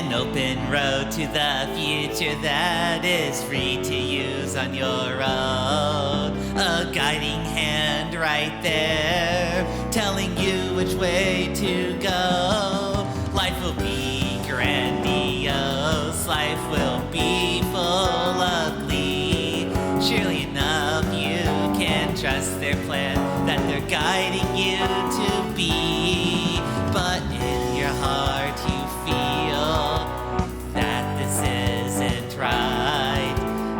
An open road to the future that is free to use on your own. A guiding hand right there, telling you which way to go. Life will be grandiose, life will be full of glee. Surely enough you can trust their plan that they're guiding you to be. But in your heart you feel that this isn't right.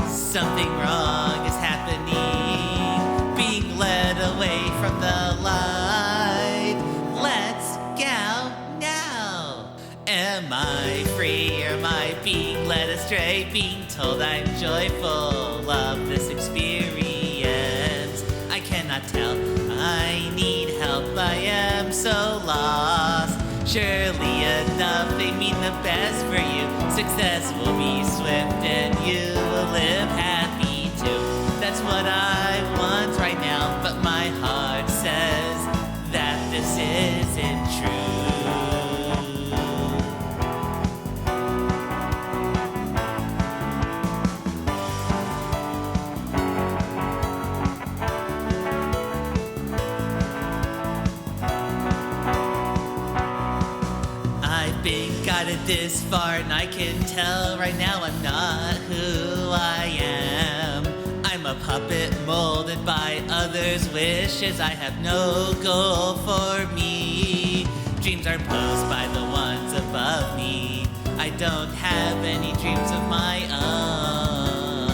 Something wrong is happening, being led away from the light. Let's go now. Am I free or am I being led astray? Being told I'm joyful of this experience. I cannot tell, I need help, I am so lost. Surely enough, they mean the best for you. Success will be swift and you will live happy too. That's what I want right now, but my heart says that this isn't true. I've been guided this far and I can tell right now I'm not who I am. I'm a puppet molded by others' wishes. I have no goal for me. Dreams are posed by the ones above me. I don't have any dreams of my own.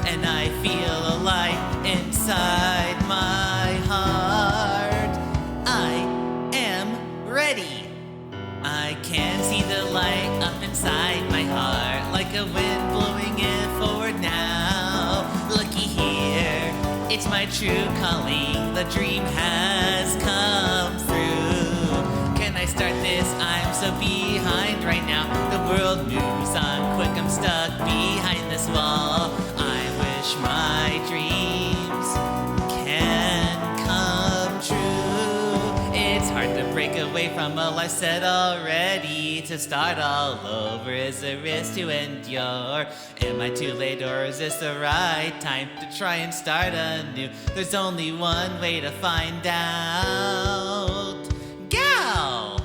And I feel a light inside my heart. I am ready. I can see the light up inside my heart, like a wind blowing it forward now. Looky here, it's my true calling, the dream has come through. Can I start this? I'm so behind right now. The world moves on quick, I'm stuck behind this wall. I wish my dreams can come true. It's hard to break away from a life set already. To start all over is a risk to endure. Am I too late or is this the right time to try and start anew? There's only one way to find out. Go!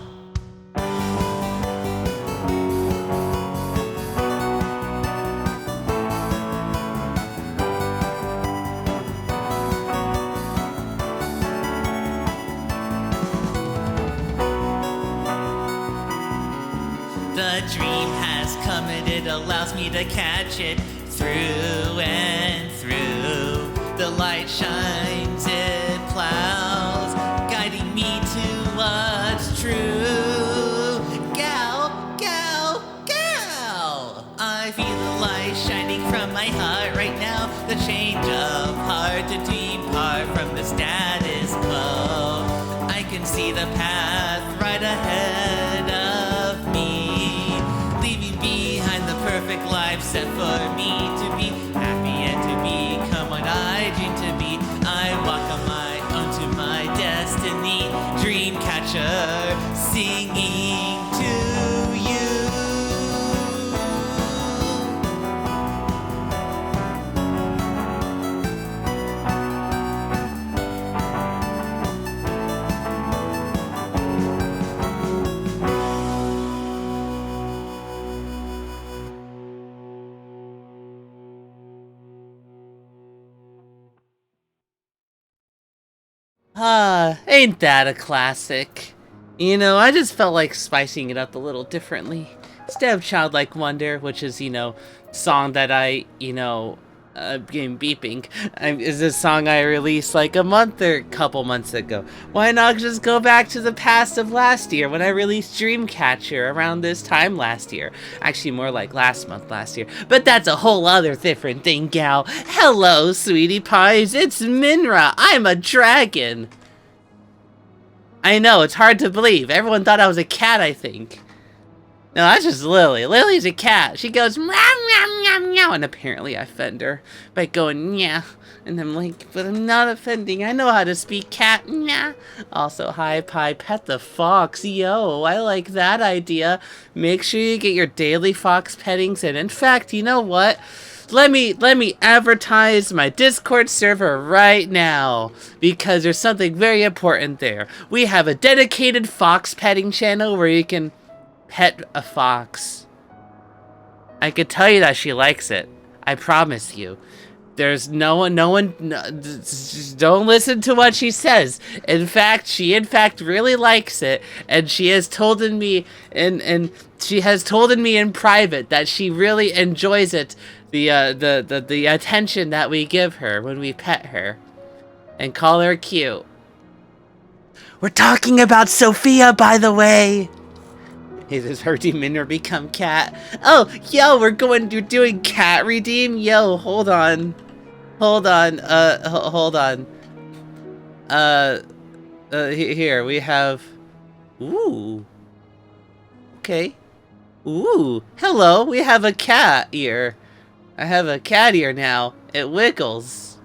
The dream has come and it allows me to catch it through and through. The light shines, it plows, guiding me to what's true. Go, go, go! I feel the light shining from my heart right now. The change of heart to depart from the status quo. I can see the path right ahead of me. Perfect life set for me to be happy and to become what I dream to be. I walk on my own to my destiny. Dream catcher, singing to you. Ain't that a classic? You know, I just felt like spicing it up a little differently. Instead of Childlike Wonder, which is, song that I, game beeping, is a song I released like a month or couple months ago. Why not just go back to the past of last year when I released Dreamcatcher around this time last year? Actually, more like last year. But that's a whole other different thing, gal. Hello, sweetie pies, it's Minra. I'm a dragon. I know, it's hard to believe. Everyone thought I was a cat, I think. No, that's just Lily. Lily's a cat. She goes meow meow meow meow, and apparently I offend her by going yeah. And I'm like, but I'm not offending. I know how to speak cat. Nah. Also, hi Pie, pet the fox. Yo, I like that idea. Make sure you get your daily fox pettings in. In fact, you know what? Let me advertise my Discord server right now, because there's something very important there. We have a dedicated fox petting channel where you can pet a fox. I could tell you that she likes it. I promise you. There's no, don't listen to what she says. In fact, she really likes it, and she has told me, and she has told me in private that she really enjoys it. The attention that we give her when we pet her and call her cute. We're talking about Sophia, by the way. Is her Minra become cat? Oh, yo, you're doing cat redeem? Yo, hold on. Hold on. Here, we have... Ooh. Okay. Ooh, hello, we have a cat ear. I have a cat ear now. It wiggles.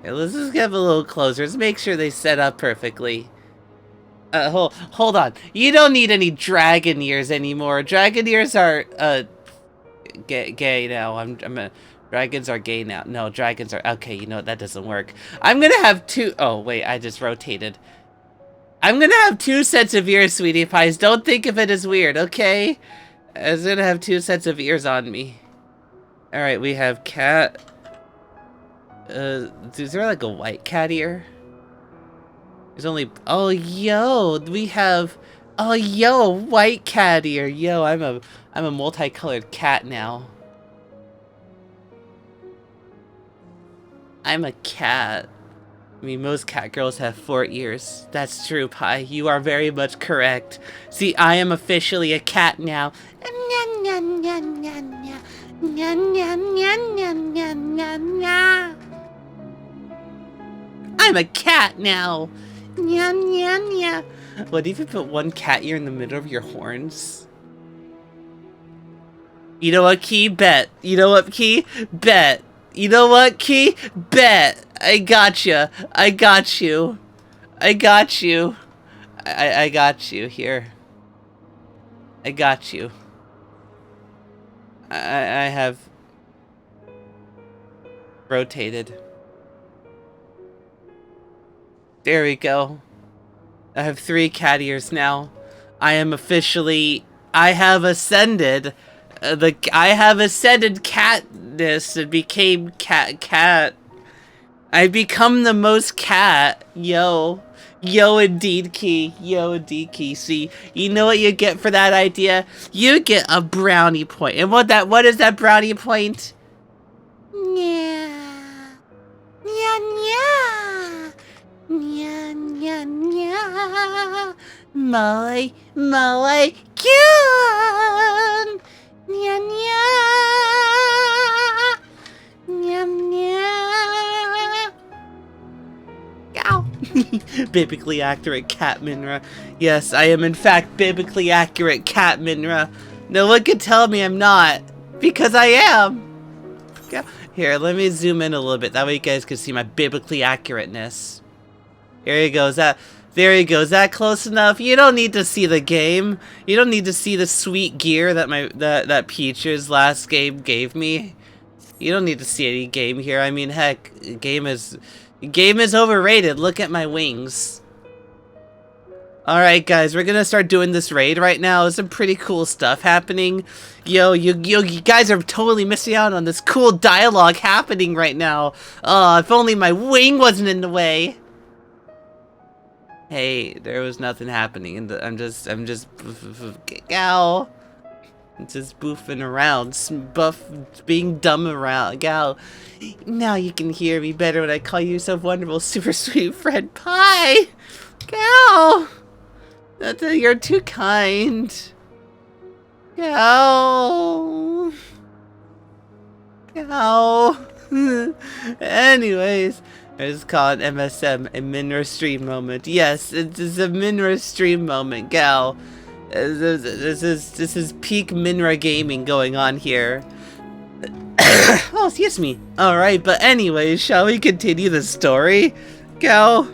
Okay, let's just get a little closer. Let's make sure they set up perfectly. Hold on. You don't need any dragon ears anymore. Dragon ears are, gay now. Dragons are gay now. No, dragons are, okay, you know what, that doesn't work. I'm gonna have two, oh, wait, I just rotated. I'm gonna have 2 sets of ears, sweetie pies. Don't think of it as weird, okay? I was gonna have 2 sets of ears on me. Alright, we have cat. Is there like a white cat ear? There's only, oh yo, we have, oh yo, white cat ear. Yo, I'm a multicolored cat now. I'm a cat. I mean, most cat girls have 4 ears. That's true, Pie. You are very much correct. See, I am officially a cat now. I'm a cat now. What, if you put 1 cat ear in the middle of your horns? You know what, Key? Bet. You know what, Key? Bet. You know what, Key? Bet. I gotcha. I got you. I got you. I got you here. I got you. I have rotated. There we go. I have 3 cat ears now. I am officially, I have ascended. I have ascended catness and became cat. I become the most cat. Yo. Yo indeed, Key. Yo indeed, Key. See, you know what you get for that idea? You get a brownie point. And what is that brownie point? Yeah. Yeah, yeah. Yeah, yeah, yeah. My cute. Yeah, yeah. Yeah, yeah. Ow. Biblically accurate cat Minra. Yes, I am in fact biblically accurate cat Minra. No one can tell me I'm not, because I am. Here, let me zoom in a little bit. That way you guys can see my biblically accurateness. There you go. There you go. Is that close enough? You don't need to see the game. You don't need to see the sweet gear that that Peach's last game gave me. You don't need to see any game here. I mean, heck, game is overrated. Look at my wings. Alright guys, we're gonna start doing this raid right now. There's some pretty cool stuff happening. Yo, you guys are totally missing out on this cool dialogue happening right now. If only my wing wasn't in the way. Hey, there was nothing happening. I'm just gal. I'm just boofing around, being dumb around, gal. Now you can hear me better when I call you so wonderful, super sweet friend Pie. Gal, you're too kind. Gal. Anyways. It's called MSM, a Minra stream moment. Yes, it is a Minra stream moment, gal. This is peak Minra gaming going on here. Oh, excuse me. Alright, but anyways, shall we continue the story, Gal?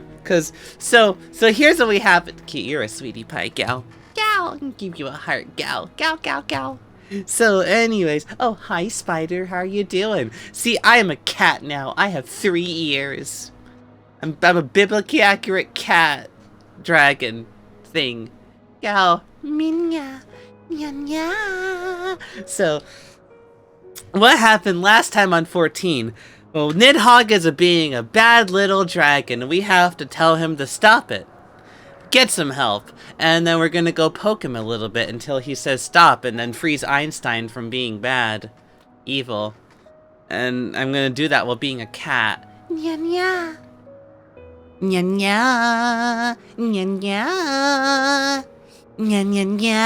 So here's what we have. You're a sweetie pie, Gal. Gal, I can give you a heart, Gal. Gal, Gal, Gal. So anyways, oh, hi, Spider. How are you doing? See, I am a cat now. I have 3 ears. I'm a biblically accurate cat dragon thing. Gal. Minra. Nya. So, what happened last time on 14? Well, Nidhogg is being a bad little dragon, and we have to tell him to stop it. Get some help, and then we're gonna go poke him a little bit until he says stop, and then freeze Einstein from being bad. Evil. And I'm gonna do that while being a cat. Nya nya. Nya nya. Nya nya. Nya nya nya.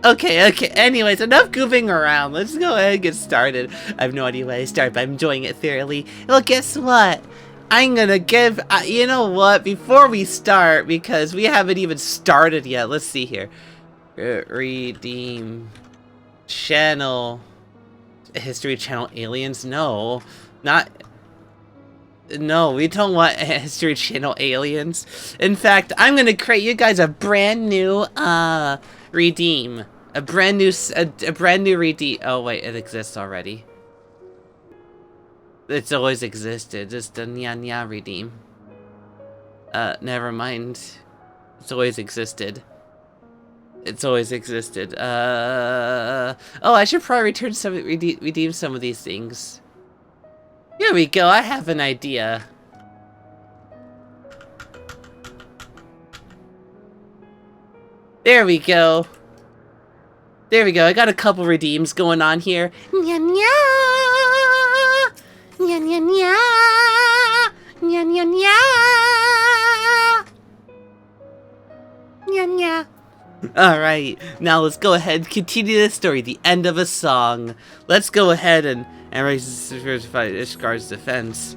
Okay, anyways, enough goofing around. Let's go ahead and get started. I have no idea why I started, but I'm enjoying it thoroughly. Well, guess what? I'm gonna give, you know what, before we start, because we haven't even started yet. Let's see here. Redeem. Channel. History Channel Aliens? No. No, we don't want History Channel Aliens. In fact, I'm gonna create you guys a brand new, redeem. A brand new redeem. Oh wait, it exists already. It's always existed. Just the nya nya redeem. Never mind. It's always existed. It's always existed. Oh, I should probably redeem some of these things. Here we go, I have an idea. There we go. There we go, I got a couple redeems going on here. Nya nya! Nya nya nya! Nya nya nya! Nya nya! Alright, now let's go ahead and continue the story, the end of a song. Let's go ahead and fight Ishgar's defense.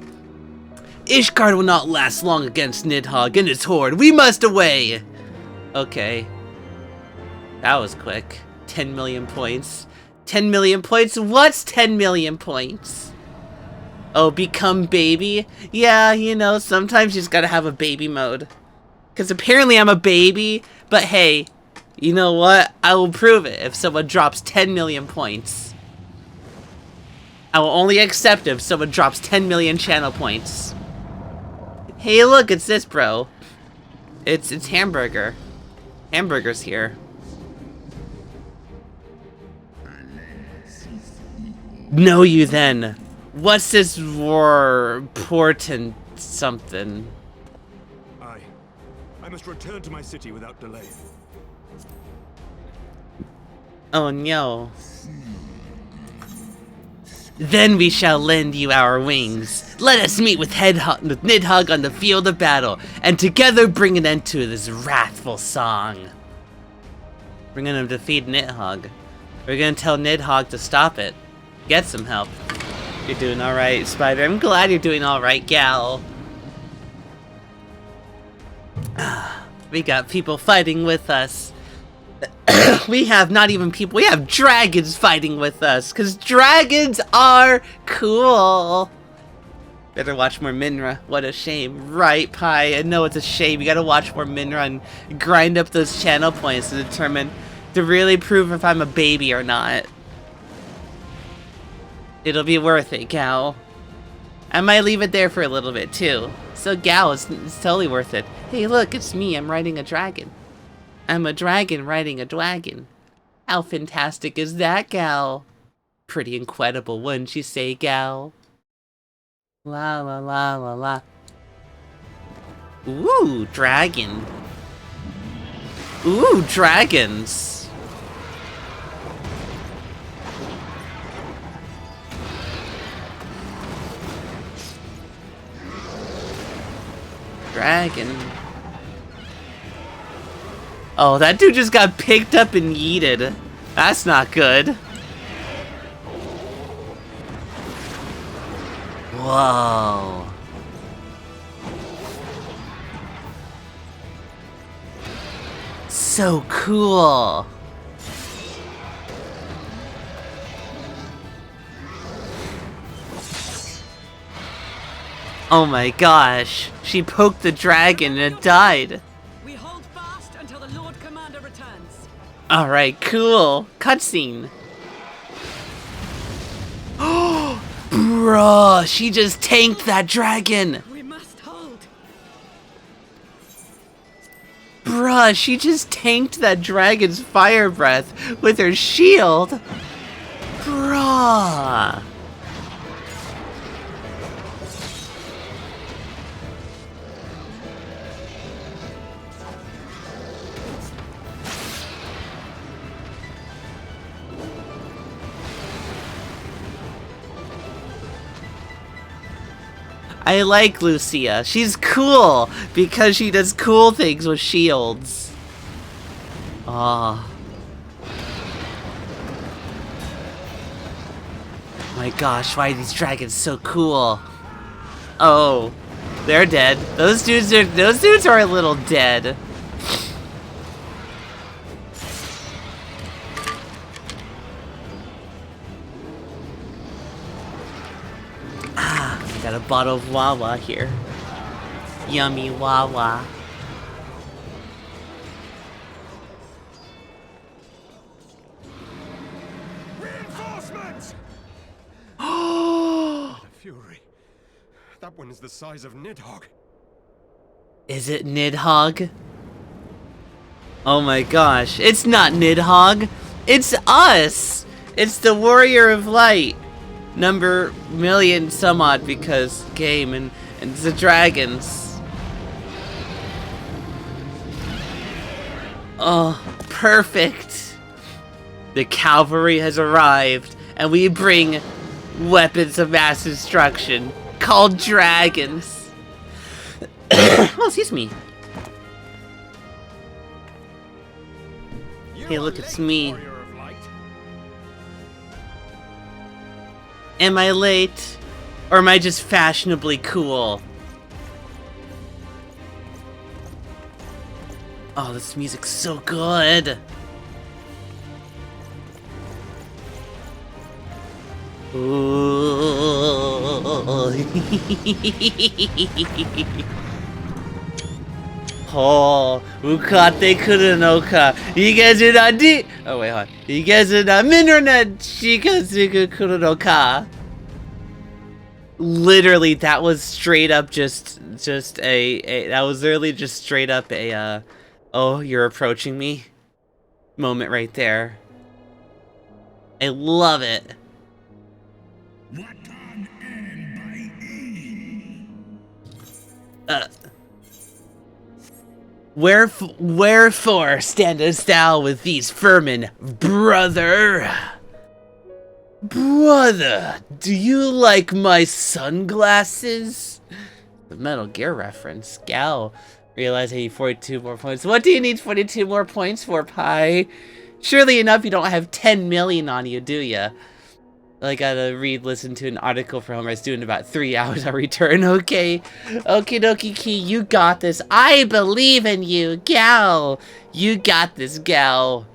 Ishgard will not last long against Nidhogg and his horde. We must away! Okay. That was quick. 10 million points. 10 million points? What's 10 million points? Oh, become baby? Yeah, you know, sometimes you just gotta have a baby mode. Because apparently I'm a baby, but hey, you know what? I will prove it if someone drops 10 million points. I will only accept if someone drops 10 million channel points. Hey, look, it's this, bro. It's Hamburger. Hamburger's here. Know you then. What's this war portent something? I must return to my city without delay. Oh no. Then we shall lend you our wings. Let us meet with Nidhogg on the field of battle, and together bring an end to this wrathful song. We're gonna defeat Nidhogg. We're gonna tell Nidhogg to stop it. Get some help. You're doing alright, Spider. I'm glad you're doing alright, gal. We got people fighting with us. We have not even people, we have dragons fighting with us, because dragons are cool. Better watch more Minra. What a shame. Right, Pi? I know it's a shame. You gotta watch more Minra and grind up those channel points to determine, to really prove if I'm a baby or not. It'll be worth it, gal. I might leave it there for a little bit, too. So, gal, it's totally worth it. Hey, look, it's me. I'm riding a dragon. I'm a dragon riding a dragon. How fantastic is that, gal? Pretty incredible, wouldn't you say, gal? La la la la la. Ooh, dragon. Ooh, dragons. dragon. Oh, that dude just got picked up and yeeted. That's not good. Whoa. So cool. Oh my gosh. She poked the dragon and it died. We hold fast until the Lord Commander returns. Alright, cool. Cutscene. Oh, bruh, she just tanked that dragon. We must hold. Bruh, she just tanked that dragon's fire breath with her shield. Bruh. I like Lucia. She's cool because she does cool things with shields. Oh. My gosh, why are these dragons so cool? Oh, they're dead. Those dudes are a little dead. Got a bottle of Wawa here. Yummy Wawa. Reinforcements! The fury. That one is the size of Nidhogg. Is it Nidhogg? Oh my gosh, it's not Nidhogg. It's us. It's the Warrior of Light. Number million some odd because game and the dragons. Oh, perfect. The cavalry has arrived and we bring weapons of mass destruction called dragons. Oh, excuse me. Hey, look, it's me. Am I late? Or am I just fashionably cool? Oh, this music's so good. Ooh. Oh, ukate kuranoka. You guys are not oh wait, hold on. You guys are not Minra na chikazuku kuranoka. Literally, that was straight up just a that was literally just straight up a oh, you're approaching me moment right there. I love it. Wherefore standest thou with these vermin, brother? Brother, do you like my sunglasses? The Metal Gear reference. Gal, realize I need 42 more points. What do you need 42 more points for, Pi? Surely enough, you don't have 10 million on you, do ya? I gotta listen to an article for Homer. It's doing about 3 hours on return. Okay. Okie dokie key, you got this. I believe in you, gal. You got this, gal.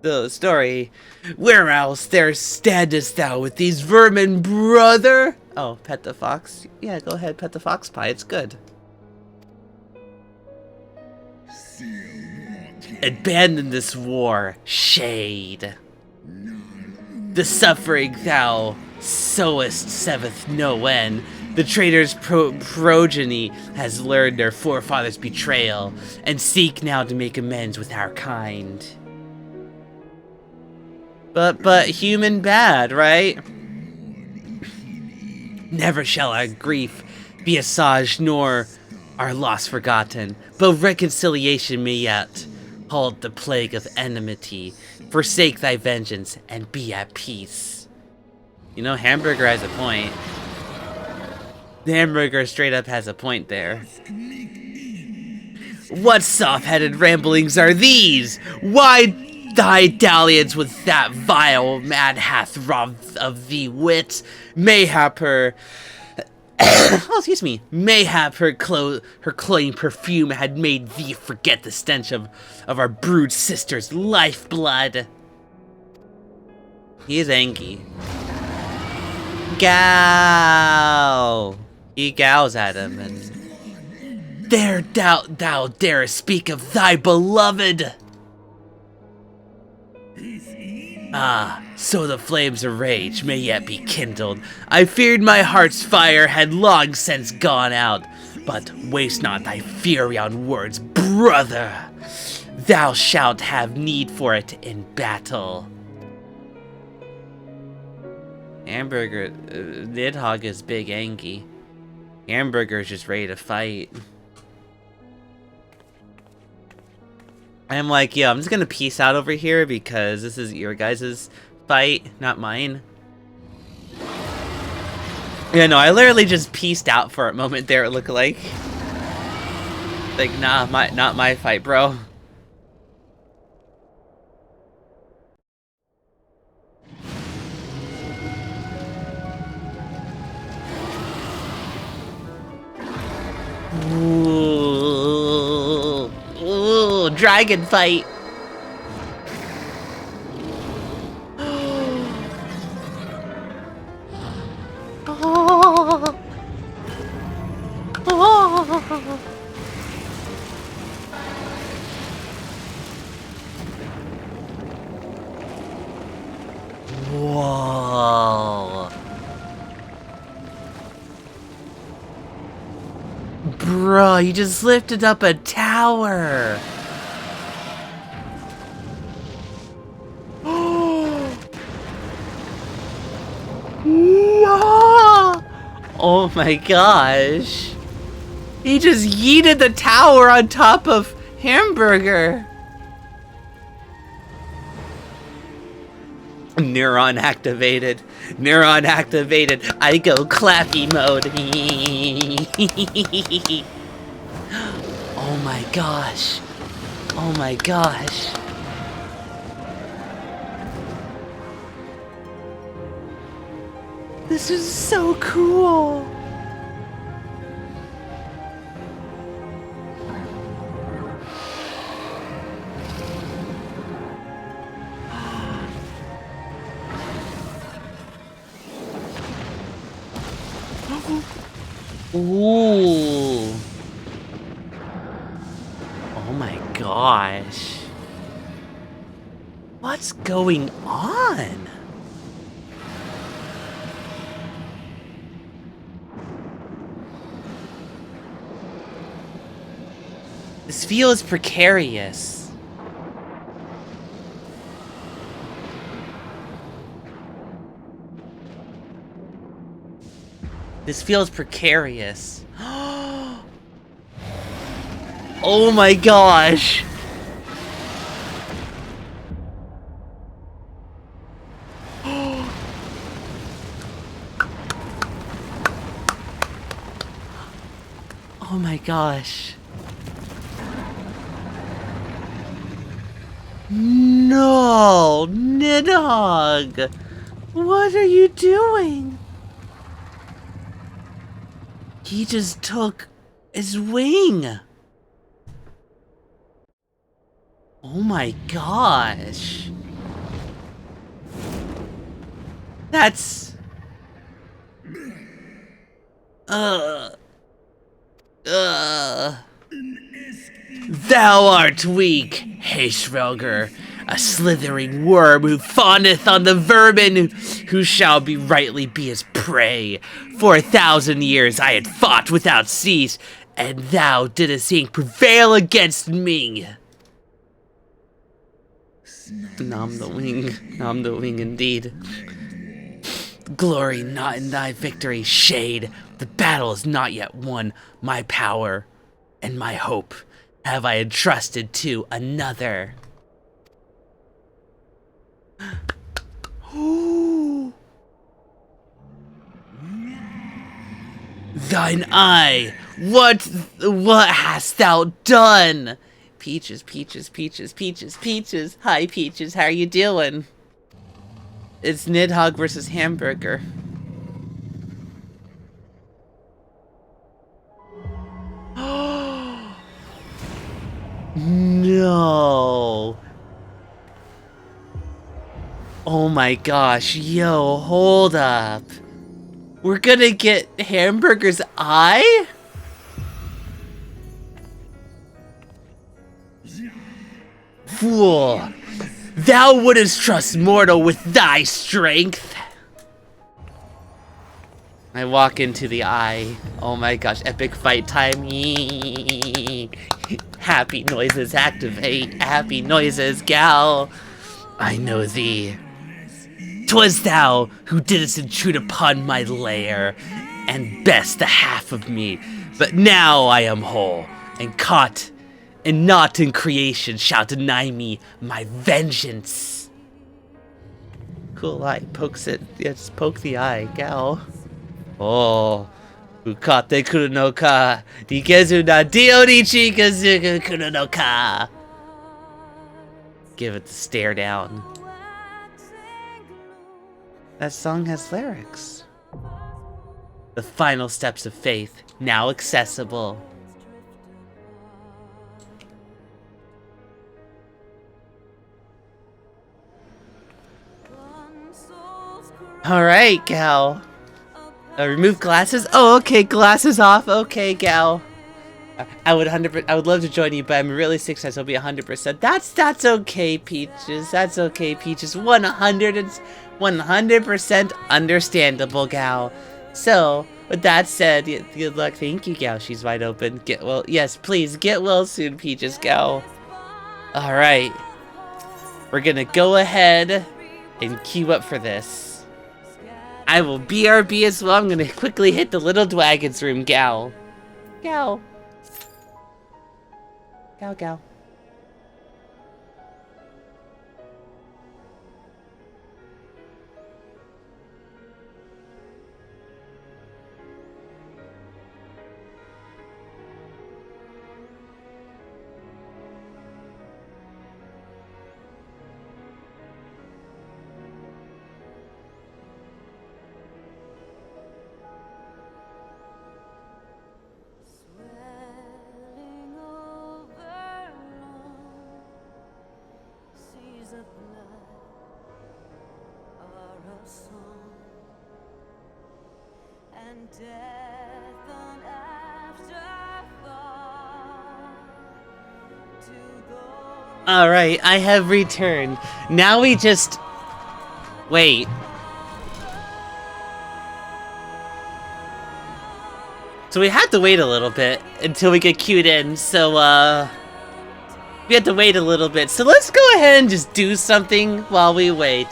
The story. Where else there standest thou with these vermin, brother? Oh, pet the fox. Yeah, go ahead, pet the fox pie. It's good. Abandon this war, shade. The suffering thou sowest seveth no end. The traitor's progeny has learned their forefathers' betrayal, and seek now to make amends with our kind. But human bad, right? Never shall our grief be assuaged, nor our loss forgotten, but reconciliation may yet halt the plague of enmity. Forsake thy vengeance and be at peace. You know, Hamburger has a point. The hamburger straight up has a point there. What soft-headed ramblings are these? Why thy dalliance with that vile man hath robbed of thee wit? Mayhap her... oh, excuse me. Mayhap her cloying perfume had made thee forget the stench of our brood sister's lifeblood. He is angry. Gow! He gowls at him and... There thou darest speak of thy beloved! Ah, so the flames of rage may yet be kindled. I feared my heart's fire had long since gone out. But waste not thy fury on words, brother! Thou shalt have need for it in battle. Hamburger, Nidhogg is big angry. Hamburger's just ready to fight. I'm like, yeah, I'm just gonna peace out over here because this is your guys' fight, not mine. Yeah, no, I literally just peaced out for a moment there, it looked like. Like, nah, not my fight, bro. Ooh, dragon fight. Oh. Oh. Whoa. Bro, you just lifted up a tower. No! Oh my gosh. He just yeeted the tower on top of Hamburger. Neuron activated. Neuron activated. I go clappy mode. Oh my gosh. Oh my gosh. This is so cool. Ooh. Oh my gosh. What's going on? This feels precarious. This feels precarious. Oh my gosh. Oh my gosh. No, Nidhogg. What are you doing? He just took his wing. Oh my gosh. That's... Thou art weak, Haishvelger, a slithering worm who fawneth on the vermin who shall be rightly be his prey. For 1,000 years I had fought without cease, and thou didst prevail against me. Nom the wing indeed. Glory not in thy victory, shade. The battle is not yet won. My power and my hope have I entrusted to another. thine eye! What hast thou done? Peaches, Peaches, Peaches, Peaches, Peaches. Hi, Peaches, how are you doing? It's Nidhogg versus Hamburger. No. Oh my gosh, yo, hold up. We're gonna get Hamburger's eye? Fool! Thou wouldst trust mortal with thy strength! I walk into the eye. Oh my gosh, epic fight time. Happy noises activate. Happy noises, gal. I know thee. 'Twas thou who didst intrude upon my lair, and best the half of me. But now I am whole, and caught, and naught in creation shall deny me my vengeance. Cool eye, pokes it. Yeah, just poke the eye, gal. Oh, ukate kuru no ka, dikezu na dio ni chikazu kuru no ka. Give it the stare down. That song has lyrics. The final steps of faith, now accessible. Alright, gal. Remove glasses? Oh, okay, glasses off. Okay, gal. I would love to join you, but I'm really sick, so I'll be 100%. That's okay, Peaches. That's okay, Peaches. 100% understandable, gal. So, with that said, good luck. Thank you, gal. She's wide open. Get well. Yes, please get well soon, Peaches, gal. All right, we're gonna go ahead and queue up for this. I will BRB as well. I'm gonna quickly hit the little dragon's room, gal. Gal. Gal, gal. Alright, I have returned. Now we just... Wait. So we have to wait a little bit until we get queued in, so, we have to wait a little bit. So let's go ahead and just do something while we wait.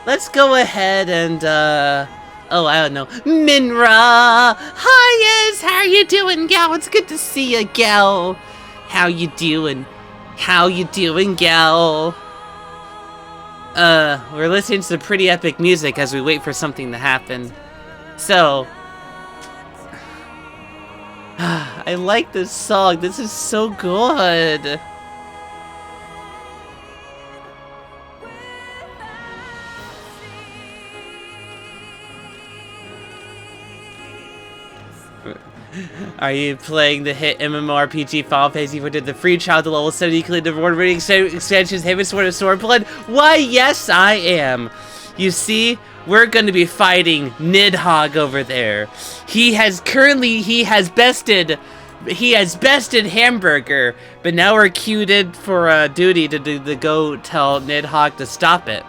Let's go ahead and, oh, I don't know. Minra! Hi, yes! How you doing, gal? It's good to see you, gal. How you doing? How you doing, gal? We're listening to some pretty epic music as we wait for something to happen. So... I like this song. This is so good. Are you playing the hit MMORPG Final Fantasy XIV? Did the free trial to level 70 include the reward-rating expansions Havensward and Swordblood? Why, yes, I am. You see, we're going to be fighting Nidhogg over there. He has bested Hamburger, but now we're queued in for a duty to go tell Nidhogg to stop it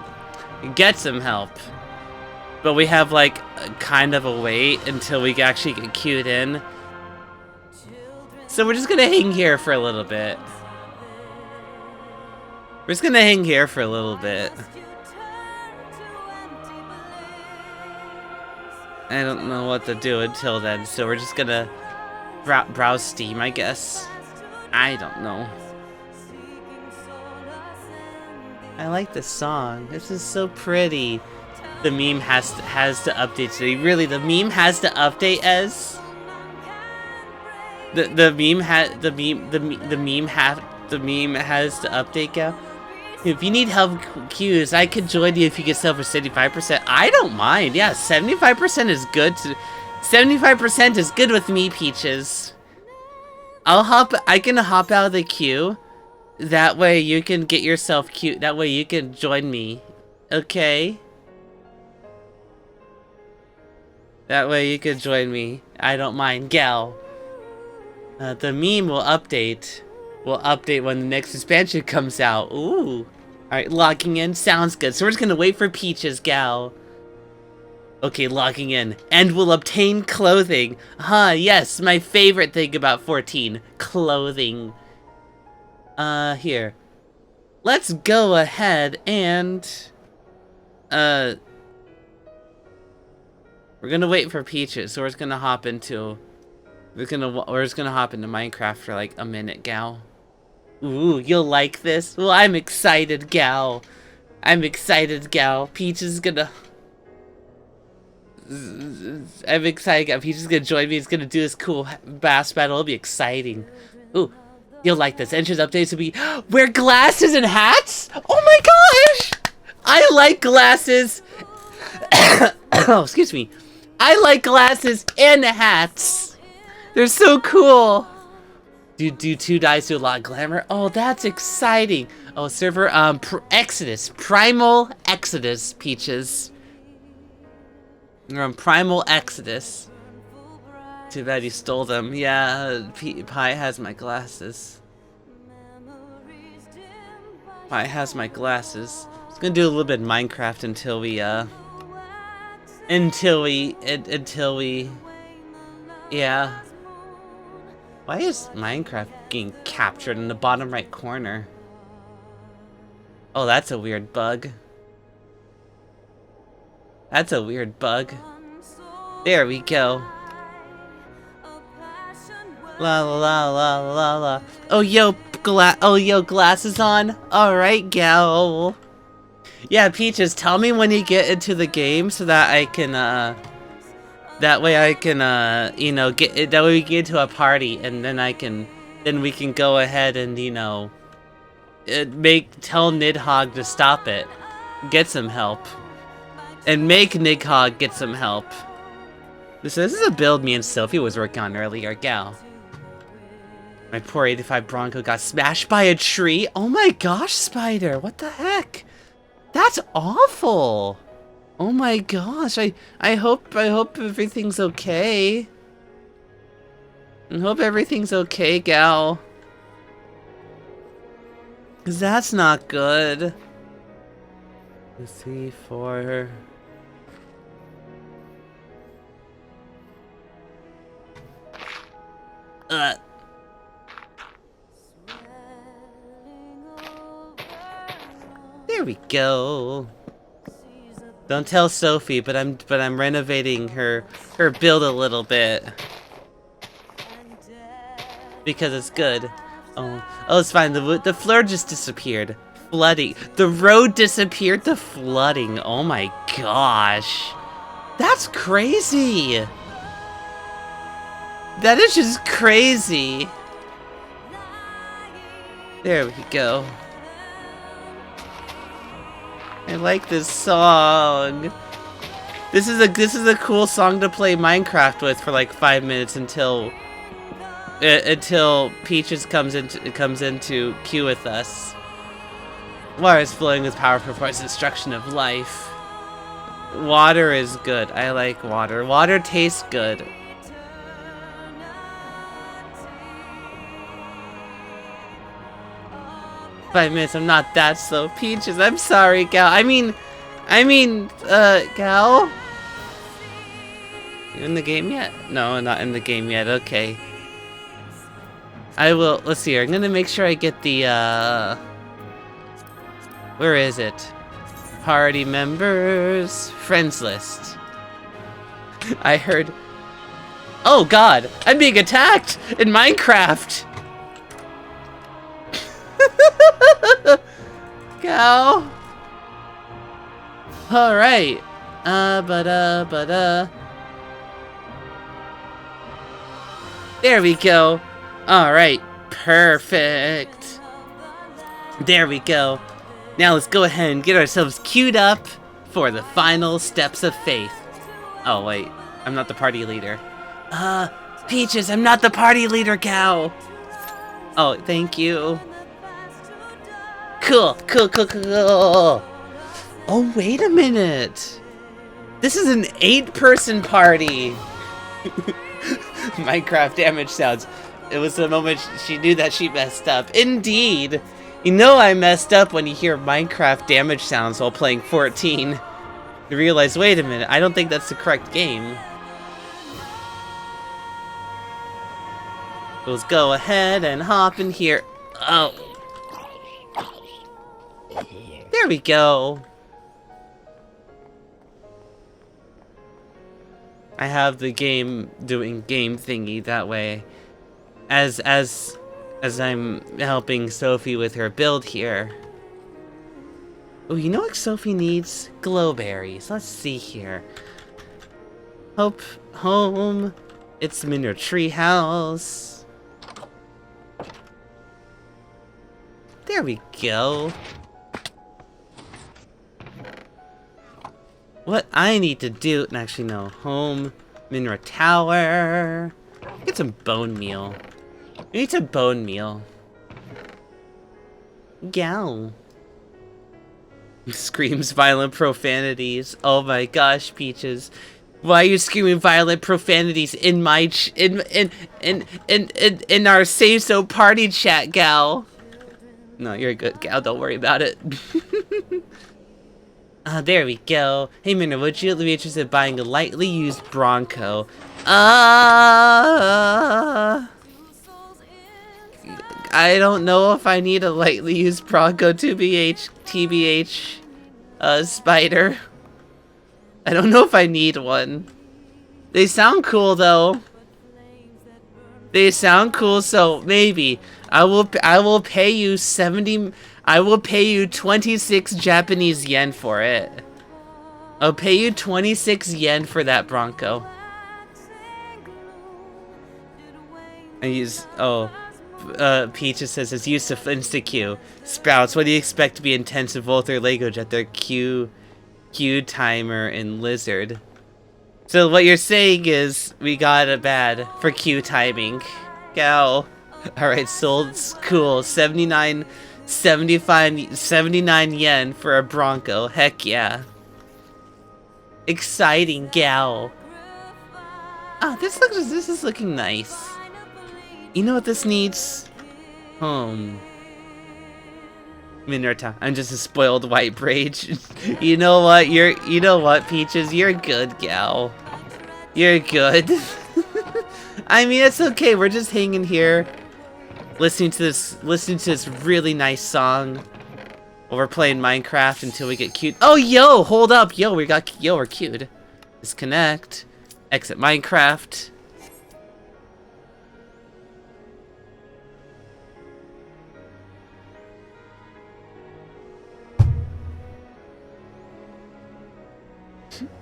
and get some help. But we have like kind of a wait until we actually get queued in. So we're just gonna hang here for a little bit. We're just gonna hang here for a little bit. I don't know what to do until then, so we're just gonna browse Steam, I guess. I don't know. I like this song. This is so pretty. The meme has to update today. Really, the meme has to update as... The meme had the meme has the update go. If you need help cues, I could join you if you get sell for 75%. I don't mind. Yeah, 75% is good. 75% is good with me, Peaches. I can hop out of the queue. That way you can get yourself cute. That way you can join me. Okay? That way you can join me. I don't mind, gal. The meme will update. Will update when the next expansion comes out. Ooh. Alright, logging in. Sounds good. So we're just gonna wait for Peaches, gal. Okay, logging in. And we'll obtain clothing. Yes, my favorite thing about 14. Clothing. Here. Let's go ahead and... We're gonna wait for Peaches, so we're just gonna hop into... We're just gonna hop into Minecraft for like a minute, gal. Ooh, you'll like this? Well, I'm excited, gal. I'm excited, gal. Peach is gonna... I'm excited, gal. Peach is gonna join me. He's gonna do this cool bass battle. It'll be exciting. Ooh, you'll like this. Entrance updates will be... Wear glasses and hats? Oh my gosh! I like glasses. Oh, excuse me. I like glasses and hats. They're so cool. Do 2 dice do a lot of glamour? Oh, that's exciting. Oh, server, Exodus. Primal Exodus, Peaches. You're on Primal Exodus. Too bad you stole them. Yeah, Pie has my glasses. Pie has my glasses. It's gonna do a little bit of Minecraft until we, yeah. Why is Minecraft getting captured in the bottom right corner? Oh, that's a weird bug. That's a weird bug. There we go. La la la la la la. Oh yo, glasses on. All right, gal. Yeah, Peaches, tell me when you get into the game so that I can that way I can you know, that way we get into a party and then we can go ahead and, you know, tell Nidhogg to stop it. Get some help. And make Nidhogg get some help. This is a build me and Sophie was working on earlier, gal. My poor 85 Bronco got smashed by a tree. Oh my gosh, Spider, what the heck? That's awful. Oh my gosh, I hope everything's okay. I hope everything's okay, gal. 'Cause that's not good. Let's see for... There we go. Don't tell Sophie, but I'm renovating her build a little bit because it's good. Oh, it's fine. The floor just disappeared. Flooding. The road disappeared. The flooding. Oh my gosh, that's crazy. That is just crazy. There we go. I like this song. This is a cool song to play Minecraft with for like 5 minutes until Peaches comes into queue with us. Water is flowing with powerful for its destruction of life. Water is good. I like water. Water tastes good. Five minutes, I'm not that slow. Peaches, I'm sorry, gal. I mean, gal? You in the game yet? No, not in the game yet, okay. I will, let's see here. I'm gonna make sure I get the, where is it? Party members, friends list. I heard, oh god, I'm being attacked in Minecraft! Go. All right. There we go. Alright, perfect. There we go. Now let's go ahead and get ourselves queued up for the final steps of faith. Oh wait, I'm not the party leader. Peaches, I'm not the party leader, cow. Oh, thank you. Cool. Oh, wait a minute. This is an 8-person party. Minecraft damage sounds. It was the moment she knew that she messed up. Indeed. You know I messed up when you hear Minecraft damage sounds while playing 14. You realize, wait a minute, I don't think that's the correct game. Let's go ahead and hop in here. Oh. There we go. I have the game doing game thingy that way. As I'm helping Sophie with her build here. Oh, you know what Sophie needs? Glowberries. Let's see here. Home. It's Minra treehouse. There we go. What I need to do, actually no, home, Minra tower. Get some bone meal. We need some bone meal. Gal. Screams violent profanities. Oh my gosh, Peaches. Why are you screaming violent profanities in my in our Save So party chat, gal? No, you're good, gal. Don't worry about it. There we go. Hey, Minra, would you be interested in buying a lightly used Bronco? I don't know if I need a lightly used Bronco, TBH, Spider. I don't know if I need one. They sound cool, though. They sound cool, so maybe. I will pay you 26 Japanese yen for it. I'll pay you 26 yen for that Bronco. I use, Peaches says it's used to insta-Q. Sprouts, what do you expect to be intense in both their Lego Jet, their Q timer and Lizard? So what you're saying is we got it bad for Q timing. Go. Alright, sold. Cool. 79 yen for a Bronco. Heck yeah. Exciting, gal. Ah, this is looking nice. You know what this needs? Home. Minra, I'm just a spoiled white braid. You know what? You know what, Peaches? You're good, gal. You're good. I mean, it's okay. We're just hanging here, listening to this really nice song while we're playing Minecraft until we get cute. Oh, yo, hold up, yo, we're cute. Disconnect. Exit Minecraft.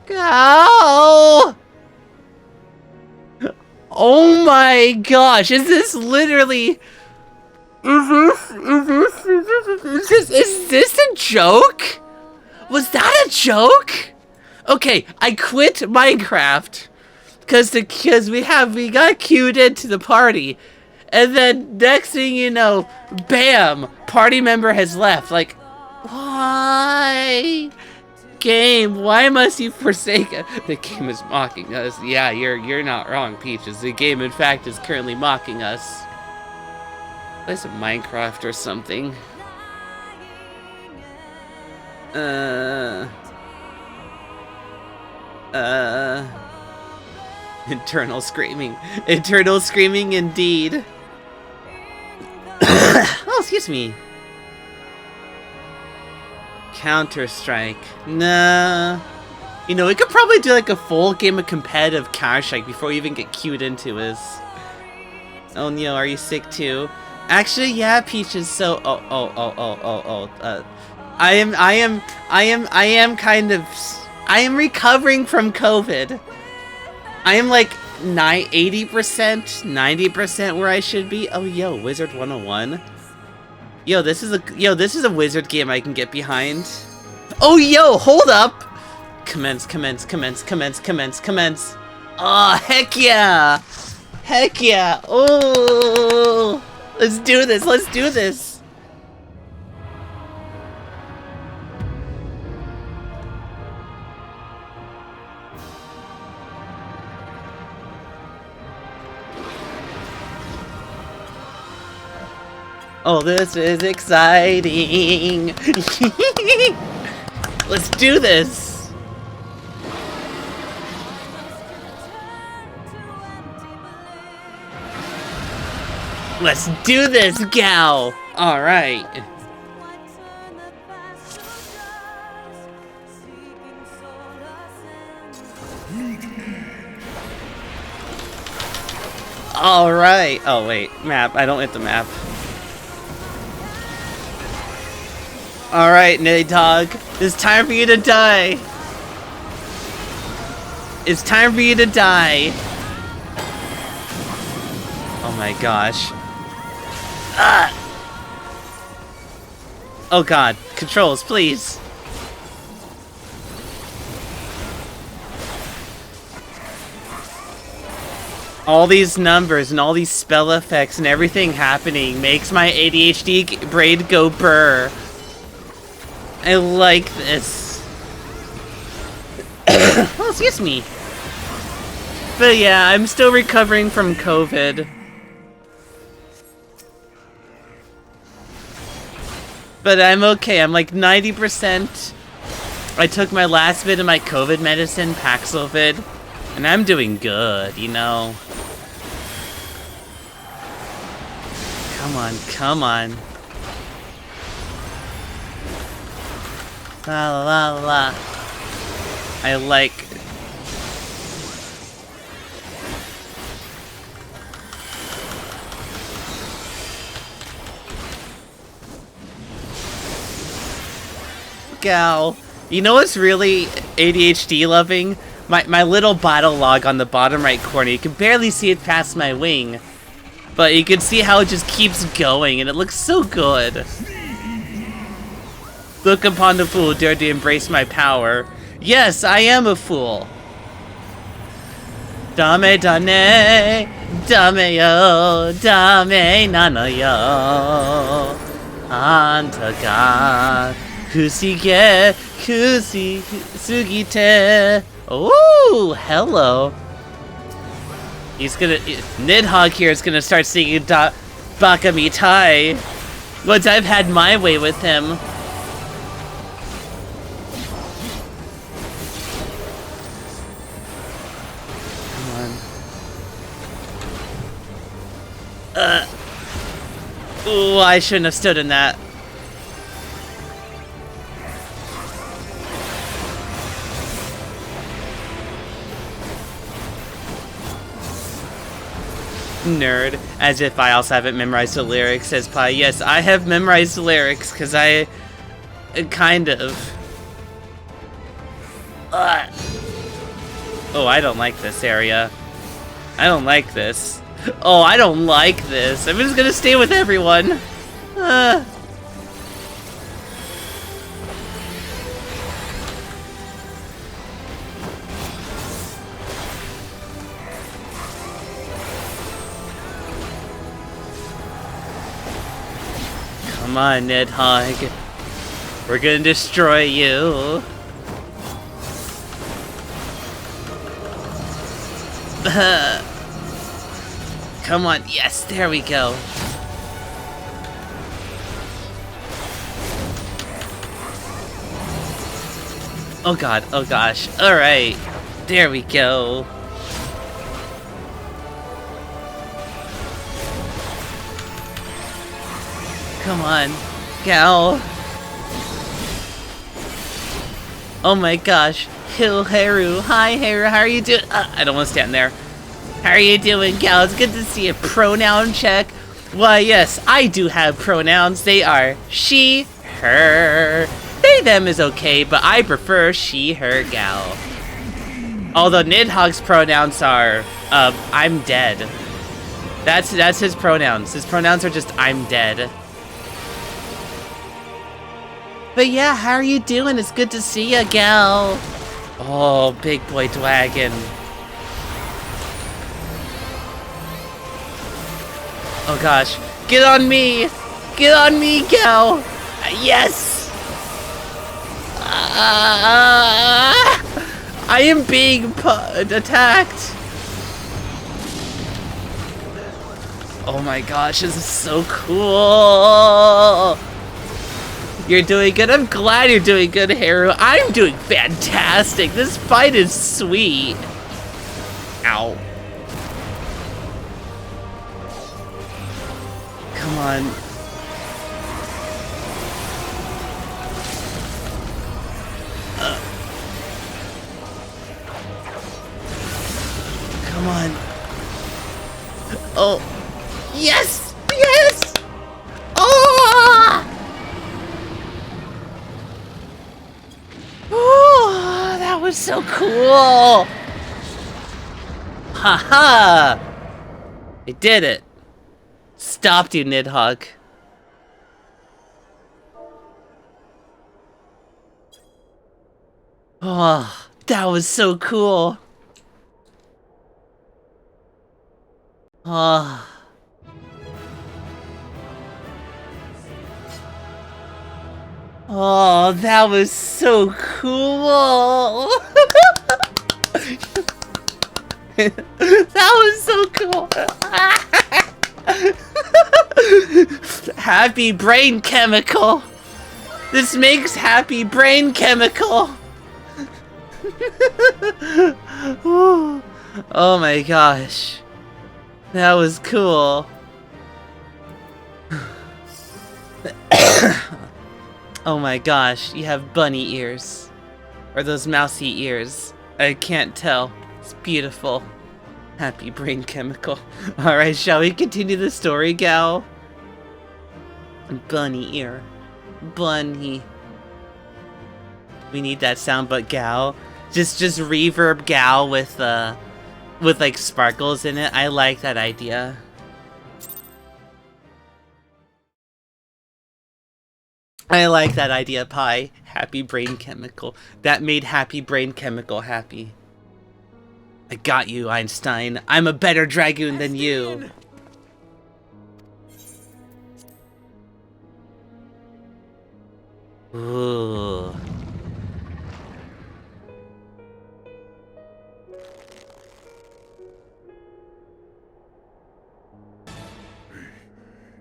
Go! Oh my gosh, is this literally... Is this a joke? Was that a joke? Okay, I quit Minecraft because we got queued into the party, and then next thing you know, bam, party member has left. Like, why? Game, why must you forsake it? The game is mocking us. Yeah, you're not wrong, Peaches. The game, in fact, is currently mocking us. Play some Minecraft or something. Internal screaming. Internal screaming indeed. Oh, excuse me. Counter-Strike. Nah. You know, we could probably do like a full game of competitive Counter-Strike before we even get queued into this. Oh, Neo, are you sick too? Actually, yeah, Peaches, so... I am recovering from COVID. I am like 80%, 90% where I should be. Oh, yo, Wizard 101. Yo, this is a wizard game I can get behind. Oh, yo, hold up. Commence. Oh, heck yeah. Heck yeah. Oh, let's do this. Oh, this is exciting. Let's do this. Let's do this, gal. All right. All right. Oh, wait. Map. I don't hit the map. Alright, Nidhogg. It's time for you to die. It's time for you to die. Oh my gosh. Ah! Oh god. Controls, please. All these numbers and all these spell effects and everything happening makes my ADHD brain go burr. I like this. Oh, excuse me. But yeah, I'm still recovering from COVID. But I'm okay. I'm like 90%. I took my last bit of my COVID medicine, Paxlovid, and I'm doing good, you know. Come on. La la la. I like. Gal. You know what's really ADHD loving? My little battle log on the bottom right corner. You can barely see it past my wing. But you can see how it just keeps going and it looks so good. Look upon the fool, dare to embrace my power. Yes, I am a fool. Dame yo, dame nana yo. Anta ga kusugite. Oh, hello. Nidhogg here is gonna start singing Baka Mitai. Once I've had my way with him. Ooh, I shouldn't have stood in that. Nerd. As if I also haven't memorized the lyrics, says Pi. Yes, I have memorized the lyrics, because I... kind of. Oh, I don't like this area. I don't like this. Oh, I don't like this. I'm just gonna stay with everyone. Come on, Nidhogg. We're gonna destroy you. Come on, yes, there we go. Oh god, oh gosh. Alright, there we go. Come on, gal. Oh my gosh. Haru. Hi, Haru. How are you doing? I don't want to stand there. How are you doing, gal? It's good to see a pronoun check. Why, yes, I do have pronouns. They are she, her. They, them is okay, but I prefer she, her, gal. Although Nidhogg's pronouns are, I'm dead. That's his pronouns. His pronouns are just, I'm dead. But yeah, how are you doing? It's good to see you, gal. Oh, big boy dragon. Oh gosh. Get on me! Get on me, gal! Yes! I am being attacked! Oh my gosh, this is so cool! You're doing good. I'm glad you're doing good, Haru. I'm doing fantastic. This fight is sweet. Ow. Come on. Come on. Oh. Yes! Yes! Oh! Oh, that was so cool! Haha! I did it. Stopped you, Nidhogg. Oh, that was so cool. Oh. Oh, that was so cool. That was so cool. Happy brain chemical. This makes happy brain chemical. Oh my gosh. That was cool. Oh my gosh, you have bunny ears. Or those mousy ears. I can't tell. It's beautiful. Happy brain chemical. Alright, shall we continue the story, gal? Bunny ear. Bunny. We need that sound, but gal. Just reverb gal with like sparkles in it. I like that idea. I like that idea, Pi. Happy brain chemical. That made happy brain chemical happy. I got you, Einstein. I'm a better dragoon than you. Ooh.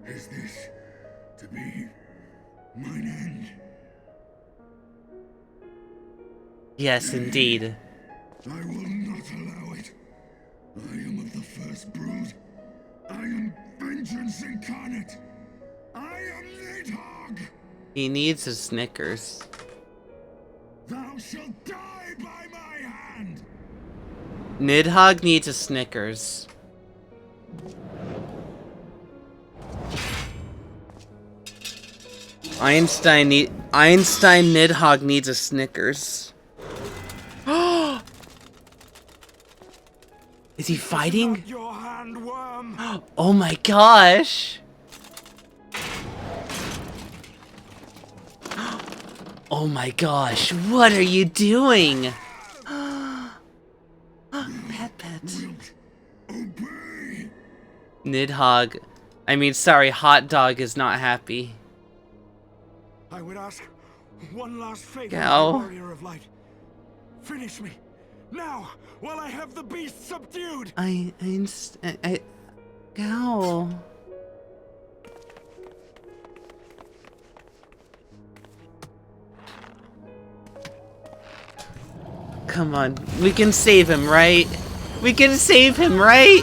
Is this to be mine end? Yes, indeed. I will not allow it. I am of the first brood. I am vengeance incarnate. I am Nidhogg. He needs a Snickers. Thou shalt die by my hand. Nidhogg needs a Snickers. Einstein Nidhogg needs a Snickers. Is he fighting? Your hand, worm. Oh my gosh! Oh my gosh, what are you doing? Pet. Obey. Nidhogg, sorry, Hot Dog is not happy. I would ask one last favor, Gal. warrior of light. Finish me now, while I have the beast subdued. Go. Come on, we can save him, right? We can save him, right?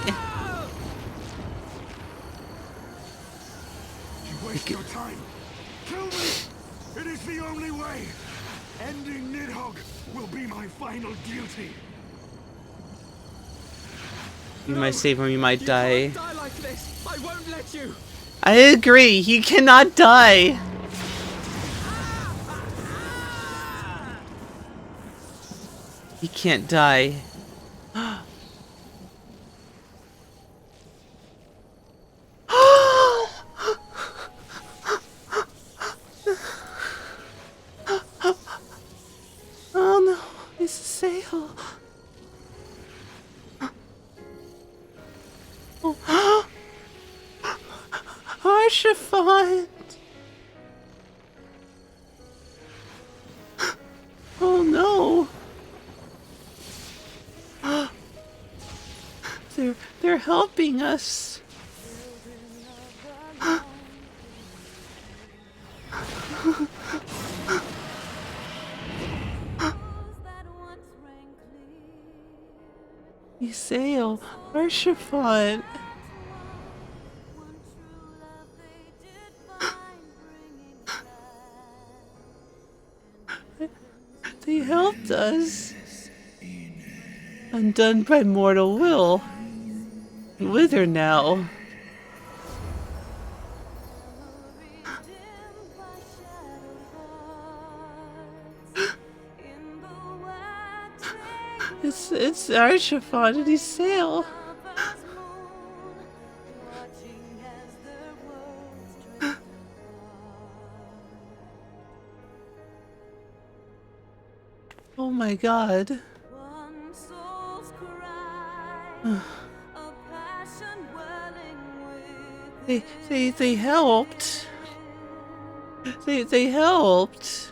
You waste your time. Kill me. It is the only way. Ending Nidhogg will be my final duty. You might save him, you might die. Die like this. I won't let you. I agree, he cannot die. He can't die. Oh no, it's a sail. Oh. Archifant. Oh no. They're helping us. You sail, Archifant. They helped us. Undone by mortal will. Wither now. It's Archifant and he sail. Oh my god. They helped. They helped.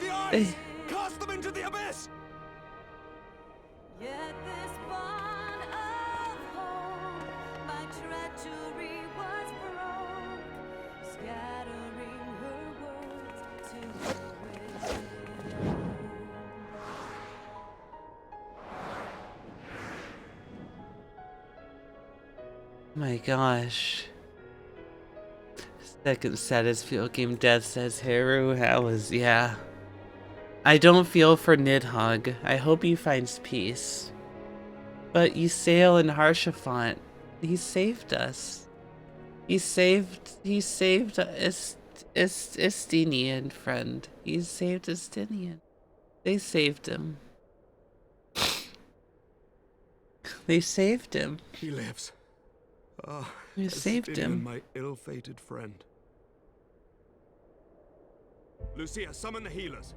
The eyes! Cast them into the abyss! Yet this bond of hope, my treachery was broke, scattering her words to the wind. My gosh. Second saddest field game death, says Haru. That was, yeah. I don't feel for Nidhogg. I hope he finds peace. But Ysael and Harshafant, he saved us. He saved Estinian, friend. He saved Estinian. They saved him. They saved him. He lives. Ah, You saved him. my ill-fated friend. Lucia, summon the healers.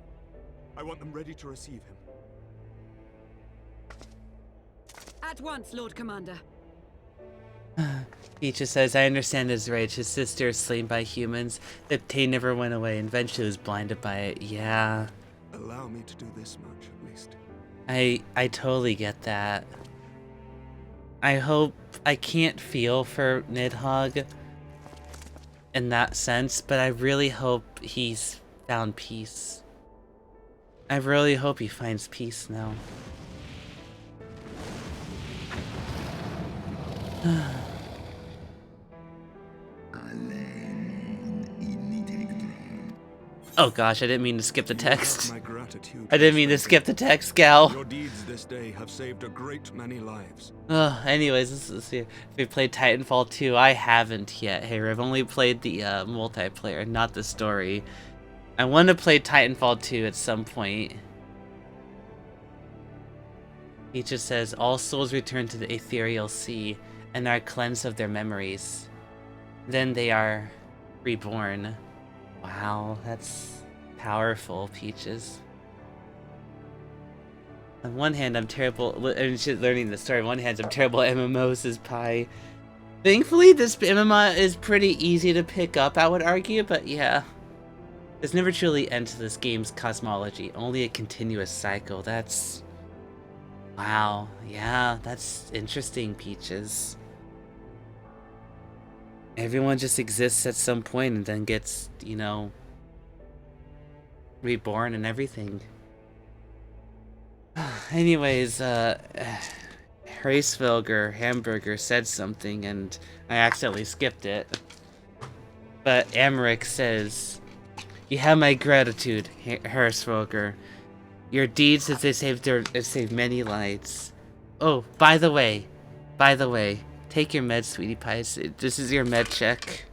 I want them ready to receive him. At once, Lord Commander. Peaches says, I understand his rage. His sister is slain by humans. The pain never went away and eventually was blinded by it. Yeah. Allow me to do this much, at least. I totally get that. I hope I can't feel for Nidhogg in that sense, but I really hope he's found peace. I really hope he finds peace now. Oh gosh, I didn't mean to skip the text. My gratitude. I didn't mean to skip the text, gal. Your deeds this day have saved a great many lives. Anyways, let's see if we played Titanfall 2. I haven't yet. Hey, I've only played the multiplayer, not the story. I want to play Titanfall 2 at some point. He just says, all souls return to the ethereal sea and are cleansed of their memories. Then they are reborn. Wow, that's powerful, Peaches. On one hand, I'm terrible learning the story. On one hand, I'm terrible at MMOs as pie. Thankfully, this MMO is pretty easy to pick up, I would argue, but yeah. There's never truly end to this game's cosmology, only a continuous cycle. That's... wow, yeah, that's interesting, Peaches. Everyone just exists at some point and then gets, you know, reborn and everything. Anyways, Racevilger Hamburger said something and I accidentally skipped it. But Amric says, you have my gratitude, Racevilger. Your deeds as they saved many lives. Oh, by the way, take your meds, sweetie pies. This is your med check.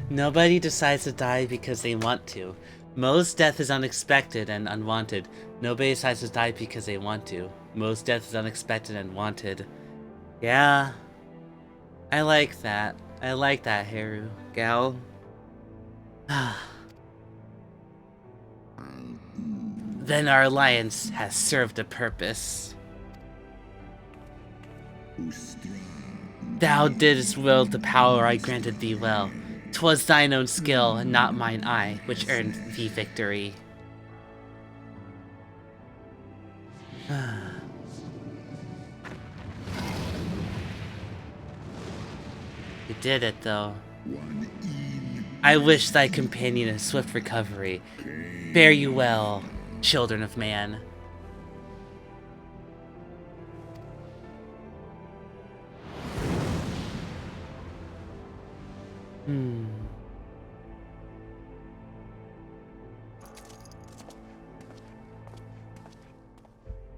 Nobody decides to die because they want to. Most death is unexpected and unwanted. Nobody decides to die because they want to. Most death is unexpected and wanted. Yeah. I like that. I like that, Haru. Gal. Then our alliance has served a purpose. Thou didst wield the power I granted thee well. 'Twas thine own skill, and not mine eye, which earned thee victory. You did it, though. I wish thy companion a swift recovery. Fare you well, children of man.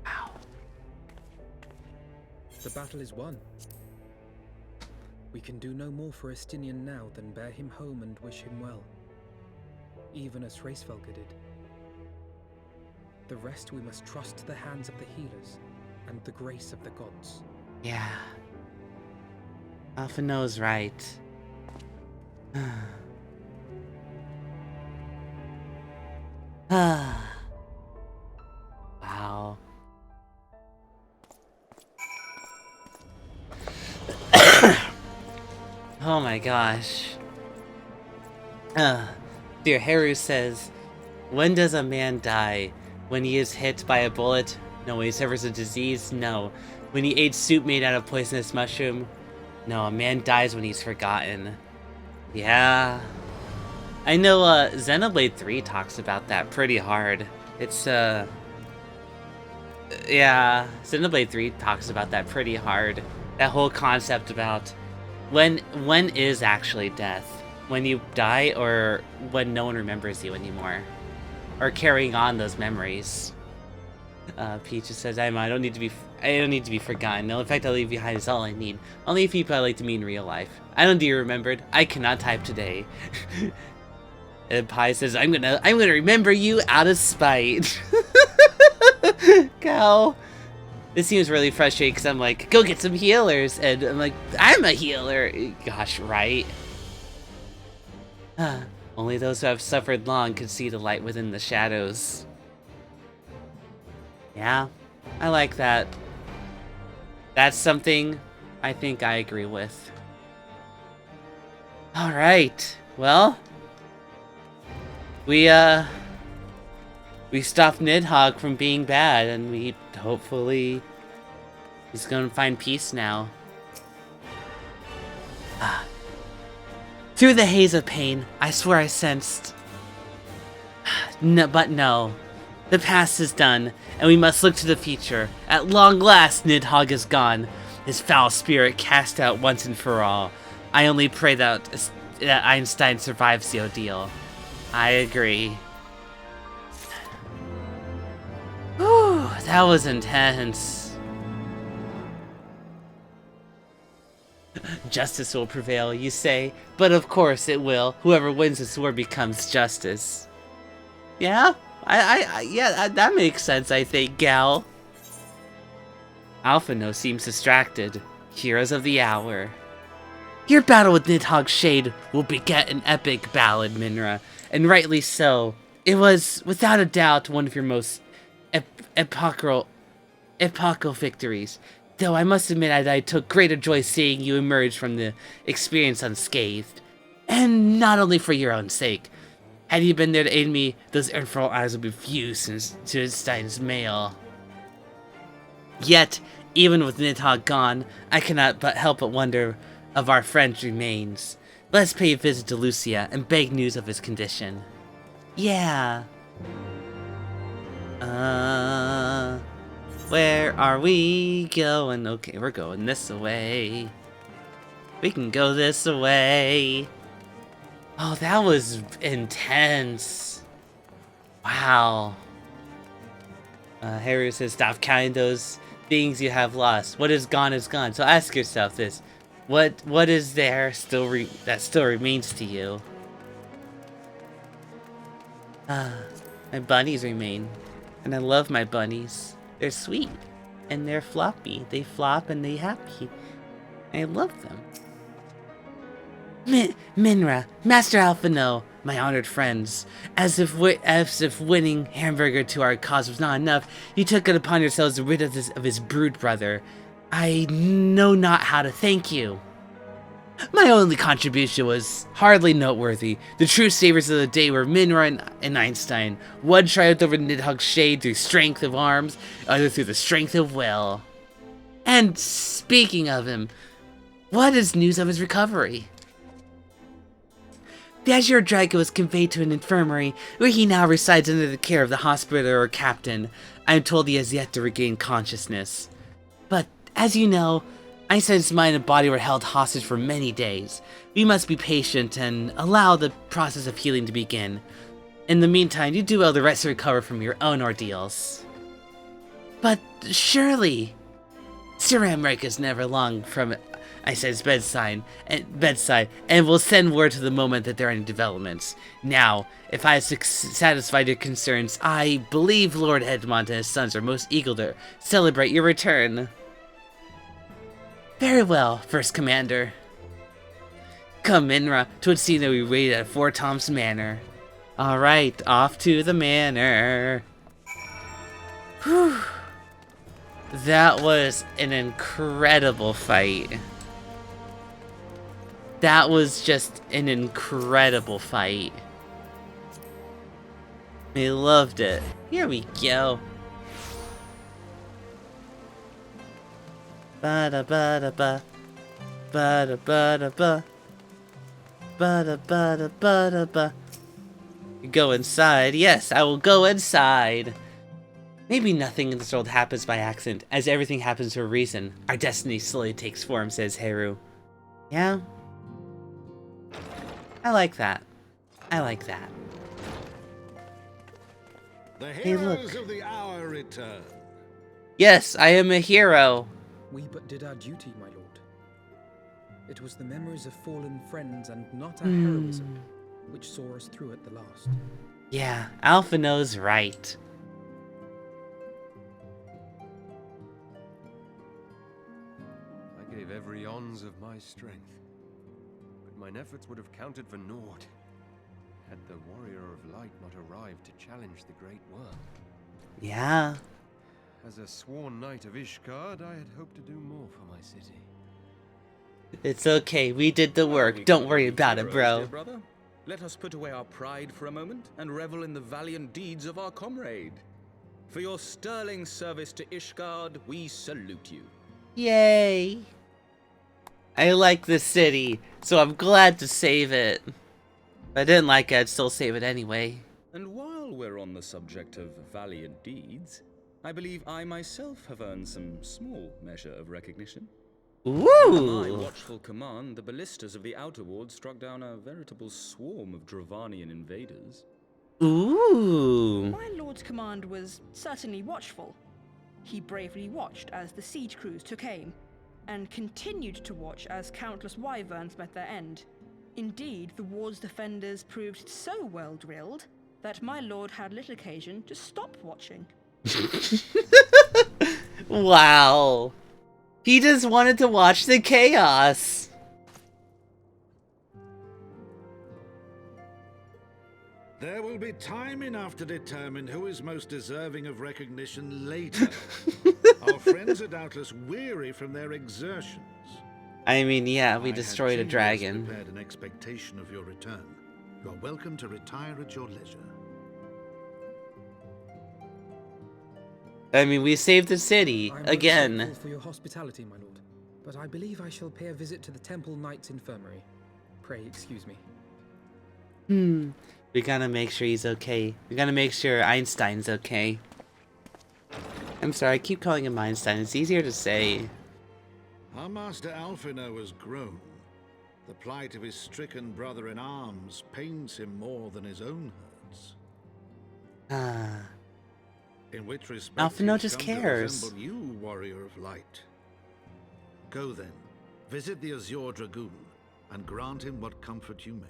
Wow. The battle is won. We can do no more for Estinian now than bear him home and wish him well, even as Hraesvelgr did. The rest we must trust to the hands of the healers and the grace of the gods. Yeah. Alpha knows right. Wow. Oh my gosh. Dear Haru says, when does a man die? When he is hit by a bullet? No. When he suffers a disease? No. When he ate soup made out of poisonous mushroom? No. A man dies when he's forgotten. Yeah. I know Xenoblade 3 talks about that pretty hard. It's yeah, Xenoblade 3 talks about that pretty hard. That whole concept about when is actually death? When you die, or when no one remembers you anymore? Or carrying on those memories. Peach says, I don't need to be forgotten. No, in fact, I'll leave behind is all I need. Only people I like to meet in real life. I don't need remembered. I cannot type today. And Pi says, I'm gonna remember you out of spite. Cal. This seems really frustrating because I'm like, go get some healers, and I'm like, I'm a healer. Gosh, right? Only those who have suffered long can see the light within the shadows. Yeah, I like that. That's something I think I agree with. Alright, well, we stopped Nidhogg from being bad, and we hopefully he's gonna find peace now. Through the haze of pain, I swear I sensed. No, but no. The past is done, and we must look to the future. At long last, Nidhogg is gone, his foul spirit cast out once and for all. I only pray that Einstein survives the ordeal. I agree. Whew, that was intense. Justice will prevail, you say, but of course it will. Whoever wins this war becomes justice. Yeah? Yeah, that makes sense, I think, Gal. Alphino seems distracted. Heroes of the hour. Your battle with Nidhogg's Shade will beget an epic ballad, Minra, and rightly so. It was, without a doubt, one of your most epochal victories. Though I must admit I took greater joy seeing you emerge from the experience unscathed. And not only for your own sake. Had you been there to aid me, those infernal eyes would be fused to Stein's mail. Yet, even with Nidhogg gone, I cannot but help but wonder of our friend's remains. Let's pay a visit to Lucia and beg news of his condition. Yeah. Where are we going? Okay, we're going this way. We can go this way. Oh, that was intense. Wow. Harry says, stop counting those things you have lost. What is gone is gone. So ask yourself this. What is there that still remains to you? My bunnies remain. And I love my bunnies. They're sweet. And they're floppy. They flop and they happy. I love them. Minra, Master Alphino, my honored friends, as if winning Hamburger to our cause was not enough, you took it upon yourselves to rid of his brood brother. I know not how to thank you. My only contribution was hardly noteworthy. The true savers of the day were Minra and Einstein. One triumphed over Nidhogg's shade through strength of arms, other through the strength of will. And speaking of him, what is news of his recovery? The Azure Dragon was conveyed to an infirmary, where he now resides under the care of the hospital or captain. I am told he has yet to regain consciousness. But, as you know, Einstein's mind and body were held hostage for many days. We must be patient and allow the process of healing to begin. In the meantime, you do well to rest and recover from your own ordeals. But surely, Sir Amrek is never long from Einstein's bedside, and will send word to the moment that there are any developments. Now, if I have satisfied your concerns, I believe Lord Edmond and his sons are most eager to celebrate your return. Very well, First Commander. Come, Minra, 'twould seem that we waited at Fort Tom's Manor. Alright, off to the manor. Whew. That was an incredible fight. That was just an incredible fight. I loved it. Here we go. Ba-da-ba-da-ba. Ba-da-ba-da-ba. Ba-da-ba-da-ba-da-ba. Go inside. Yes, I will go inside. Maybe nothing in this world happens by accident, as everything happens for a reason. Our destiny slowly takes form, says Haru. Yeah? I like that. I like that. The Hey, look. heroes of the hour return. Yes, I am a hero. We but did our duty, my lord. It was the memories of fallen friends and not our heroism which saw us through at the last. Yeah, Alphino's right. I gave every ounce of my strength, but mine efforts would have counted for naught had the Warrior of Light not arrived to challenge the Great Worm. Yeah. As a sworn knight of Ishgard, I had hoped to do more for my city. It's okay, we did the work. Don't worry about it, bro. Dear brother, let us put away our pride for a moment and revel in the valiant deeds of our comrade. For your sterling service to Ishgard, we salute you. Yay. I like this city, so I'm glad to save it. If I didn't like it, I'd still save it anyway. And while we're on the subject of valiant deeds, I believe I myself have earned some small measure of recognition. Under my Woo! watchful command, the ballistas of the Outer Ward struck down a veritable swarm of Dravanian invaders. Ooh. My lord's command was certainly watchful. He bravely watched as the siege crews took aim, and continued to watch as countless wyverns met their end. Indeed, the ward's defenders proved so well drilled that my lord had little occasion to stop watching. Wow. He just wanted to watch the chaos. There will be time enough to determine who is most deserving of recognition later. Our friends are doubtless weary from their exertions. I mean, yeah, we I had destroyed a 2 years dragon. prepared in expectation of your return. You are welcome to retire at your leisure. I mean, we saved the city I am again. grateful for your hospitality, my lord, but I believe I shall pay a visit to the Temple Knight's Infirmary. Pray excuse me. We gotta make sure he's okay. We gotta make sure Einstein's okay. I'm sorry, I keep calling him Einstein. It's easier to say. Our master Alphino has grown. The plight of his stricken brother in arms pains him more than his own hurts. Ah. In which respect Alphino he's just come to cares. resemble you, warrior of light. Go then, Visit the Azure Dragoon and grant him what comfort you may.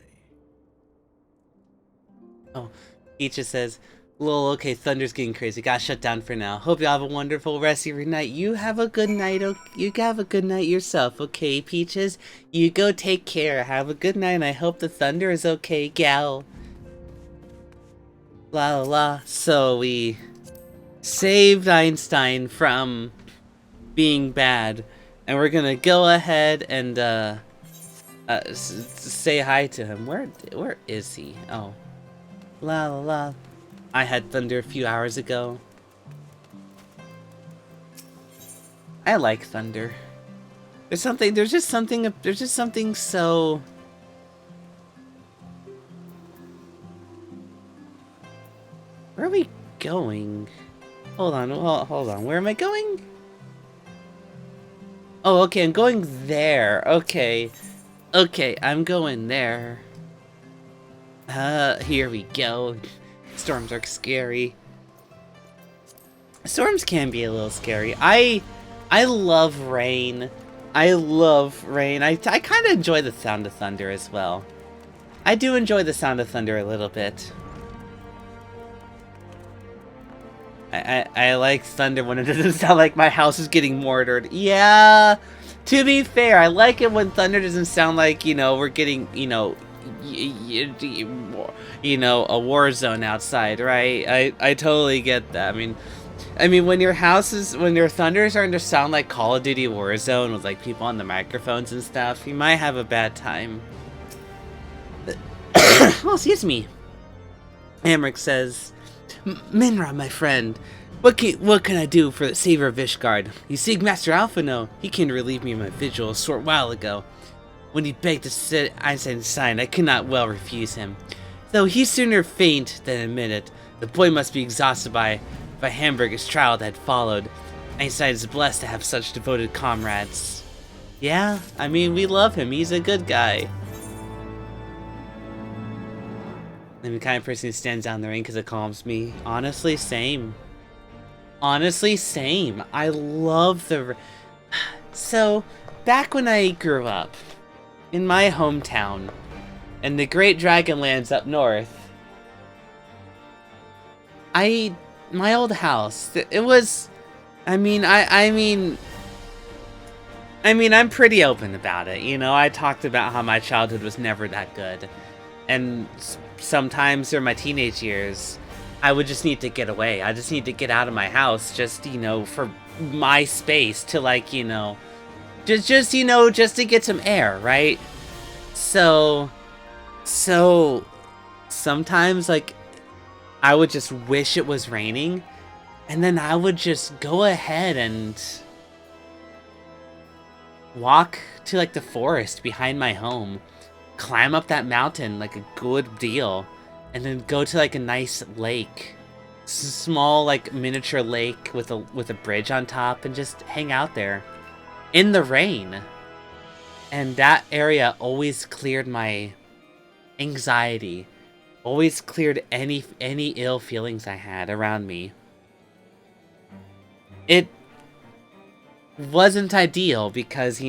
Oh, Peaches says, lol, okay, Thunder's getting crazy. Gotta shut down for now. Hope you have a wonderful rest of your night. You have a good night. You have a good night yourself, okay, Peaches? You go take care. Have a good night, and I hope the Thunder is okay, gal. La la la. So we saved Einstein from being bad, and we're gonna go ahead and say hi to him. Where is he? Oh, la la la. I had Thunder a few hours ago. I like Thunder. There's just something so... Where are we going? Hold on. Where am I going? Oh, okay, I'm going there. Okay, I'm going there. Here we go. Storms are scary. Storms can be a little scary. I love rain. I kind of enjoy the sound of thunder as well. I do enjoy the sound of thunder a little bit. I like thunder when it doesn't sound like my house is getting mortared. Yeah, to be fair, I like it when thunder doesn't sound like, we're getting, a war zone outside, right? I totally get that. I mean, when your thunder is starting to sound like Call of Duty Warzone with like people on the microphones and stuff, you might have a bad time. Oh, excuse me. Amric says, Minra, my friend, what can I do for the savior of Ishgard? You seek Master Alphino. He came to relieve me of my vigil a short while ago. When he begged to sit Einstein's side, I could not well refuse him. Though he sooner faint than admit it, the boy must be exhausted by Hamburg's trial that had followed. Einstein is blessed to have such devoted comrades. Yeah, we love him. He's a good guy. I'm the kind of person who stands out in the rain because it calms me. Honestly, same. I love the... So, back when I grew up, in my hometown, in the Great Dragonlands up north, my old house, it was... I'm pretty open about it, I talked about how my childhood was never that good. And sometimes during my teenage years, I would just need to get away. I just need to get out of my house, just, for my space to, like, just to get some air, right? So sometimes, like, I would just wish it was raining, and then I would just go ahead and walk to, like, the forest behind my home, climb up that mountain like a good deal, and then go to like a nice lake, small like miniature lake with a bridge on top, and just hang out there in the rain. And that area always cleared my anxiety, always cleared any ill feelings I had around me. It wasn't ideal because,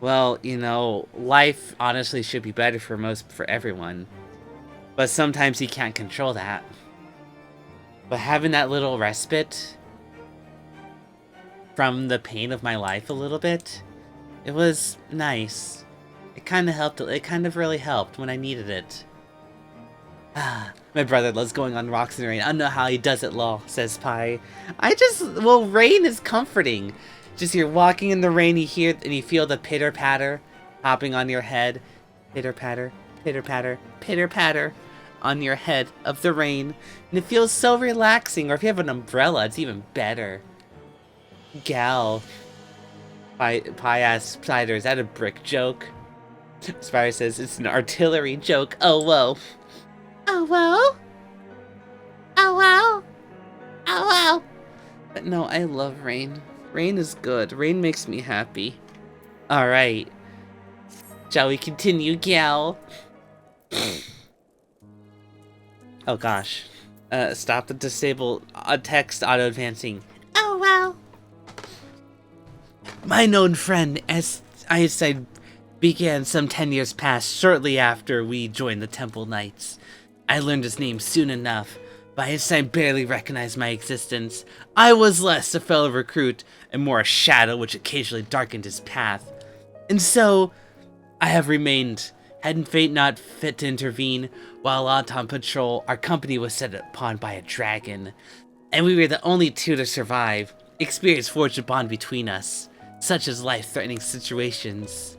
well, life honestly should be better for everyone. But sometimes you can't control that. But having that little respite from the pain of my life a little bit, it was nice. It kind of helped. It kind of really helped when I needed it. My brother loves going on rocks in the rain. I don't know how he does it, lol, says Pi. Well, rain is comforting. Just you're walking in the rain, you hear and you feel the pitter-patter hopping on your head. Pitter-patter, pitter-patter, pitter-patter on your head of the rain. And it feels so relaxing. Or if you have an umbrella, it's even better. Gal. Pi asks Spider, is that a brick joke? Spider says, it's an artillery joke. Oh, whoa. Oh, whoa. Oh, wow. Oh, wow. But no, I love rain. Rain is good. Rain makes me happy. Alright. Shall we continue, gal? Oh gosh. Stop the disable text auto-advancing. Oh, wow. My known friend, as I began some 10 years past, shortly after we joined the Temple Knights. I learned his name soon enough, but Einstein barely recognized my existence. I was less a fellow recruit and more a shadow which occasionally darkened his path. And so, I have remained. Hadn't fate not fit to intervene, while out on patrol, our company was set upon by a dragon, and we were the only two to survive. Experience forged a bond between us, such as life-threatening situations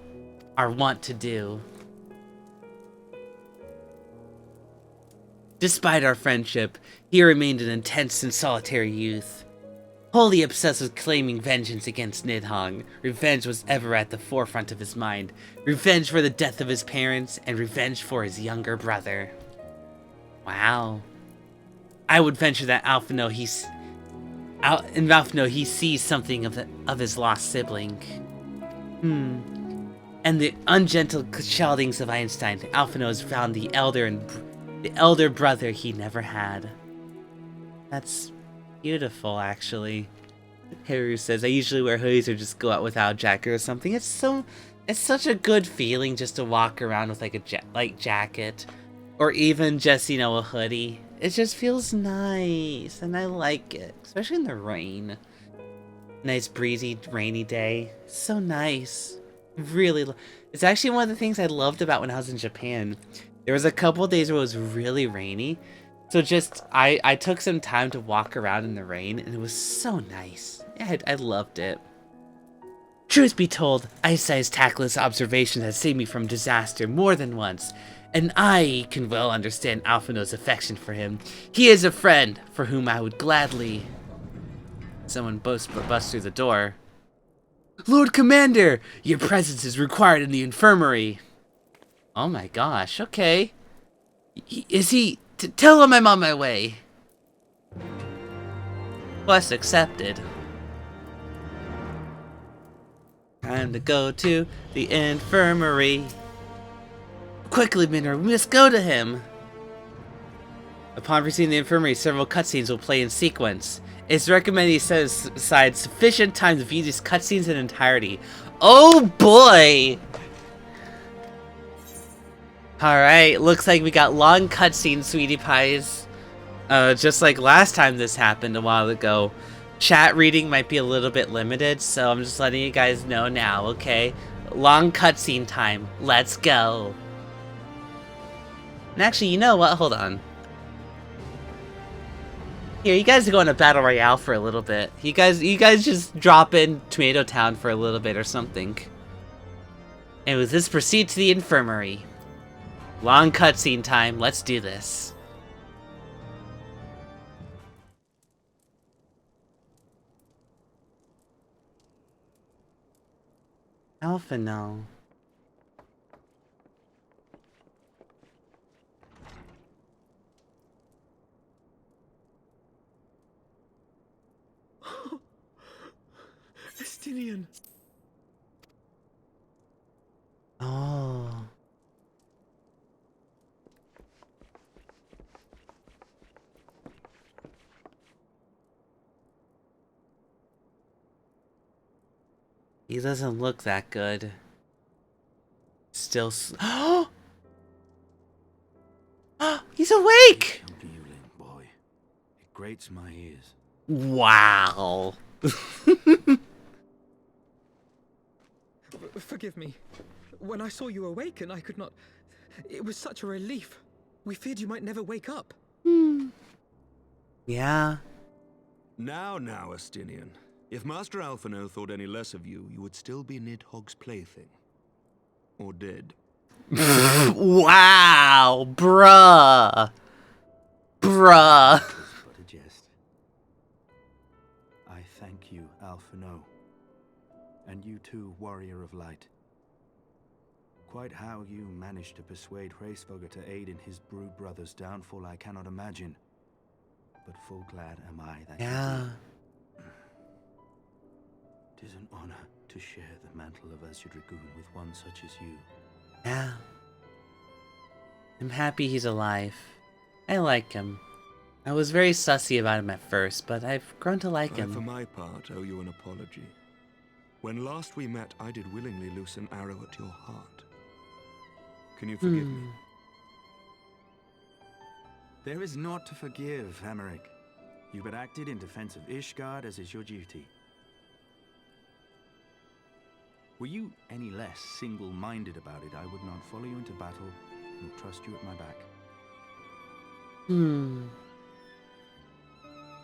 are wont to do. Despite our friendship, he remained an intense and solitary youth. Wholly obsessed with claiming vengeance against Nidhogg, revenge was ever at the forefront of his mind. Revenge for the death of his parents, and revenge for his younger brother. Wow. I would venture that Alphino he sees something of his lost sibling. And the ungentle shoutings of Einstein, Alphino has found the elder brother he never had. That's beautiful, actually. Haru says, I usually wear hoodies or just go out without a jacket or something. It's such a good feeling just to walk around with like a jacket, or even just, you know, a hoodie. It just feels nice, and I like it, especially in the rain. Nice breezy, rainy day. So nice. Really, it's actually one of the things I loved about when I was in Japan. There was a couple days where it was really rainy, so just I took some time to walk around in the rain, and it was so nice. I loved it. Truth be told, Aisai's tactless observation has saved me from disaster more than once, and I can well understand Alphino's affection for him. He is a friend for whom I would gladly... Someone busts through the door. Lord Commander, your presence is required in the infirmary. Oh my gosh, okay. Is he... Tell him I'm on my way. Quest accepted. Time to go to the infirmary. Quickly, Minra, we must go to him. Upon reaching the infirmary, several cutscenes will play in sequence. It's recommended you set aside sufficient time to view these cutscenes in entirety. Oh boy! Alright, looks like we got long cutscenes, sweetie pies. Just like last time this happened a while ago. Chat reading might be a little bit limited, so I'm just letting you guys know now, okay? Long cutscene time. Let's go. And actually, you know what? Hold on. Here, you guys are going to Battle Royale for a little bit. You guys just drop in Tomato Town for a little bit or something. And with this, proceed to the infirmary. Long cutscene time. Let's do this. Alphino. Estinian. Oh. He doesn't look that good. Still Oh! He's awake! Come to you, Link boy. It grates my ears. Wow. Forgive me. When I saw you awaken, I could not... It was such a relief. We feared you might never wake up. Yeah. Now, Estinian. If Master Alphino thought any less of you, you would still be Nidhogg's plaything. Or dead. Wow, bruh. Bruh. But a jest. I thank you, Alphino. And you too, Warrior of Light. Quite how you managed to persuade Hraesvelgr to aid in his brood brother's downfall I cannot imagine. But full glad am I that you did. 'Tis an honor to share the mantle of Azure Dragoon with one such as you. Yeah. I'm happy he's alive. I like him. I was very sussy about him at first, but I've grown to like I, him. for my part, owe you an apology. When last we met, I did willingly loose an arrow at your heart. Can you forgive me? There is naught to forgive, Hameric. You but acted in defense of Ishgard as is your duty. Were you any less single-minded about it, I would not follow you into battle, nor trust you at my back.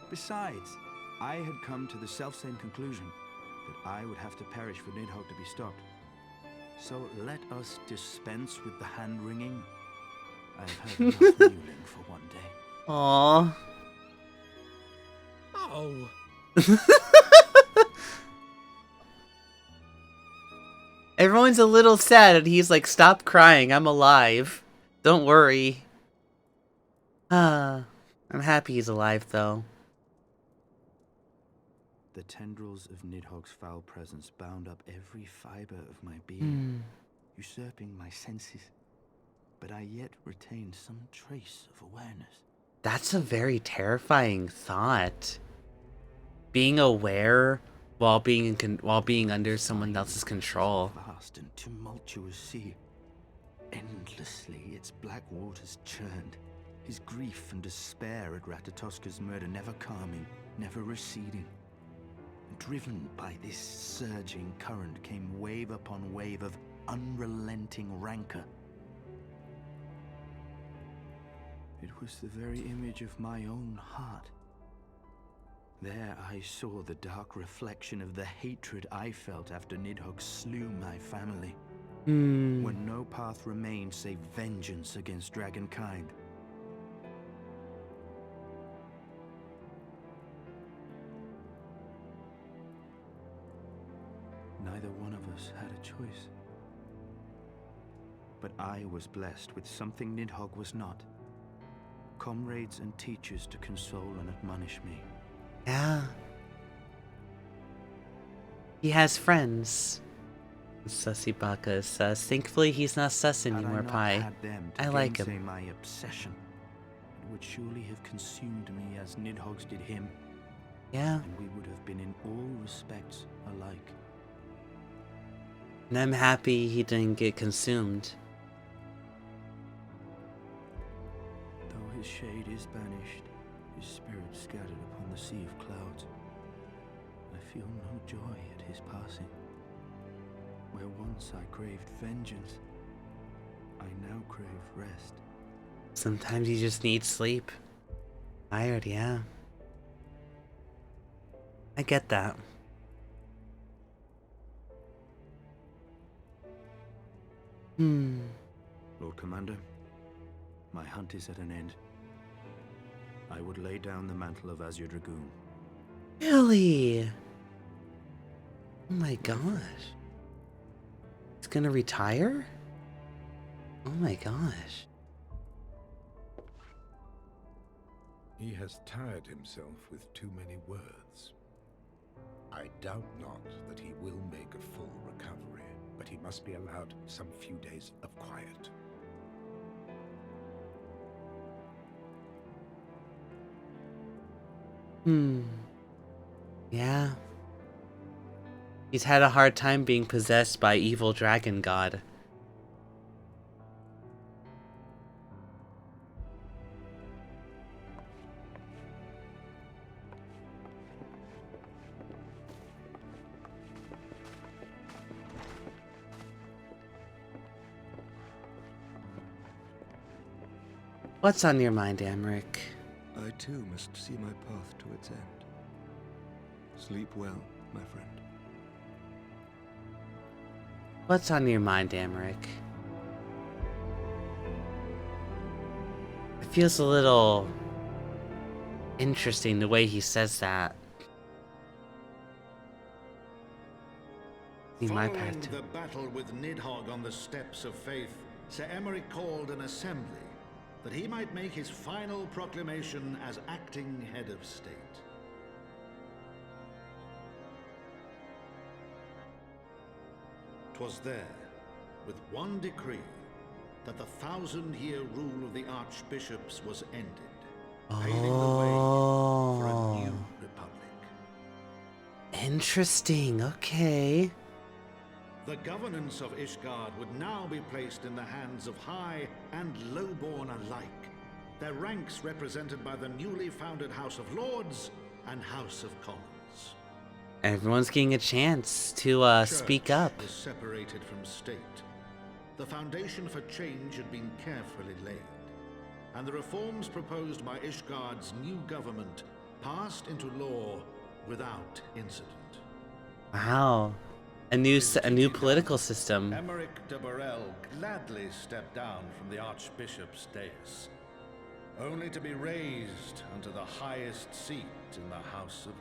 Besides, I had come to the self-same conclusion that I would have to perish for Nidhogg to be stopped. So let us dispense with the hand-wringing. I have heard enough mewling for one day. Aww. Oh. Everyone's a little sad and he's like, stop crying, I'm alive. Don't worry. I'm happy he's alive though. The tendrils of Nidhogg's foul presence bound up every fiber of my being, usurping my senses, but I yet retained some trace of awareness. That's a very terrifying thought. Being aware while being under someone else's control. Vast and tumultuous sea. Endlessly its black waters churned, his grief and despair at Ratatoska's murder never calming, never receding. Driven by this surging current came wave upon wave of unrelenting rancor. It was the very image of my own heart. There I saw the dark reflection of the hatred I felt after Nidhogg slew my family. When no path remained save vengeance against dragonkind. Neither one of us had a choice. But I was blessed with something Nidhogg was not. Comrades and teachers to console and admonish me. Yeah. He has friends. Sussybaka says, thankfully he's not sus anymore, Pi. I like him. My obsession. It would surely have consumed me as Nidhogg's did him. Yeah. And we would have been in all respects alike. And I'm happy he didn't get consumed. Though his shade is banished, his spirit scattered upon the sea of clouds, I feel no joy at his passing. Where once I craved vengeance, I now crave rest. Sometimes you just need sleep. Tired, yeah. I get that. Lord Commander, my hunt is at an end. I would lay down the mantle of Azure Dragoon. Really? Oh my gosh. He's gonna retire? Oh my gosh. He has tired himself with too many words. I doubt not that he will make a full recovery, but he must be allowed some few days of quiet. Yeah. He's had a hard time being possessed by evil dragon god. What's on your mind, Amric? I too must see my path to its end. Sleep well, my friend. What's on your mind, Amric? It feels a little interesting the way he says that. See my path. Following the battle with Nidhogg on the steps of faith, Sir Emeric called an assembly that he might make his final proclamation as acting head of state. "'Twas there, with one decree, that the 1,000-year rule of the archbishops was ended, paving the way for a new republic. Interesting, okay. The governance of Ishgard would now be placed in the hands of high and lowborn alike, their ranks represented by the newly founded House of Lords and House of Commons. Everyone's getting a chance to speak up. Church is separated from state. The foundation for change had been carefully laid, and the reforms proposed by Ishgard's new government passed into law without incident. Wow. A new political system. Emmerich de Burrell gladly stepped down from the Archbishop's dais, only to be raised unto the highest seat in the House of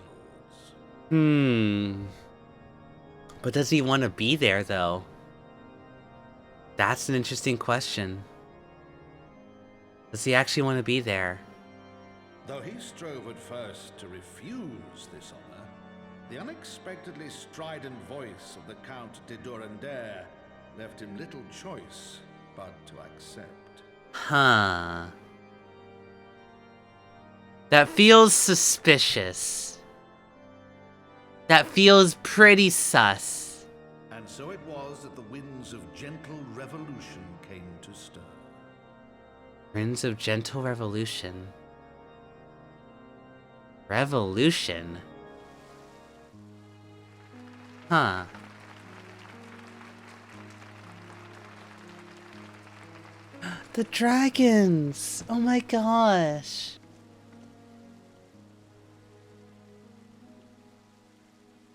Lords. But does he want to be there, though? That's an interesting question. Does he actually want to be there? Though he strove at first to refuse this honor, the unexpectedly strident voice of the Count de Durandare left him little choice but to accept. Huh. That feels suspicious. That feels pretty sus. And so it was that the winds of gentle revolution came to stir. Winds of gentle revolution. Revolution? Huh. The dragons! Oh my gosh!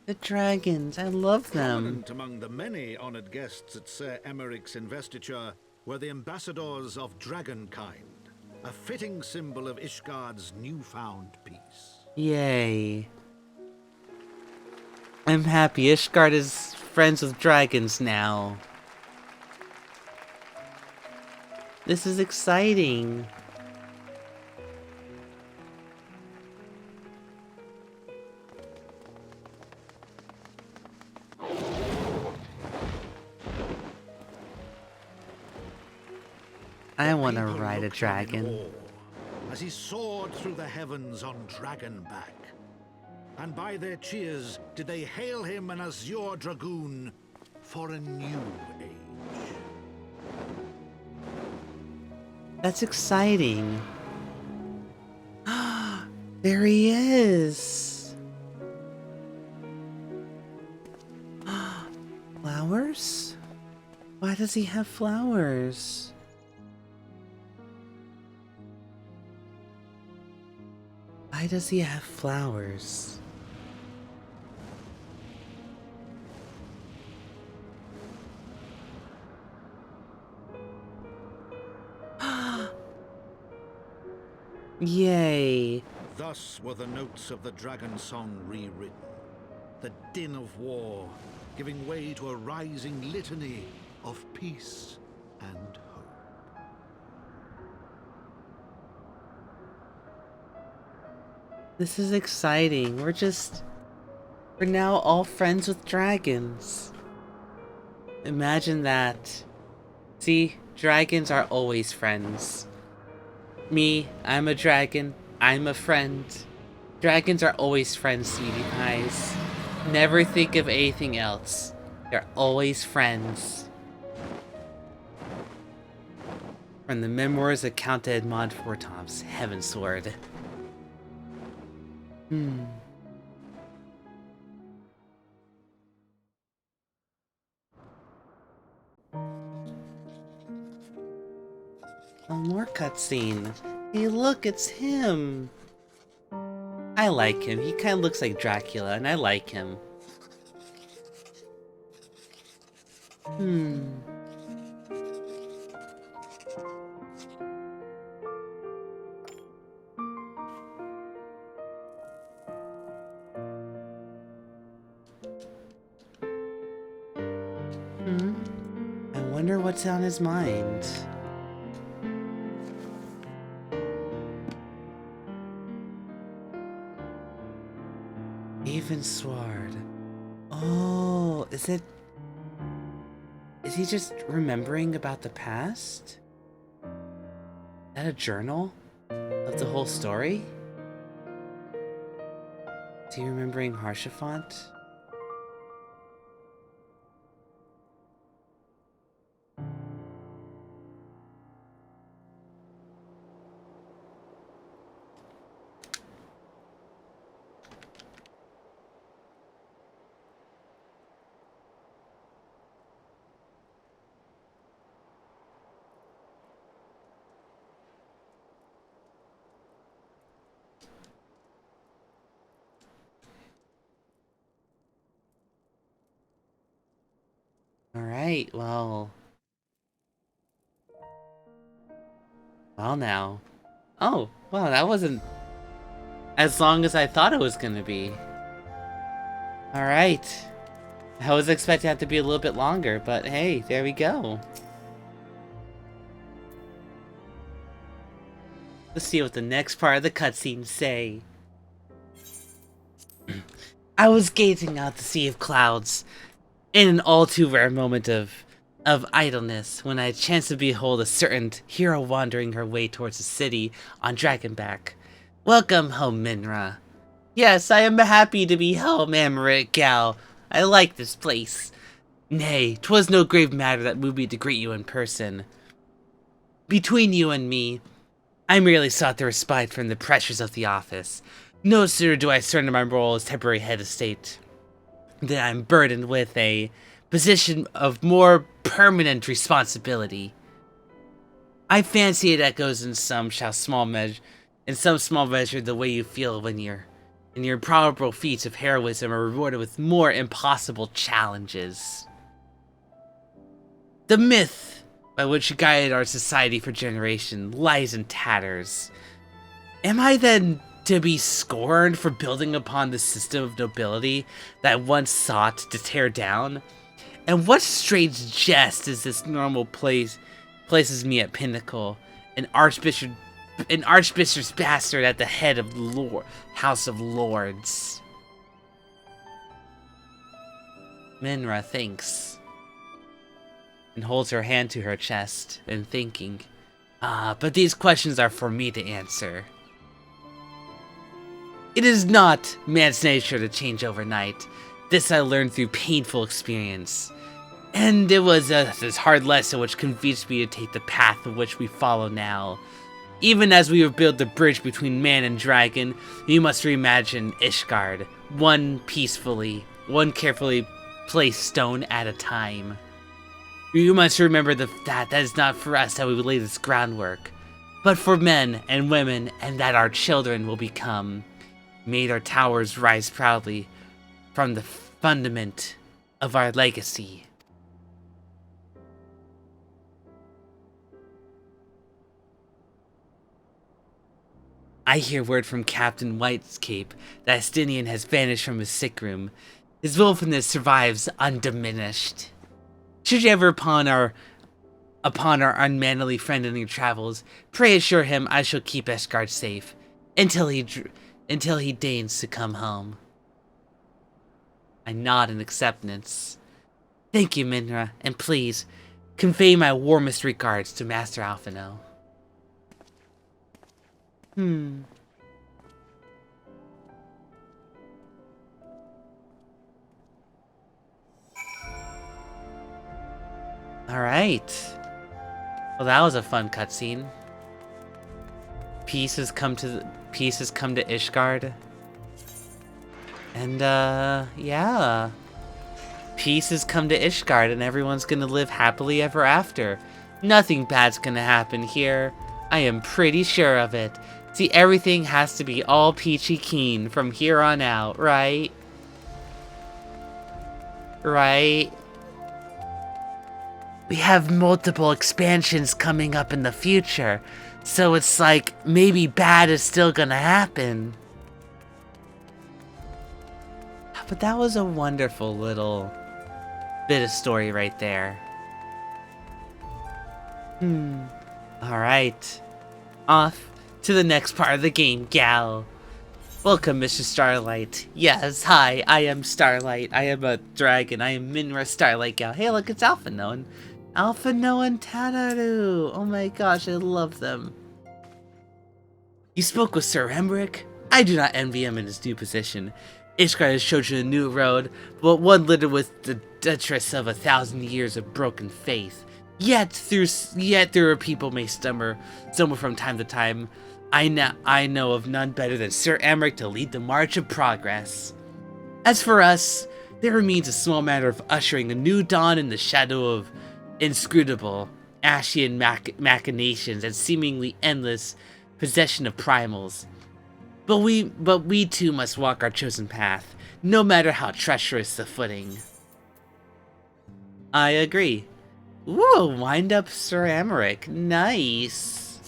The dragons, I love them. Prominent among the many honored guests at Sir Emmerich's investiture were the ambassadors of Dragonkind, a fitting symbol of Ishgard's newfound peace. Yay. I'm happy Ishgard is friends with dragons now. This is exciting. I want to ride a dragon. As he soared through the heavens on Dragonback. And by their cheers did they hail him an azure dragoon for a new age. That's exciting. There he is. Flowers? Why does he have flowers? Why does he have flowers? Yay. Thus were the notes of the dragon song rewritten. The din of war, giving way to a rising litany of peace and hope. This is exciting. We're now all friends with dragons. Imagine that. See, dragons are always friends. Me, I'm a dragon. I'm a friend. Dragons are always friends, sweetie pies. Never think of anything else. They're always friends. From the memoirs of Count Edmond Fortomp's Havensward. One more cutscene. Hey, look, it's him. I like him. He kind of looks like Dracula, and I like him. I wonder what's on his mind. Havensward. Oh, is he just remembering about the past? Is that a journal of the whole story? Is he remembering Harshafont? Alright, well... Well now. Oh, well, that wasn't as long as I thought it was gonna be. Alright. I was expecting that to be a little bit longer, but hey, there we go. Let's see what the next part of the cutscene say. I was gazing out the sea of clouds in an all too rare moment of idleness when I chanced to behold a certain hero wandering her way towards the city on Dragonback. Welcome home, Minra. Yes, I am happy to be home, Amaret gal. I like this place. Nay, 'twas no grave matter that moved me to greet you in person. Between you and me, I merely sought the respite from the pressures of the office. No sooner do I surrender my role as temporary head of state than I'm burdened with a position of more permanent responsibility. I fancy it echoes in some small measure the way you feel when your improbable feats of heroism are rewarded with more impossible challenges. The myth by which you guided our society for generations lies in tatters. Am I then to be scorned for building upon the system of nobility that I once sought to tear down? And what strange jest is this normal places me at pinnacle, an archbishop's bastard at the head of the House of Lords? Minra thinks, and holds her hand to her chest, and thinking, but these questions are for me to answer. It is not man's nature to change overnight. This I learned through painful experience. And it was this hard lesson which convinced me to take the path of which we follow now. Even as we rebuild the bridge between man and dragon, we must reimagine Ishgard, one carefully placed stone at a time. We must remember that is not for us that we would lay this groundwork, but for men and women, and that our children will become. May our towers rise proudly from the fundament of our legacy. I hear word from Captain Whitecape that Estinian has vanished from his sick room. His willfulness survives undiminished. Should you ever upon our unmannerly friend in your travels, pray assure him I shall keep Ishgard safe until he deigns to come home. I nod in acceptance. Thank you, Minra, and please convey my warmest regards to Master Alphino. Alright. Well, that was a fun cutscene. Peace has come to Ishgard. And, yeah. Peace has come to Ishgard, and everyone's gonna live happily ever after. Nothing bad's gonna happen here. I am pretty sure of it. See, everything has to be all peachy keen from here on out, right? Right? We have multiple expansions coming up in the future, so it's like, maybe bad is still gonna happen. But that was a wonderful little bit of story right there. Alright. Off to the next part of the game, gal. Welcome, Mr. Starlight. Yes, hi, I am Starlight. I am a dragon. I am Minra Starlight gal. Hey, look, it's Alphino and Tanaru. Oh my gosh, I love them. You spoke with Sir Emmerich? I do not envy him in his new position. Ishgard has chosen a new road, but one littered with the detritus of 1,000 years of broken faith. Yet there people may stumble from time to time. I know of none better than Sir Emmerich to lead the march of progress. As for us, there remains a small matter of ushering a new dawn in the shadow of inscrutable, Ashian machinations and seemingly endless possession of primals. But we too must walk our chosen path, no matter how treacherous the footing. I agree. Ooh, wind-up Sir Amaric. Nice.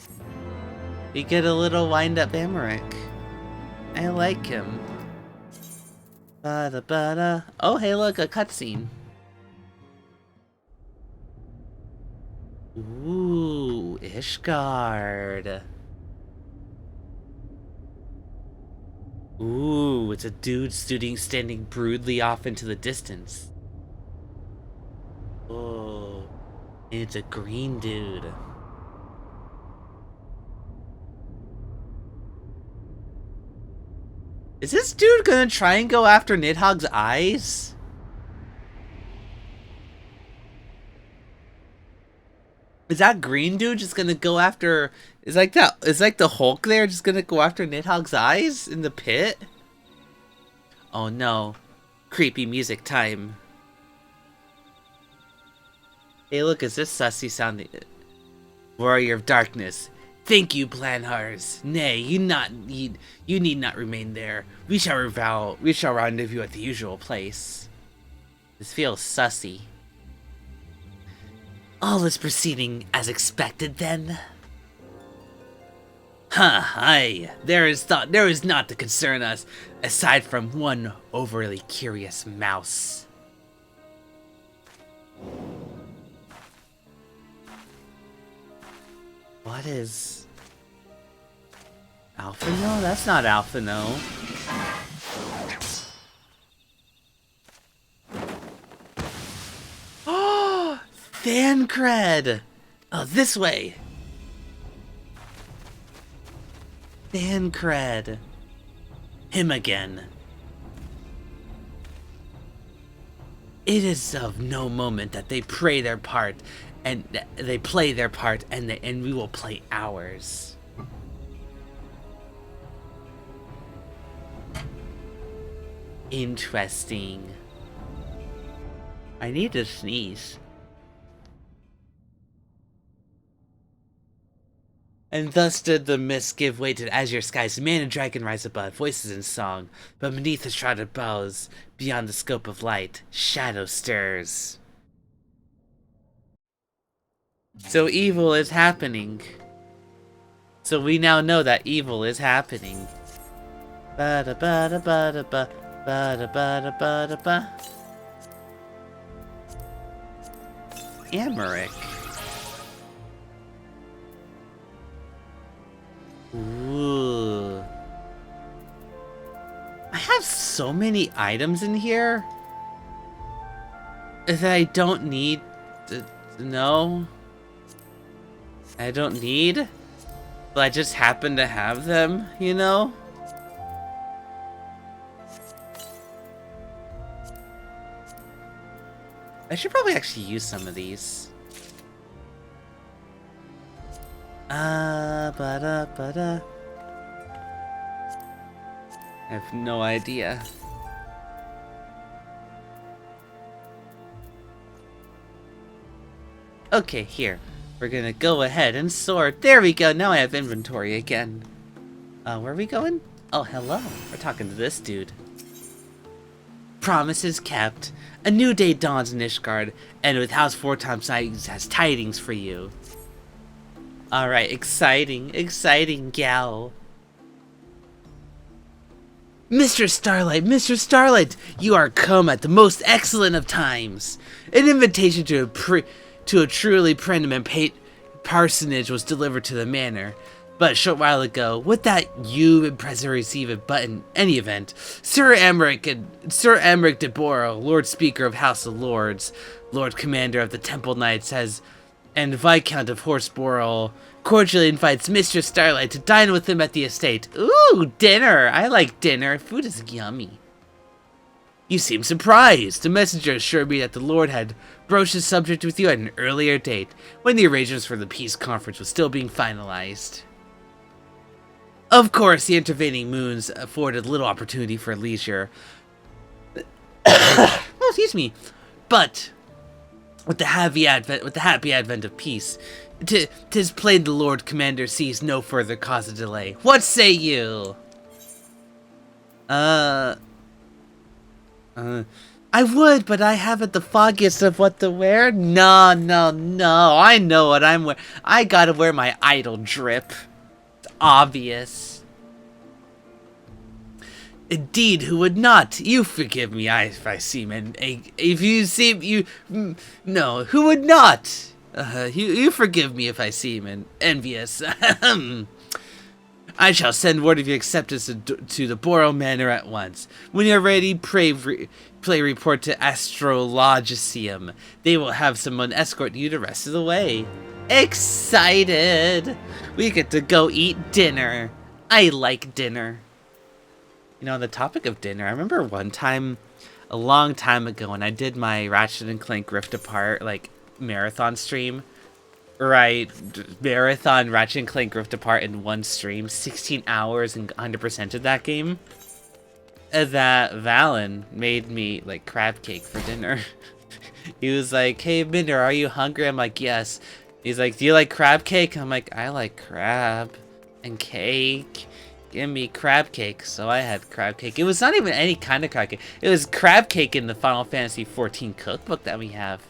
We get a little wind-up Amaric. I like him. Ba-da-ba-da. Oh, hey, look, a cutscene. Ooh, Ishgard. Ooh, it's a dude standing broodly off into the distance. Oh, it's a green dude. Is this dude gonna try and go after Nidhogg's eyes? Is that green dude just gonna go after... Is like the Hulk there just gonna go after Nidhogg's eyes in the pit? Oh no. Creepy music time. Hey look, is this sussy sounding? Warrior of Darkness. Thank you, Planhars. Nay, you need not remain there. We shall rendezvous at the usual place. This feels sussy. All is proceeding as expected then? Huh, aye. There is naught to concern us, aside from one overly curious mouse. What is... Alphino? That's not Alphino. Oh! Thancred! Oh, this way! Thancred. Him again. It is of no moment that they play their part, and we will play ours. Interesting. I need to sneeze. And thus did the mist give way to azure skies. Man and dragon rise above, voices in song. But beneath the shrouded boughs, beyond the scope of light, shadow stirs. So evil is happening. So we now know that evil is happening. Ba-da-ba-da-ba-da-ba, ba-da-ba-da-ba-da-ba. Amaric. Ooh. I have so many items in here that I don't need to know. I don't need, but I just happen to have them, you know? I should probably actually use some of these. Ba-da. I have no idea. Okay, here. We're gonna go ahead and sort. There we go. Now I have inventory again. Where are we going? Oh, hello. We're talking to this dude. Promises kept. A new day dawns in Ishgard, and with House 4 times Sightings has tidings for you. Alright, exciting gal. Mr. Starlight, you are come at the most excellent of times. An invitation to a truly preeminent parsonage was delivered to the manor. But a short while ago, with that you and present receive it, but in any event, Sir Amaric de Boro, Lord Speaker of House of Lords, Lord Commander of the Temple Knights, and Viscount of Horseborough, cordially invites Mr. Starlight to dine with him at the estate. Ooh, dinner! I like dinner. Food is yummy. You seem surprised. The messenger assured me that the Lord had broached the subject with you at an earlier date, when the arrangements for the peace conference was still being finalized. Of course, the intervening moons afforded little opportunity for leisure. Oh, excuse me. But with the happy advent of peace, 'tis plain the Lord Commander sees no further cause of delay. What say you? I I would, but I haven't the foggiest of what to wear. No, no, no. I know what I'm wearing. I gotta wear my idol drip. It's obvious. Indeed, who would not? You forgive me if I seem if you seem no, who would not? You forgive me if I seem envious. I shall send word of your acceptance to the Borough Manor at once. When you're ready, play report to Astrologium. They will have someone escort you the rest of the way. Excited! We get to go eat dinner. I like dinner. You know, on the topic of dinner, I remember one time, a long time ago, when I did my Ratchet & Clank Rift Apart, like, marathon stream. Right, marathon Ratchet & Clank Rift Apart in one stream, 16 hours and 100%ed that game. That Valen made me, like, crab cake for dinner. He was like, hey, Minra, are you hungry? I'm like, yes. He's like, do you like crab cake? I'm like, I like crab and cake. Give me crab cake. So I had crab cake. It was not even any kind of crab cake. It was crab cake in the Final Fantasy XIV cookbook that we have.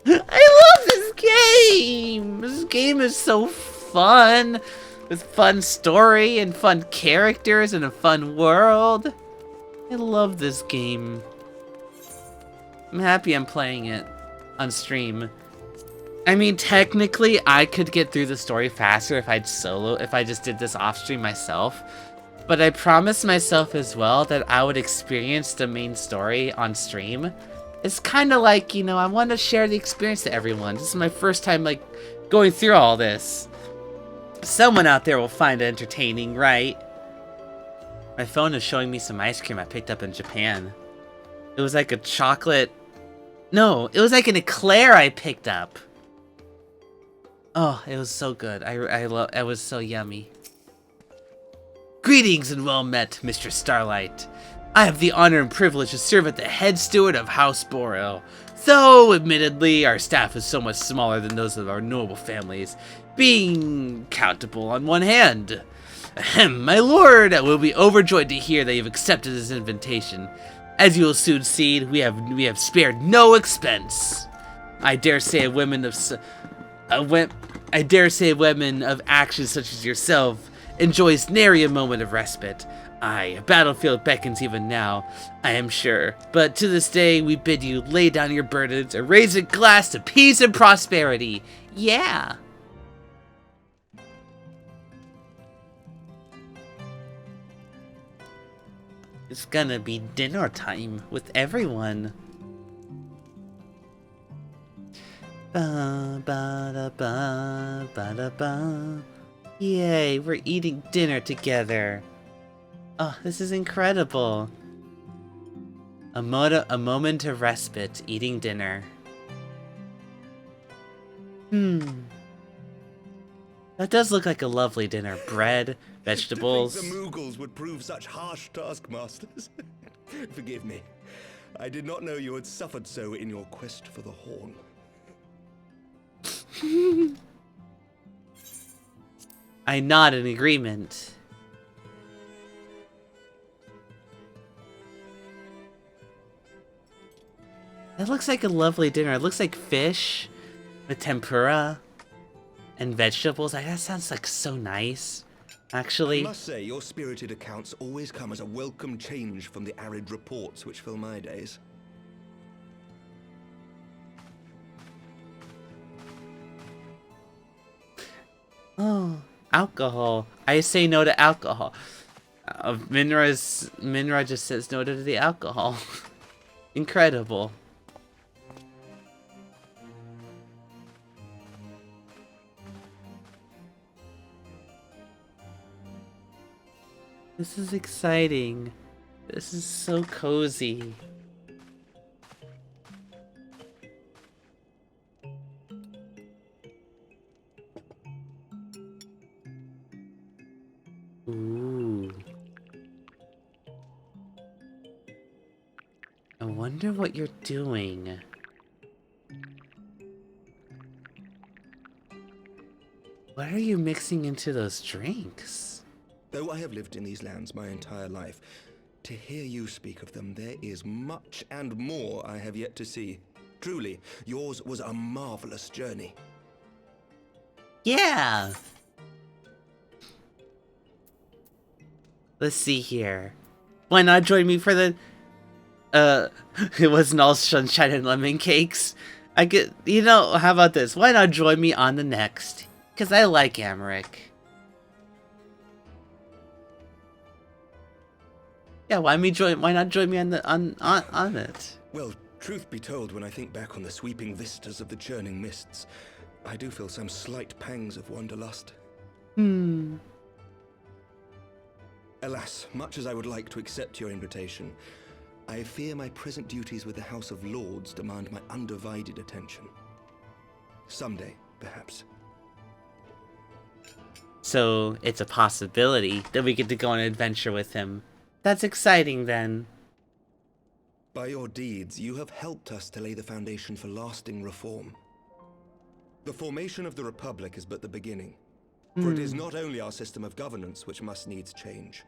I love this game! This game is so fun! With fun story and fun characters and a fun world. I love this game. I'm happy I'm playing it on stream. I mean, technically, I could get through the story faster if I just did this off stream myself. But I promised myself as well that I would experience the main story on stream. It's kind of like, you know, I want to share the experience to everyone. This is my first time, like, going through all this. Someone out there will find it entertaining, right? My phone is showing me some ice cream I picked up in Japan. It was like a chocolate... No, it was like an eclair I picked up. Oh, it was so good. It was so yummy. Greetings and well met, Mr. Starlight. I have the honor and privilege to serve as the head steward of House Boro. Though, admittedly, our staff is so much smaller than those of our noble families, being countable on one hand. Ahem, my lord, I will be overjoyed to hear that you've accepted this invitation. As you will soon see, we have spared no expense. I dare say a woman of action such as yourself enjoys nary a moment of respite. Aye, a battlefield beckons even now, I am sure. But to this day, we bid you lay down your burdens and raise a glass to peace and prosperity. Yeah! It's gonna be dinner time with everyone. Ba ba da ba ba da ba. Yay, we're eating dinner together. Oh, this is incredible. A moment of respite, eating dinner. That does look like a lovely dinner. Bread, vegetables. To think the Moogles would prove such harsh taskmasters. Forgive me. I did not know you had suffered so in your quest for the horn. I nod in agreement. That looks like a lovely dinner. It looks like fish with tempura and vegetables. That sounds like so nice, actually. I must say, your spirited accounts always come as a welcome change from the arid reports which fill my days. Oh, alcohol. I say no to alcohol. Minra just says no to the alcohol. Incredible. This is exciting. This is so cozy. Ooh. I wonder what you're doing. What are you mixing into those drinks? Though I have lived in these lands my entire life, To hear you speak of them, there is much and more I have yet to see. Truly, yours was a marvelous journey. Yeah. Let's see here. Why not join me for the... it wasn't all sunshine and lemon cakes. I get... You know, how about this? Why not join me on the next? Because I like Amric. Yeah, why not join me on the on it? Well, truth be told, when I think back on the sweeping vistas of the churning mists, I do feel some slight pangs of wanderlust. Alas, much as I would like to accept your invitation, I fear my present duties with the House of Lords demand my undivided attention. Someday, perhaps. So, it's a possibility that we get to go on an adventure with him. That's exciting, then. By your deeds, you have helped us to lay the foundation for lasting reform. The formation of the Republic is but the beginning. For it is not only our system of governance which must needs change.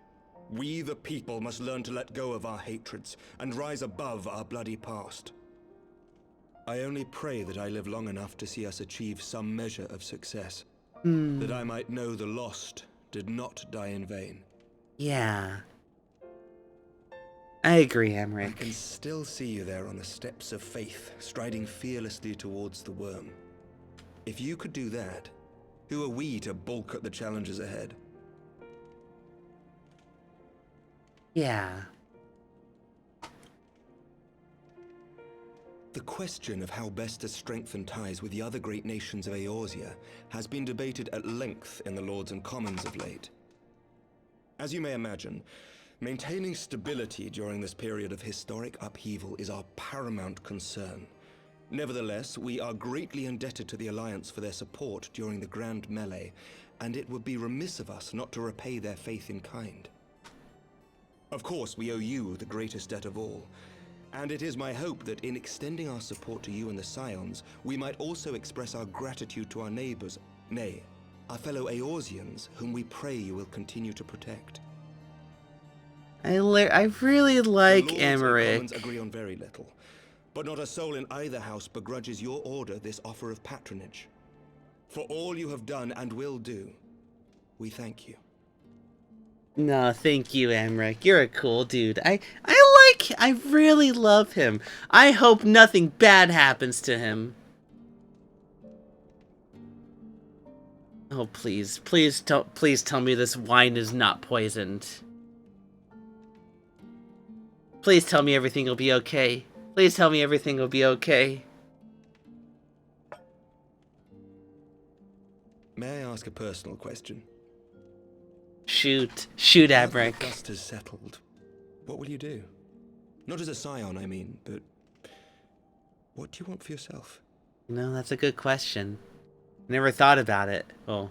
We, the people, must learn to let go of our hatreds and rise above our bloody past. I only pray that I live long enough to see us achieve some measure of success. That I might know the lost did not die in vain. Yeah. I agree, Amric. I can still see you there on the steps of faith, striding fearlessly towards the worm. If you could do that, who are we to balk at the challenges ahead? Yeah. The question of how best to strengthen ties with the other great nations of Eorzea has been debated at length in the Lords and Commons of late. As you may imagine, maintaining stability during this period of historic upheaval is our paramount concern. Nevertheless, we are greatly indebted to the Alliance for their support during the Grand Melee, and it would be remiss of us not to repay their faith in kind. Of course, we owe you the greatest debt of all, and it is my hope that in extending our support to you and the Scions, we might also express our gratitude to our neighbors, nay, our fellow Eorzeans, whom we pray you will continue to protect. I really like The Lords and Amric. Commons agree on very little, but not a soul in either house begrudges your order this offer of patronage. For all you have done and will do, we thank you. No, thank you, Amric. You're a cool dude. I really love him. I hope nothing bad happens to him. Oh, please tell me this wine is not poisoned. Please tell me everything will be okay. Please tell me everything will be okay. May I ask a personal question? Shoot, Now that Amric. the dust has settled, what will you do? Not as a scion, I mean, but what do you want for yourself? No, that's a good question. Never thought about it. Well,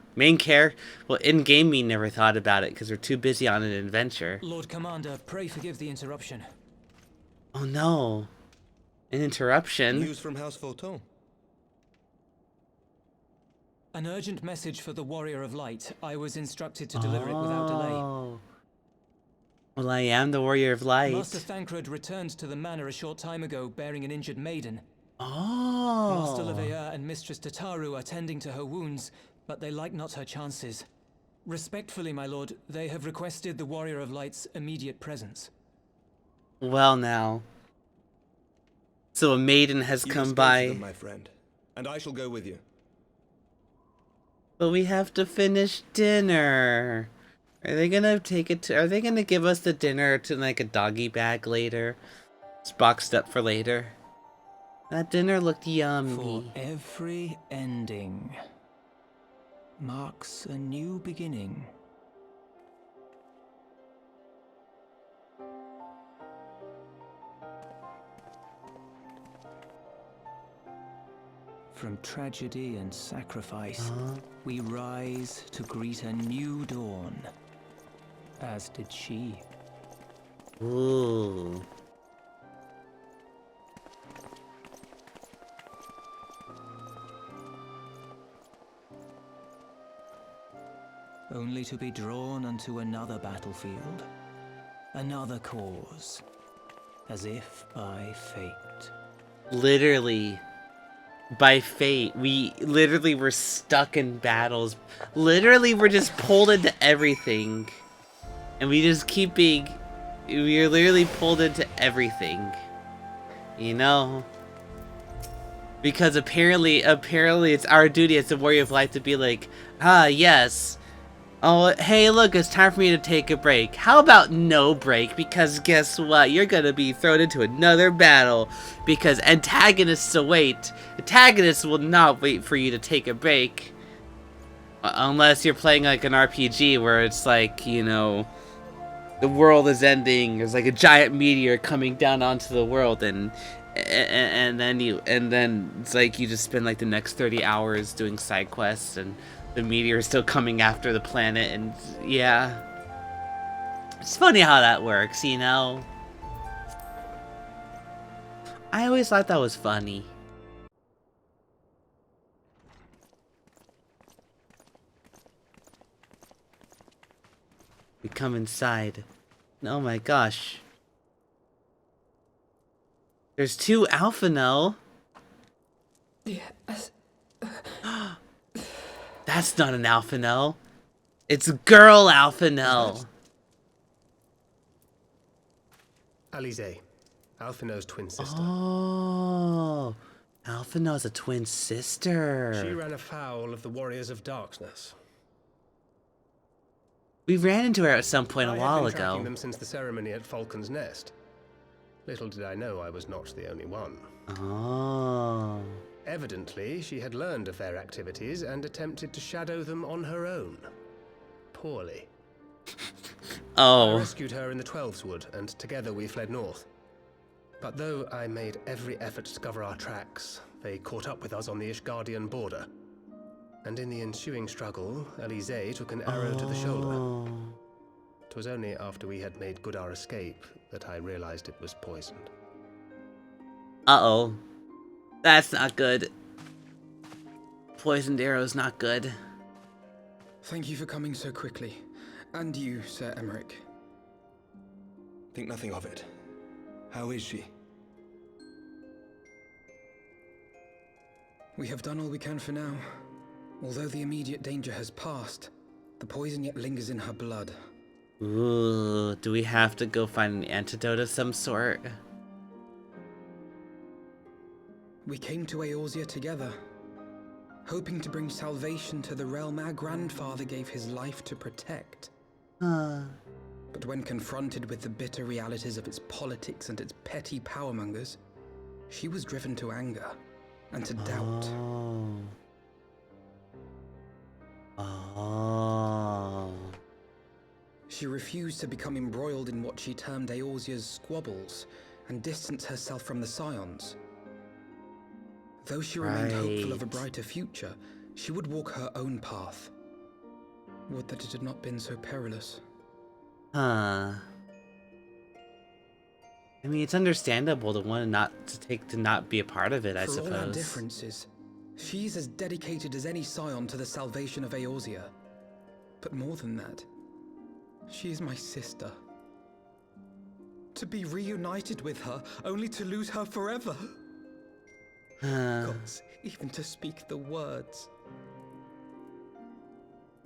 in-game me never thought about it because we're too busy on an adventure. Lord Commander, pray forgive the interruption. Oh no. An interruption? News from House Fulton. An urgent message for the Warrior of Light. I was instructed to deliver it without delay. Oh. Well, I am the Warrior of Light. Master Thancred returned to the manor a short time ago bearing an injured maiden. Oh. Master Leveilleur and Mistress Tataru are tending to her wounds, but they like not her chances. Respectfully, my lord, they have requested the Warrior of Light's immediate presence. Well now. So a maiden has You come must go to by. them, my friend, and I shall go with you. But we have to finish dinner. Are they gonna are they gonna give us the dinner to like a doggy bag later? It's boxed up for later. That dinner looked yummy. For every ending marks a new beginning. From tragedy and sacrifice, we rise to greet a new dawn, as did she. Ooh. Only to be drawn unto another battlefield, Another cause. As if by fate. Literally, by fate. We literally were stuck in battles. Literally, we're just pulled into everything. And we just keep being... We're literally pulled into everything. You know? Because apparently it's our duty as a warrior of light to be like, ah, yes. Oh, hey, look, it's time for me to take a break. How about no break? Because guess what? You're gonna be thrown into another battle. Because antagonists await. Antagonists will not wait for you to take a break. Unless you're playing like an RPG where it's like, you know, the world is ending. There's like a giant meteor coming down onto the world, and then it's like you just spend like the next 30 hours doing side quests, and the meteor is still coming after the planet, and yeah. It's funny how that works, you know? I always thought that was funny. We come inside. Oh my gosh. There's 2 Alphino. Yes. That's not an Alphino. It's girl Alphino. Alize, Alphino's twin sister. Oh, Alphino's a twin sister. She ran afoul of the Warriors of Darkness. We ran into her at some point a while I had been tracking ago. them since the ceremony at Falcon's Nest. Little did I know I was not the only one. Oh. Evidently, she had learned of their activities and attempted to shadow them on her own. Poorly. Oh. I rescued her in the Twelveswood, and together we fled north. But though I made every effort to cover our tracks, they caught up with us on the Ishgardian border. And in the ensuing struggle, Alize took an arrow to the shoulder. It was only after we had made good our escape that I realized it was poisoned. Uh-oh. That's not good. Poisoned arrow's not good. Thank you for coming so quickly. And you, Sir Emmerich. Think nothing of it. How is she? We have done all we can for now. Although the immediate danger has passed, the poison yet lingers in her blood. Ooh, do we have to go find an antidote of some sort? We came to Eorzea together, hoping to bring salvation to the realm our grandfather gave his life to protect. But when confronted with the bitter realities of its politics and its petty powermongers, she was driven to anger and to doubt. She refused to become embroiled in what she termed Eorzea's squabbles and distance herself from the Scions. Though she remained hopeful of a brighter future, she would walk her own path. Would that it had not been so perilous. I mean, it's understandable to want to not be a part of it, I suppose. For all our differences, she's as dedicated as any Scion to the salvation of Eorzea. But more than that, she is my sister. To be reunited with her, only to lose her forever. Gods, even to speak the words.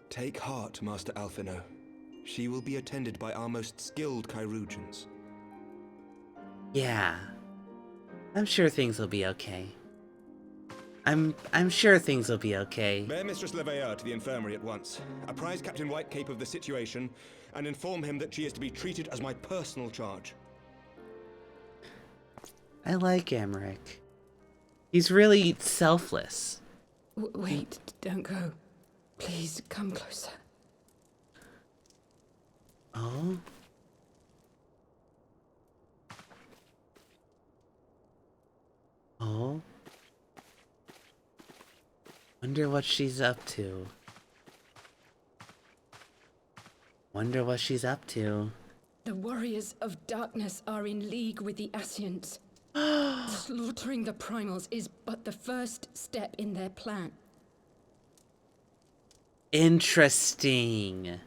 Take heart, Master Alphino. She will be attended by our most skilled Chirurgeons. Yeah. I'm sure things will be okay. I'm sure things will be okay. Bear Mistress Leveilleur to the infirmary at once. Apprise Captain Whitecape of the situation, and inform him that she is to be treated as my personal charge. I like Emmerich. He's really selfless. Wait, don't go. Please, come closer. Oh? Oh? Wonder what she's up to. Wonder what she's up to. The Warriors of Darkness are in league with the Ascients. Slaughtering the Primals is but the first step in their plan. Interesting.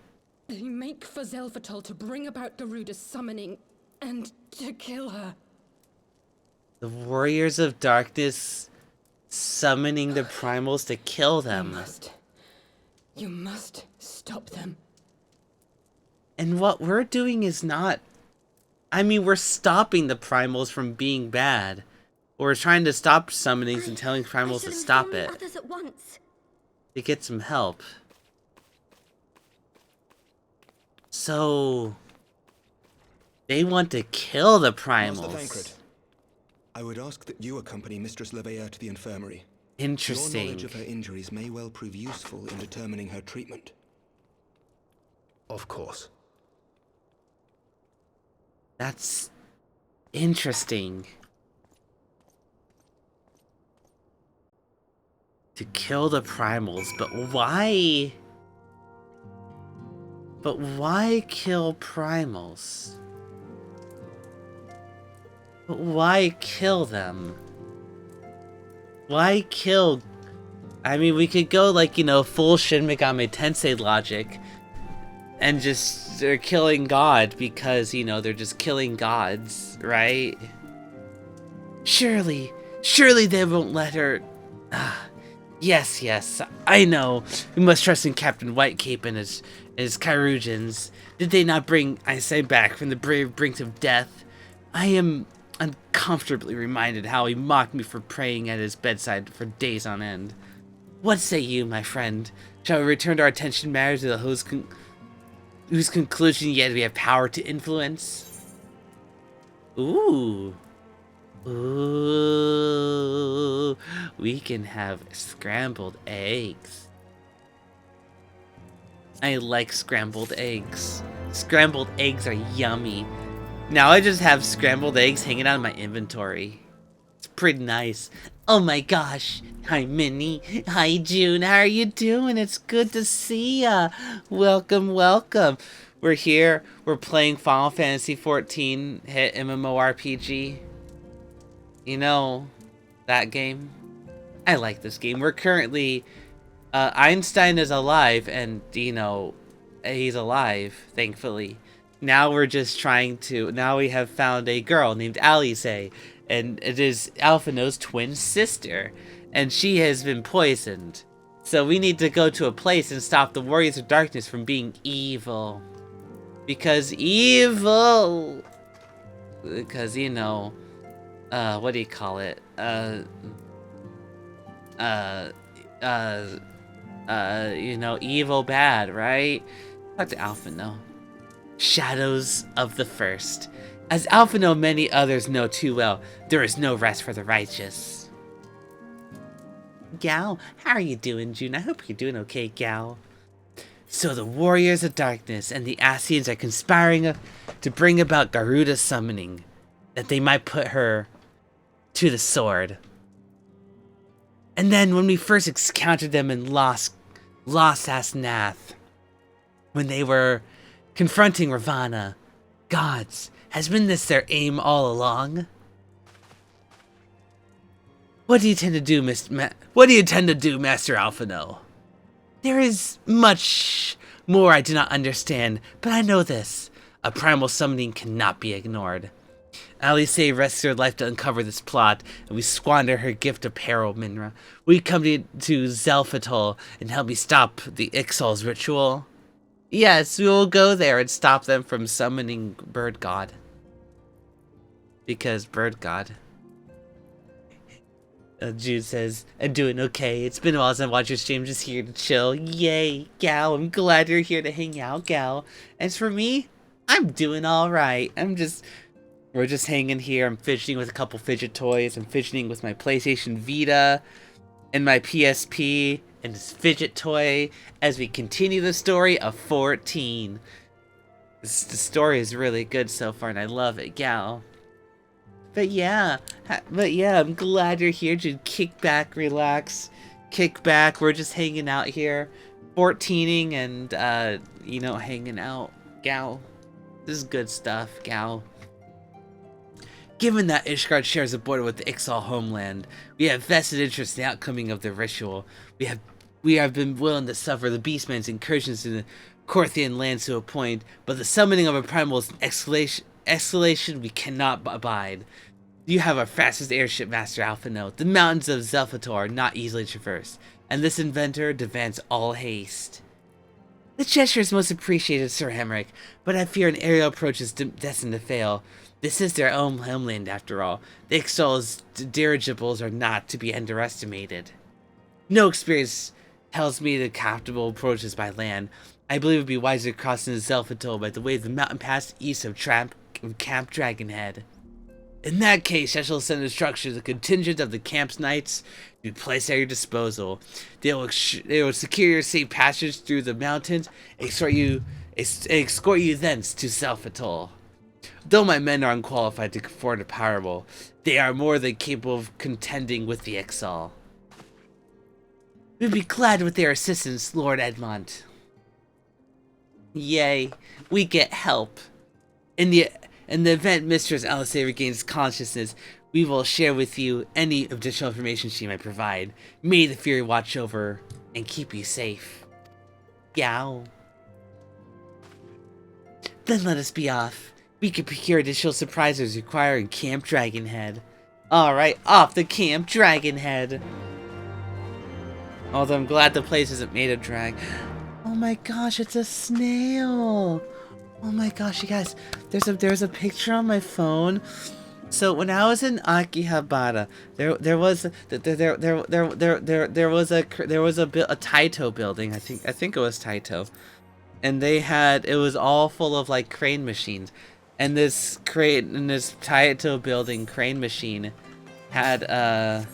They make for Zelvatol to bring about Garuda's summoning and to kill her. The Warriors of Darkness summoning the primals to kill them. You must stop them. And what we're doing is not... I mean, we're stopping the primals from being bad. We're trying to stop summonings and telling primals to stop it. Others at once. To get some help. So... they want to kill the primals. Master Thancred, I would ask that you accompany Mistress Leveilleur to the infirmary. Interesting. Your knowledge of her injuries may well prove useful in determining her treatment. Of course. That's interesting. To kill the primals, but why? But why kill primals? But why kill them? Why kill... I mean, we could go like, you know, full Shin Megami Tensei logic. And just, they're killing God because, you know, they're just killing gods, right? Surely they won't let her... Yes, I know. We must trust in Captain Whitecape and his Kyrugians. Did they not bring Aisei back from the brave brink of death? I am uncomfortably reminded how he mocked me for praying at his bedside for days on end. What say you, my friend? Shall we return our attention matters to the whose conclusion yet we have power to influence? Ooh, we can have scrambled eggs. I like scrambled eggs. Scrambled eggs are yummy. Now I just have scrambled eggs hanging out in my inventory. It's pretty nice. Oh my gosh. Hi Minnie. Hi June. How are you doing? It's good to see ya. Welcome. We're here. We're playing Final Fantasy 14 hit MMORPG. You know, that game. I like this game. We're currently... Einstein is alive and, you know, he's alive, thankfully. Now we're just trying to... Now we have found a girl named Aisei, and it is Alphinaud's twin sister, and she has been poisoned. So we need to go to a place and stop the Warriors of Darkness from being evil. Because evil... Because, you know... what do you call it? You know, evil bad, right? Talk to Alphinaud. Shadows of the First. As Alphinaud and many others know too well, there is no rest for the righteous. Gal, how are you doing, June? I hope you're doing okay, Gal. So the Warriors of Darkness and the Ascians are conspiring to bring about Garuda's summoning, that they might put her to the sword. And then when we first encountered them in Lost Asnath, when they were confronting Ravana, gods, has been this their aim all along? What do you intend to do, Master Alphinaud? There is much more I do not understand, but I know this. A primal summoning cannot be ignored. Aisei risks her life to uncover this plot, and we squander her gift of peril, Minra. Will you come to Zelvatol and help me stop the Ixal's ritual? Yes, we will go there and stop them from summoning Bird God. Because Bird God. Jude says, I'm doing okay. It's been a while since I watched your stream, just here to chill. Yay, Gal. I'm glad you're here to hang out, Gal. As for me, I'm doing alright. We're just hanging here. I'm fidgeting with a couple fidget toys. I'm fidgeting with my PlayStation Vita and my PSP and this fidget toy as we continue the story of 14. The story is really good so far and I love it, Gal. But yeah, I'm glad you're here. Just kick back, relax, kick back. We're just hanging out here, 14ing and, you know, hanging out, Gal. This is good stuff, Gal. Given that Ishgard shares a border with the Ixal homeland, we have vested interest in the outcoming of the ritual. We have been willing to suffer the Beastman's incursions in the Corthian lands to a point, but the summoning of a primal is an escalation we cannot abide. You have our fastest airship, Master Alphino. The mountains of Zelfator are not easily traversed, and this inventor demands all haste. The gesture is most appreciated, Sir Hemric, but I fear an aerial approach is destined to fail. This is their own homeland, after all. The Ixtal's dirigibles are not to be underestimated. No experience tells me the comfortable approaches by land. I believe it would be wiser crossing the Zelfator by the way of the mountain pass east of Camp Dragonhead. In that case, I shall send instructions to a contingent of the camp's knights to be placed at your disposal. They will secure your safe passage through the mountains and escort you thence to Zelfator. Though my men are unqualified to afford the powerful, they are more than capable of contending with the Ixtal. We'd be glad with their assistance, Lord Edmond. Yay, we get help. In the event Mistress Alisaie regains consciousness, we will share with you any additional information she might provide. May the Fury watch over and keep you safe. Yow. Then let us be off. We can procure additional surprises required in Camp Dragonhead. Alright, off to Camp Dragonhead. Although I'm glad the place isn't made of drag. Oh my gosh, it's a snail. Oh my gosh, you guys, there's a picture on my phone. So when I was in Akihabara, there was a Taito building. I think it was Taito, and it was all full of like crane machines. And this Taito building crane machine had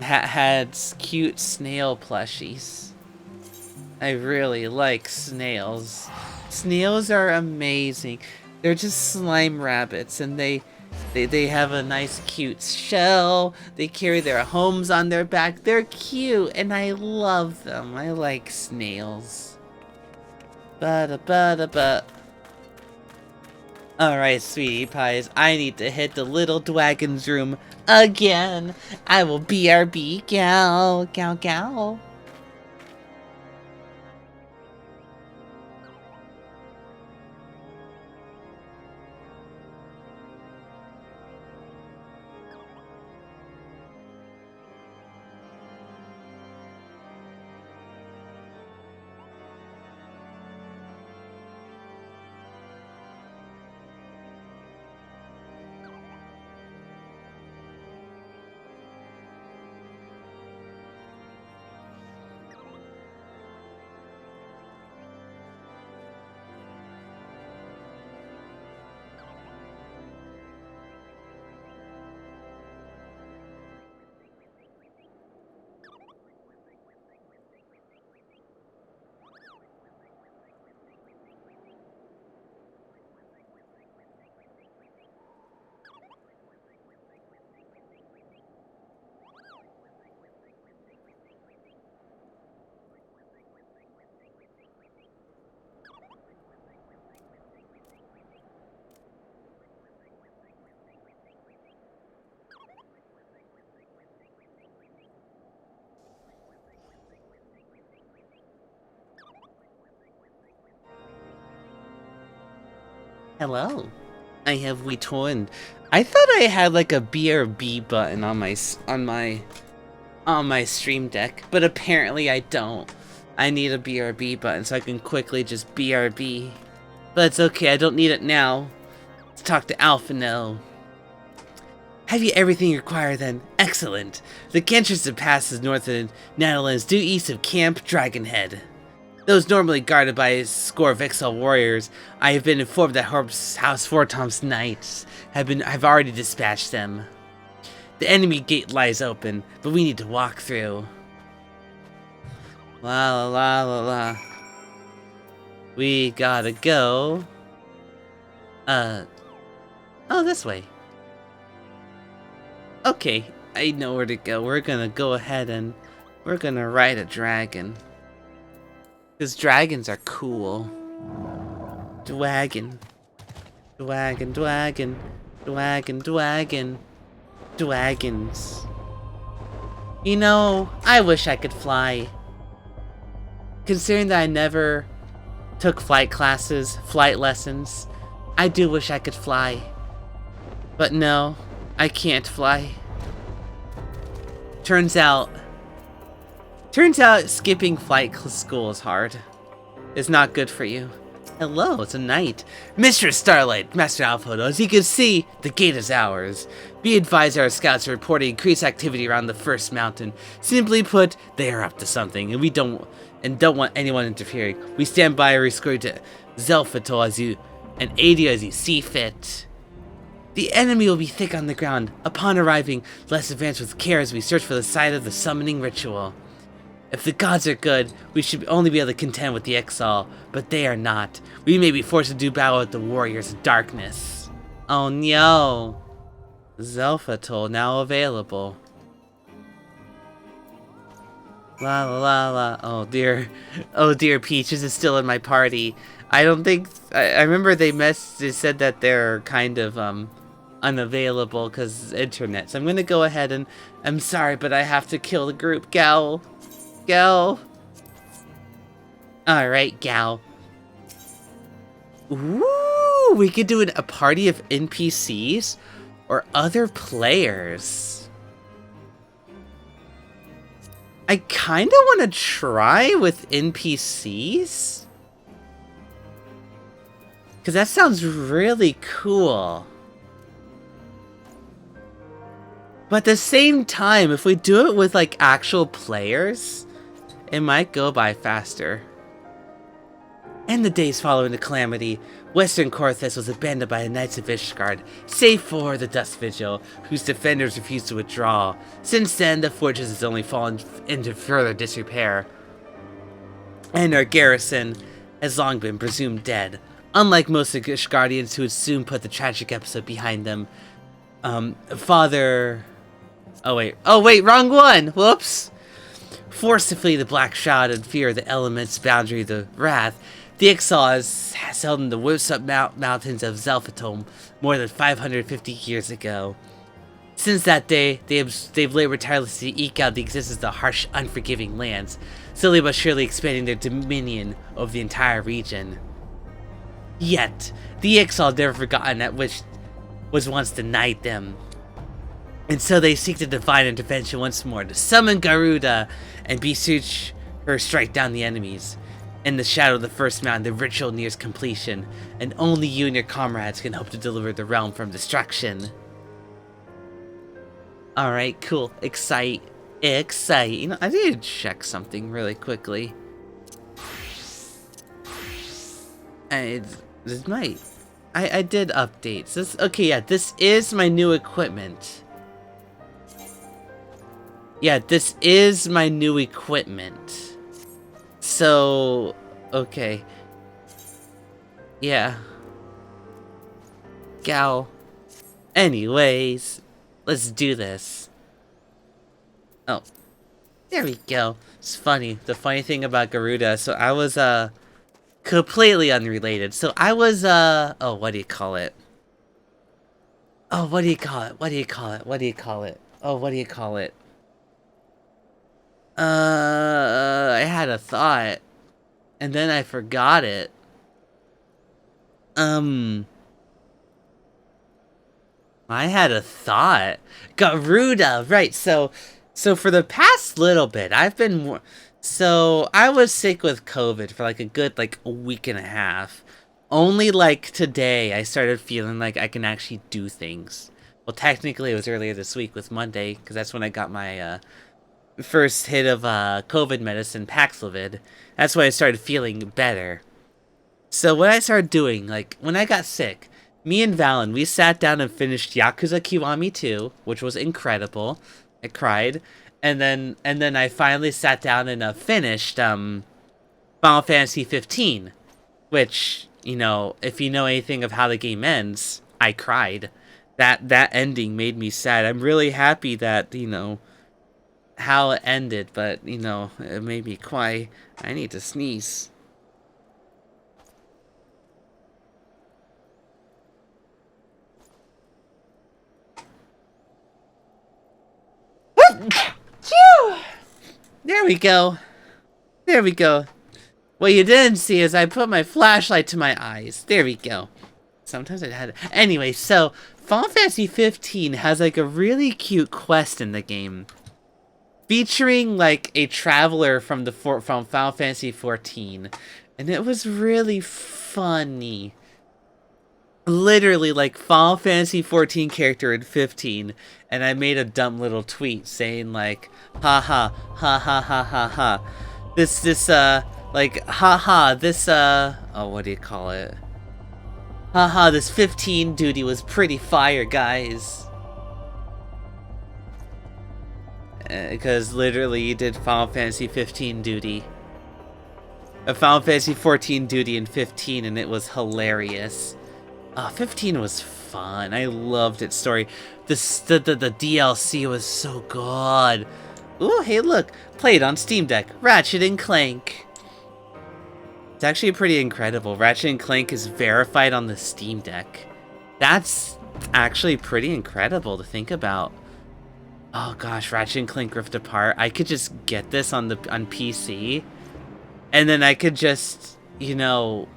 had cute snail plushies. I really like snails. Snails are amazing. They're just slime rabbits, and they have a nice cute shell. They carry their homes on their back. They're cute, and I love them. I like snails. Alright, sweetie pies, I need to hit the little dragon's room again. I will BRB, gal, gal, gal. Hello, I have returned. I thought I had like a BRB button on my stream deck, but apparently I don't. I need a BRB button so I can quickly just BRB. But it's okay, I don't need it now. Let's talk to Alphino. Have you everything you require then? Excellent. The entrance passes north of the Netherlands due east of Camp Dragonhead. Those normally guarded by a score of Ixtal warriors, I have been informed that House Fortom's knights have already dispatched them. The enemy gate lies open, but we need to walk through. La la la la la. We gotta go. Oh, this way. Okay, I know where to go. We're gonna go ahead and we're gonna ride a dragon. Because dragons are cool. Dwagon. Dwagon, dwagon. Dwagon, dwagon. Dwagons. You know, I wish I could fly. Considering that I never took flight classes, flight lessons. I do wish I could fly. But no, I can't fly. Turns out skipping flight school is hard. It's not good for you. Hello, it's a knight. Mistress Starlight, Master Alphoto, as you can see, the gate is ours. Be advised our scouts are reporting increased activity around the first mountain. Simply put, they are up to something, and we don't want anyone interfering. We stand by and escort to Zelfatol as you, and aid you as you see fit. The enemy will be thick on the ground. Upon arriving, let's advance with care as we search for the site of the summoning ritual. If the gods are good, we should only be able to contend with the Exile, but they are not. We may be forced to do battle with the warriors of darkness. Oh no! Zelfatol now available. La la la la. Oh dear. Oh dear, Peaches is still in my party. I don't think... I remember they said that they're kind of unavailable because internet. So I'm gonna go ahead and... I'm sorry, but I have to kill the group. Gal. Gal. Alright, Gal. Ooh, we could do a party of NPCs or other players. I kind of want to try with NPCs. Because that sounds really cool. But at the same time, if we do it with like actual players, it might go by faster. In the days following the calamity, Western Korthus was abandoned by the Knights of Ishgard, save for the Dust Vigil, whose defenders refused to withdraw. Since then, the fortress has only fallen into further disrepair, and our garrison has long been presumed dead. Unlike most of the Ishgardians who would soon put the tragic episode behind them, Oh wait, wrong one! Whoops! Forced to flee the Black Shroud and fear the element's boundary of the Wrath, the Exile has held in the whips-up mountains of Zelfatol more than 550 years ago. Since that day, they've labored tirelessly to eke out the existence of the harsh, unforgiving lands, slowly but surely expanding their dominion over the entire region. Yet, the Exile have never forgotten that which was once denied them. And so they seek the divine intervention once more to summon Garuda and beseech her strike down the enemies. In the shadow of the first mountain, the ritual nears completion, and only you and your comrades can hope to deliver the realm from destruction. Alright, cool. Excite. You know, I need to check something really quickly. I did updates. Okay, yeah, this is my new equipment. Yeah, this is my new equipment. So, okay. Yeah. Gal. Anyways, let's do this. Oh. There we go. It's funny. The funny thing about Garuda, so I was, completely unrelated. So I was, oh, what do you call it? Oh, what do you call it? I had a thought, and then I forgot it. I had a thought. Garuda, right, so for the past little bit, I've been so I was sick with COVID for like a good, like, a week and a half. Only, like, today, I started feeling like I can actually do things. Well, technically, it was earlier this week with Monday, because that's when I got my, first hit of COVID medicine, Paxlovid. That's when I started feeling better. So what I started doing, like, when I got sick, me and Valen, we sat down and finished Yakuza Kiwami 2, which was incredible. I cried. And then I finally sat down and finished Final Fantasy 15, which, you know, if you know anything of how the game ends, I cried. That ending made me sad. I'm really happy that, you know, how it ended, but, you know, it made me cry. I need to sneeze. There we go. What you didn't see is I put my flashlight to my eyes. There we go. Sometimes I had it. Anyway, so Final Fantasy 15 has like a really cute quest in the game, featuring like a traveler from from Final Fantasy 14, and it was really funny. Literally like Final Fantasy 14 character in 15, and I made a dumb little tweet saying like, haha, ha ha ha ha ha. Like, haha, this oh, what do you call it? Haha, this 15 duty was pretty fire, guys. Because literally you did Final Fantasy 15 duty. A Final Fantasy 14 duty in 15, and it was hilarious. 15 was fun. I loved its story. The DLC was so good. Ooh, hey look, played on Steam Deck, Ratchet and Clank. It's actually pretty incredible. Ratchet and Clank is verified on the Steam Deck. That's actually pretty incredible to think about. Oh gosh, Ratchet and Clank Rift Apart. I could just get this on PC, and then I could just, you know,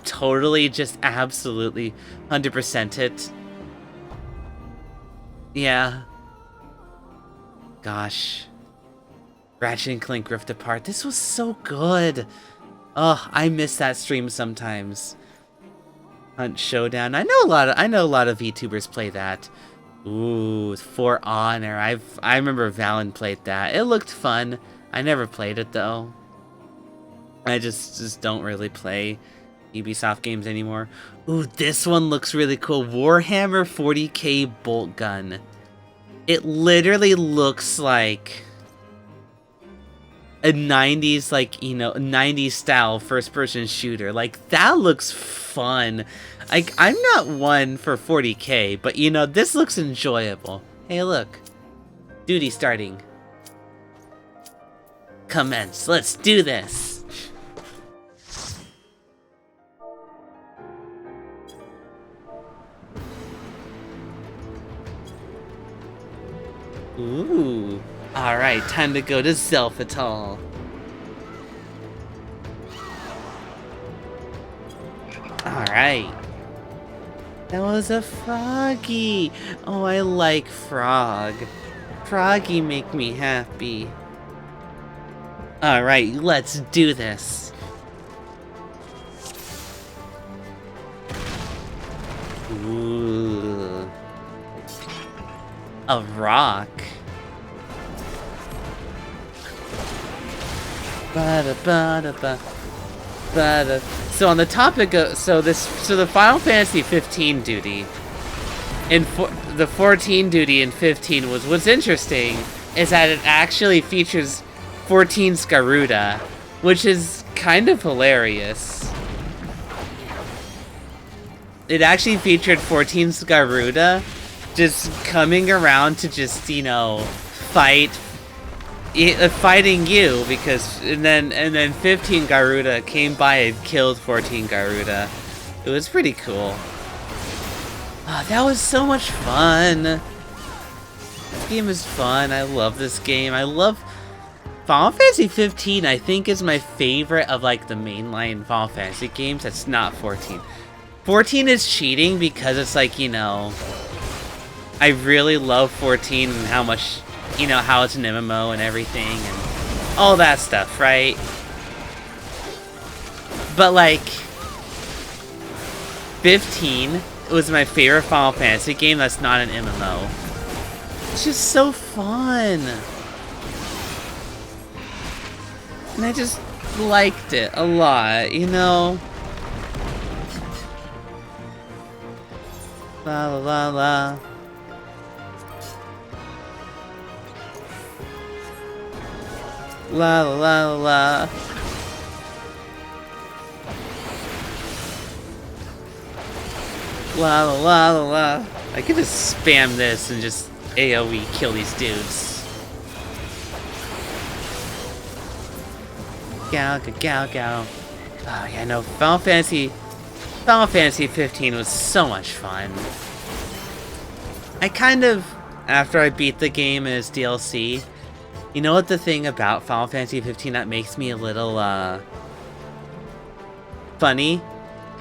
totally just absolutely 100% it. Yeah. Gosh. Ratchet and Clank Rift Apart. This was so good. Oh, I miss that stream sometimes. Hunt Showdown. I know a lot of VTubers play that. Ooh, For Honor. I remember Valen played that. It looked fun. I never played it though. I just don't really play Ubisoft games anymore. Ooh, this one looks really cool. Warhammer 40k bolt gun. It literally looks like a 90s, like, you know, 90s style first-person shooter. Like, that looks fun. Like, I'm not one for 40k, but, you know, this looks enjoyable. Hey, look. Duty starting. Commence. Let's do this. Ooh. Alright, time to go to Zelphatal. Alright. That was a froggy. Oh, I like frog. Froggy make me happy. Alright, let's do this. Ooh. A rock. So on the topic of so the Final Fantasy 15 duty in the 14 duty in 15 was what's interesting is that it actually features 14's Garuda, which is kind of hilarious. It actually featured 14's Garuda just coming around to just, you know, fighting you, because and then 15 Garuda came by and killed 14 Garuda. It was pretty cool. Oh, that was so much fun. This game is fun. I love this game. I love Final Fantasy 15. I think is my favorite of like the mainline Final Fantasy games. That's not 14. 14 is cheating because it's like, you know, I really love 14 and how much, you know, how it's an MMO and everything and all that stuff, right? But like 15 was my favorite Final Fantasy game that's not an MMO. It's just so fun. And I just liked it a lot, you know? La la la la. La la la la. La la la la la. I could just spam this and just AoE kill these dudes. Gow, gow, gow. Oh yeah, no, Final Fantasy 15 was so much fun. I kind of, after I beat the game as DLC, You know what the thing about Final Fantasy 15 that makes me a little, funny?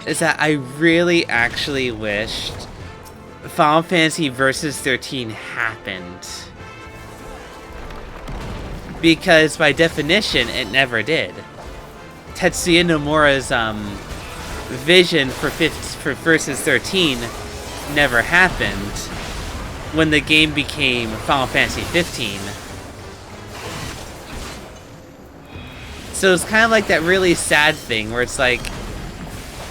Is that I really actually wished Final Fantasy Versus 13 happened. Because by definition, it never did. Tetsuya Nomura's, vision for Versus 13 never happened when the game became Final Fantasy 15. So it's kind of like that really sad thing where it's like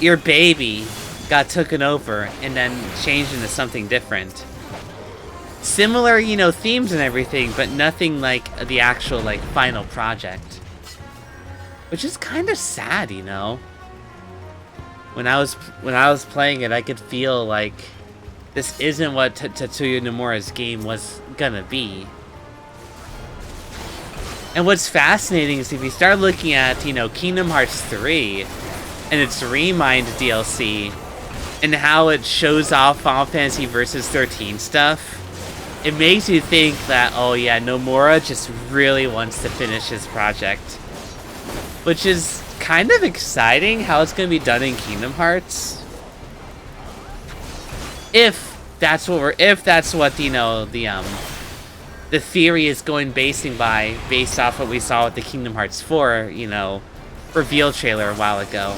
your baby got taken over and then changed into something different. Similar, you know, themes and everything, but nothing like the actual like final project. Which is kind of sad, you know. When I was playing it, I could feel like this isn't what Tetsuya Nomura's game was gonna be. And what's fascinating is if you start looking at, you know, Kingdom Hearts 3 and its Remind DLC and how it shows off Final Fantasy Versus 13 stuff, it makes you think that, oh yeah, Nomura just really wants to finish his project. Which is kind of exciting how it's going to be done in Kingdom Hearts. If that's what you know, the theory is going based off what we saw with the Kingdom Hearts 4, you know, reveal trailer a while ago.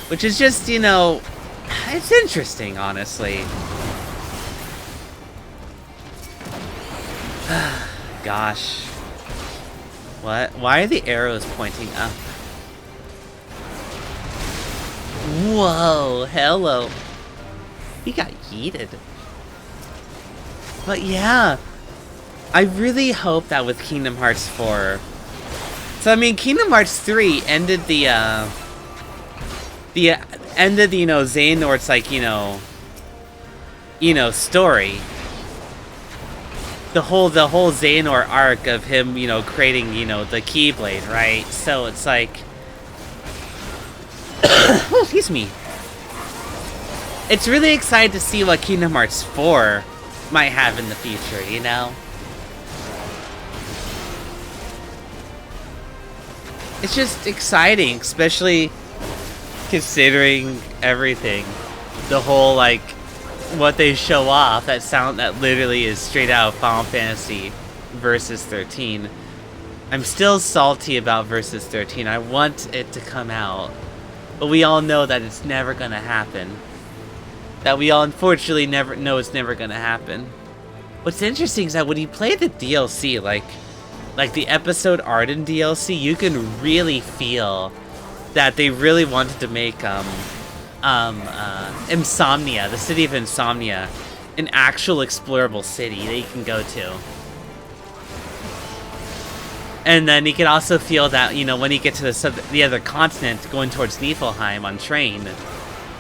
Which is just, you know, it's interesting, honestly. Gosh. What? Why are the arrows pointing up? Whoa, hello. He got yeeted. But yeah, I really hope that with Kingdom Hearts 4. So I mean, Kingdom Hearts 3 ended the you know, Xehanort's like, you know, story. The whole Xehanort arc of him, you know, creating, you know, the Keyblade, right? So it's like, oh, excuse me. It's really exciting to see what Kingdom Hearts 4 might have in the future, you know? It's just exciting, especially considering everything. The whole, like, what they show off, that literally is straight out of Final Fantasy Versus 13. I'm still salty about Versus 13. I want it to come out. But we all know that it's never gonna happen. That we all unfortunately never know it's never gonna happen. What's interesting is that when you play the DLC, like the episode Arden DLC, you can really feel that they really wanted to make Insomnia, the city of Insomnia, an actual explorable city that you can go to. And then you can also feel that, you know, when you get to the other continent, going towards Niflheim on train,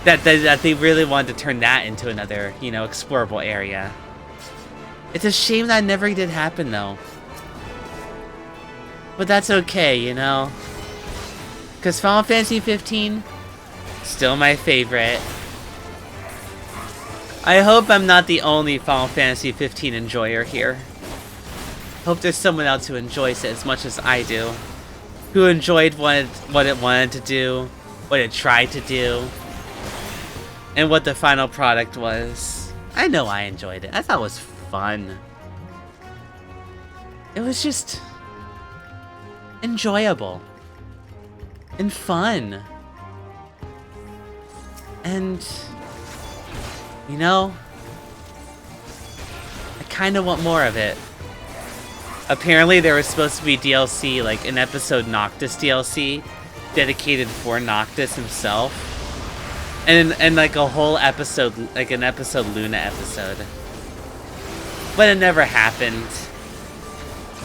that they really wanted to turn that into another, you know, explorable area. It's a shame that never did happen, though. But that's okay, you know? Because Final Fantasy 15, still my favorite. I hope I'm not the only Final Fantasy 15 enjoyer here. Hope there's someone else who enjoys it as much as I do. Who enjoyed what it wanted to do, what it tried to do, and what the final product was. I know I enjoyed it. I thought it was fun. It was just enjoyable and fun. And, you know, I kind of want more of it. Apparently there was supposed to be DLC, like an episode Noctis DLC, dedicated for Noctis himself. And like a whole episode, like an episode Luna episode. But it never happened.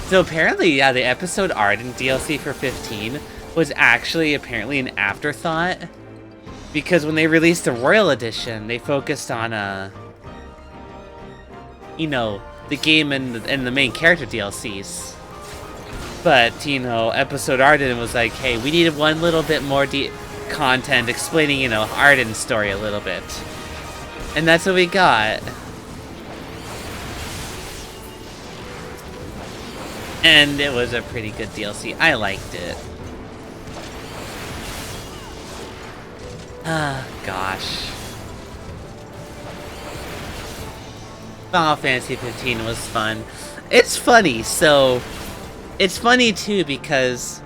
So apparently, yeah, the episode Arden DLC for 15 was actually apparently an afterthought. Because when they released the Royal Edition, they focused on, you know, the game and the main character DLCs. But, you know, episode Arden was like, hey, we needed one little bit more content explaining, you know, Arden's story a little bit. And that's what we got. And it was a pretty good DLC. I liked it. Ah, gosh. Final Fantasy 15 was fun. It's funny, so... It's funny, too, because...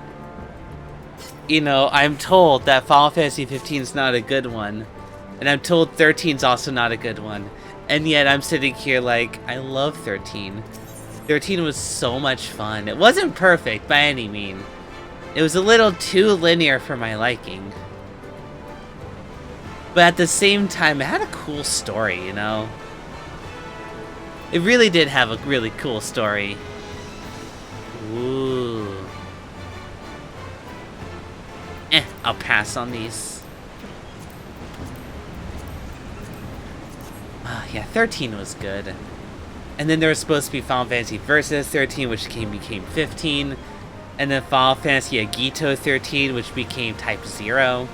You know, I'm told that Final Fantasy 15 is not a good one. And I'm told 13 is also not a good one. And yet I'm sitting here like, I love 13. 13 was so much fun. It wasn't perfect by any means. It was a little too linear for my liking. But at the same time, it had a cool story, you know? It really did have a really cool story. Ooh. I'll pass on these. Yeah, 13 was good. And then there was supposed to be Final Fantasy Versus 13, which became 15. And then Final Fantasy Agito 13, which became Type 0.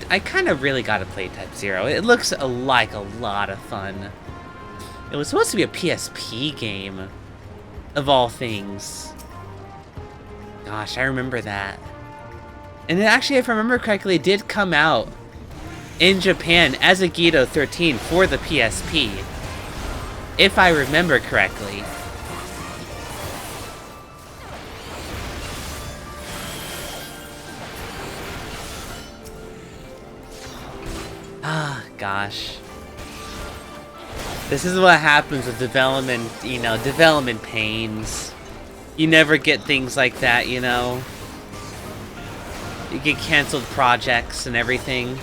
I kind of really got to play Type 0. It looks like a lot of fun. It was supposed to be a PSP game, of all things. Gosh, I remember that. And it actually, if I remember correctly, it did come out in Japan as Agito 13 for the PSP. If I remember correctly. Ah, gosh. This is what happens with development, you know, development pains. You never get things like that, you know. You get canceled projects and everything.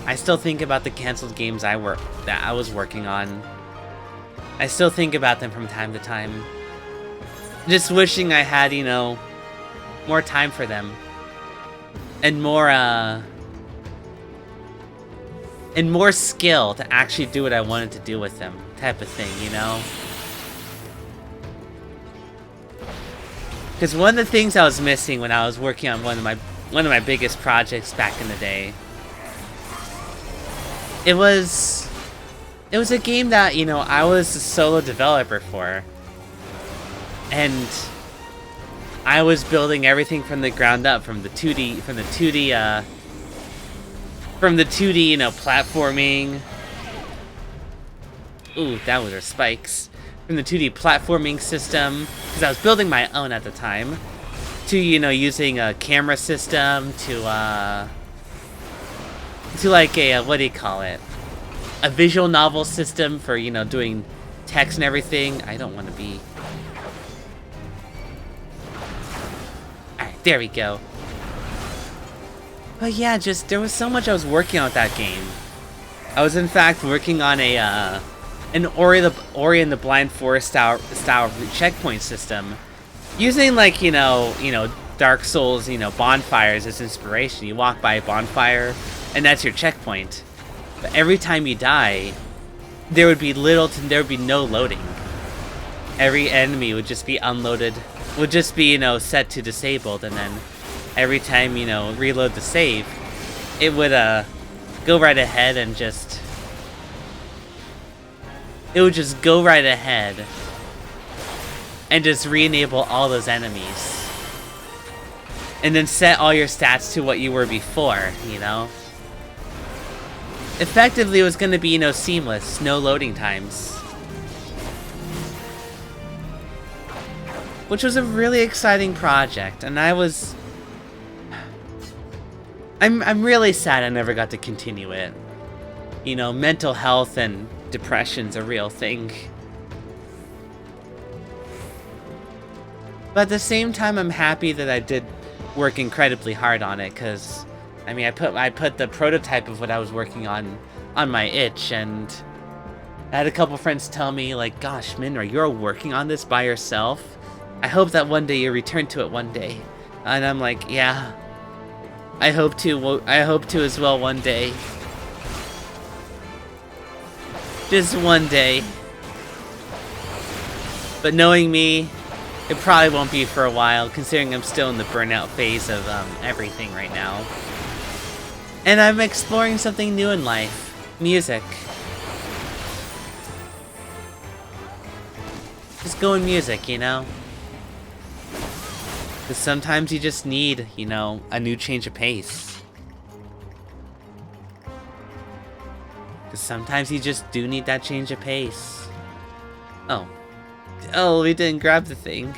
I still think about the canceled games that I was working on. I still think about them from time to time. Just wishing I had, you know, more time for them. And more skill to actually do what I wanted to do with them, type of thing, you know? Because one of the things I was missing when I was working on one of my biggest projects back in the day, it was a game that, you know, I was a solo developer for, and I was building everything from the ground up, from the 2D, you know, platforming. Ooh, that was our spikes. From the 2D platforming system, because I was building my own at the time, to, you know, using a camera system, to like a, what do you call it? A visual novel system for, you know, doing text and everything. I don't want to be... Alright, there we go. But yeah, just, there was so much I was working on with that game. I was, in fact, working on an Ori and the Blind Forest style checkpoint system. Using, like, you know, Dark Souls, you know, bonfires as inspiration. You walk by a bonfire, and that's your checkpoint. But every time you die, there would be no loading. Every enemy would just be unloaded, would just be, you know, set to disabled, and then every time, you know, reload the save, it would go right ahead and just... It would just go right ahead and just re-enable all those enemies. And then set all your stats to what you were before, you know? Effectively, it was going to be, you know, seamless, no loading times. Which was a really exciting project, and I'm really sad I never got to continue it. You know, mental health and depression's a real thing. But at the same time, I'm happy that I did work incredibly hard on it, because, I mean, I put the prototype of what I was working on my itch, and I had a couple friends tell me, like, gosh, Minra, you're working on this by yourself? I hope that one day you return to it one day. And I'm like, yeah, I hope to as well one day. Just one day. But knowing me, it probably won't be for a while, considering I'm still in the burnout phase of everything right now. And I'm exploring something new in life. Music. Just go in music, you know? Because sometimes you just need, you know, a new change of pace. Because sometimes you just do need that change of pace. Oh. Oh, we didn't grab the thing.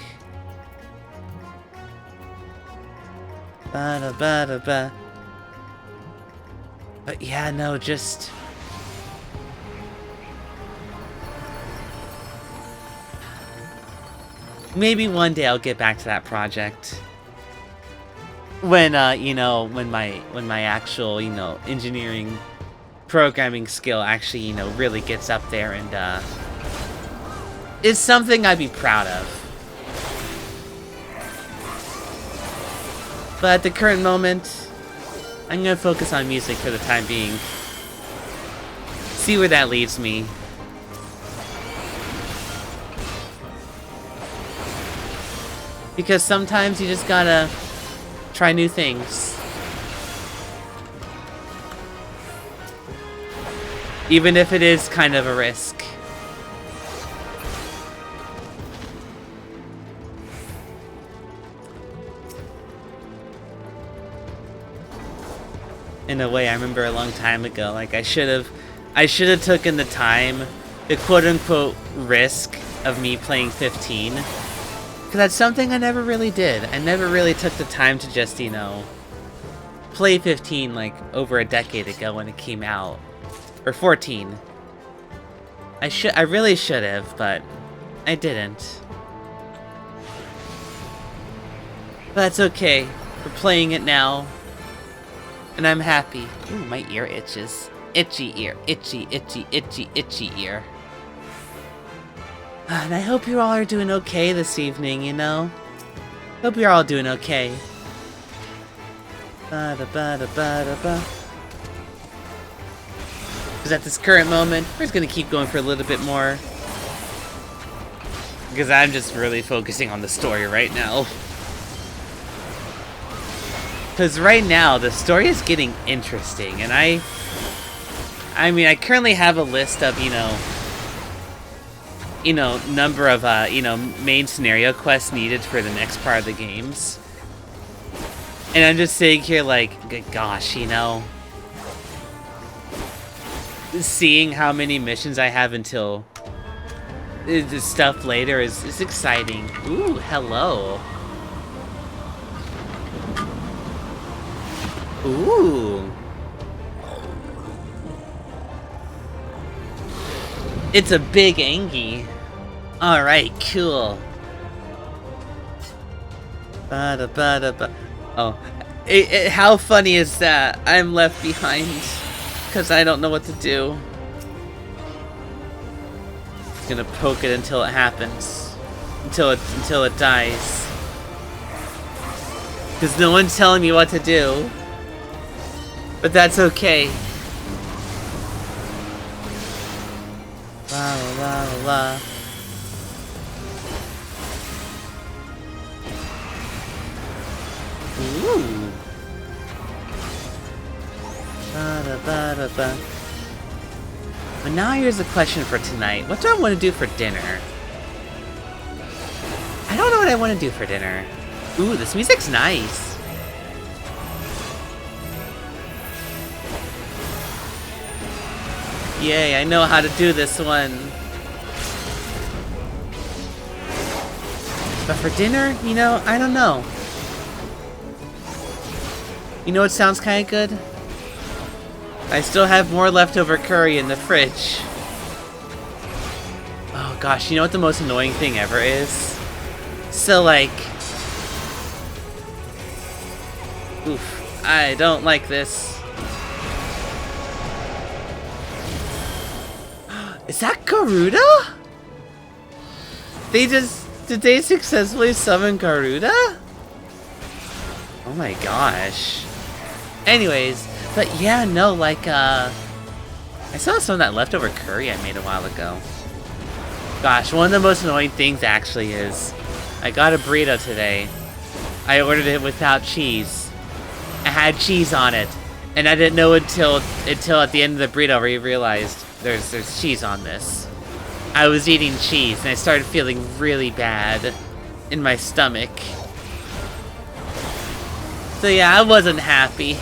Ba-da-ba-da-ba. But yeah, no, just... maybe one day I'll get back to that project. When, you know, when my actual, you know, engineering programming skill actually, you know, really gets up there and, is something I'd be proud of. But at the current moment, I'm gonna focus on music for the time being. See where that leads me. Because sometimes you just gotta try new things. Even if it is kind of a risk. In a way, I remember a long time ago, like I should have taken the time, the quote-unquote risk of me playing 15. Because that's something I never really did. I never really took the time to just, you know, play 15 like over a decade ago when it came out. Or 14. I really should have, but I didn't. But that's okay. We're playing it now. And I'm happy. Ooh, my ear itches. Itchy ear. Itchy, itchy, itchy, itchy ear. And I hope you all are doing okay this evening, you know? Hope you're all doing okay. Ba-da-ba-da-ba-da-ba. Because at this current moment, we're just gonna keep going for a little bit more. Because I'm just really focusing on the story right now. Because right now, the story is getting interesting, and I mean, I currently have a list of, you know, number of, you know, main scenario quests needed for the next part of the games. And I'm just sitting here like, gosh, you know, seeing how many missions I have until the stuff later is exciting. Ooh, hello. Ooh. It's a big Angie. Alright, cool. Ba-da-ba-da-ba. Oh. How funny is that? I'm left behind. Because I don't know what to do. It's gonna poke it until it happens. Until it dies. Because no one's telling me what to do. But that's okay. La la la la. Ooh. Ba da ba da ba. But now here's a question for tonight. What do I want to do for dinner? I don't know what I want to do for dinner. Ooh, this music's nice. Yay, I know how to do this one. But for dinner, you know, I don't know. You know what sounds kind of good? I still have more leftover curry in the fridge. Oh gosh, you know what the most annoying thing ever is? So like... oof, I don't like this. Is that Garuda? Did they successfully summon Garuda? Oh my gosh. Anyways, but yeah, no, like, I saw some of that leftover curry I made a while ago. Gosh, one of the most annoying things actually is, I got a burrito today. I ordered it without cheese. It had cheese on it. And I didn't know until at the end of the burrito where you realized there's cheese on this. I was eating cheese and I started feeling really bad in my stomach. So yeah, I wasn't happy.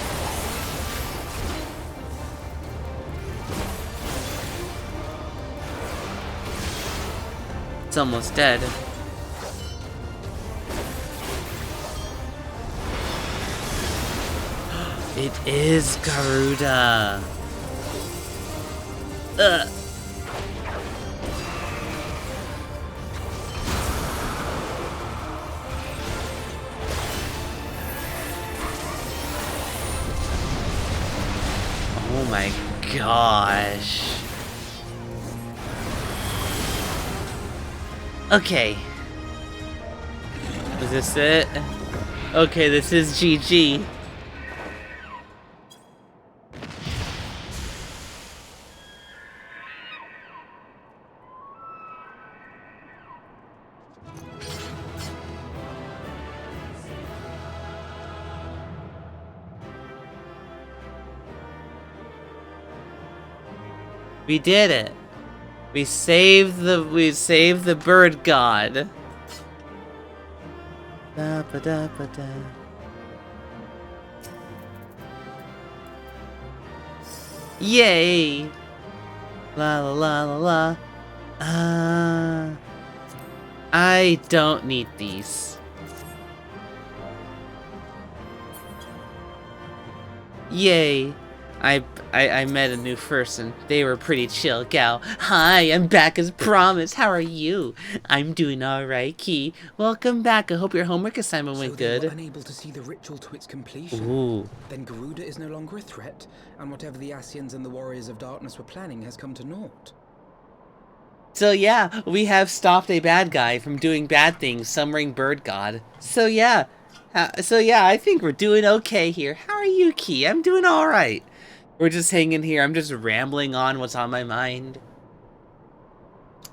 It's almost dead. It is Garuda. Ugh. Oh my gosh. Okay. Is this it? Okay, this is GG. We did it. We saved the bird god. Da, ba, da, ba, da. Yay! La la la la la. I don't need these. Yay! I met a new person. They were pretty chill, gal. Hi, I'm back as promised. How are you? I'm doing alright, Key. Welcome back. I hope your homework assignment went good. They were unable to see the ritual to its completion. Ooh. Then Garuda is no longer a threat, and whatever the Asians and the Warriors of Darkness were planning has come to naught. So yeah, we have stopped a bad guy from doing bad things, summoning Bird God. So yeah, I think we're doing okay here. How are you, Key? I'm doing alright. We're just hanging here. I'm just rambling on what's on my mind.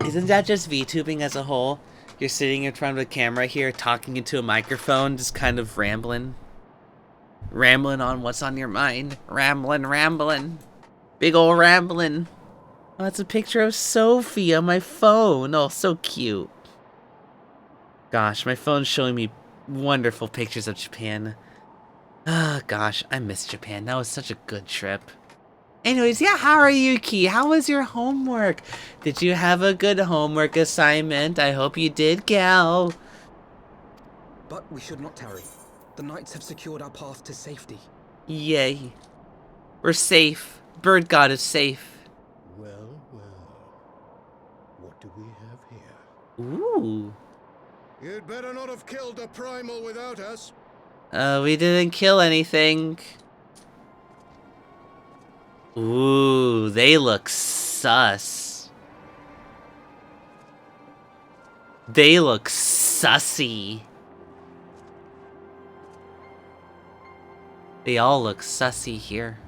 Isn't that just VTubing as a whole? You're sitting in front of a camera here, talking into a microphone, just kind of rambling. Rambling on what's on your mind. Rambling. Big ol' rambling. Oh, that's a picture of Sophie on my phone. Oh, so cute. Gosh, my phone's showing me wonderful pictures of Japan. Ah, gosh, I miss Japan. That was such a good trip. Anyways, yeah, how are you, Key? How was your homework? Did you have a good homework assignment? I hope you did, gal. But we should not tarry. The knights have secured our path to safety. Yay. We're safe. Bird God is safe. Well, what do we have here? Ooh. You'd better not have killed the primal without us. We didn't kill anything. Ooh, they look sus. They look sussy. They all look sussy here.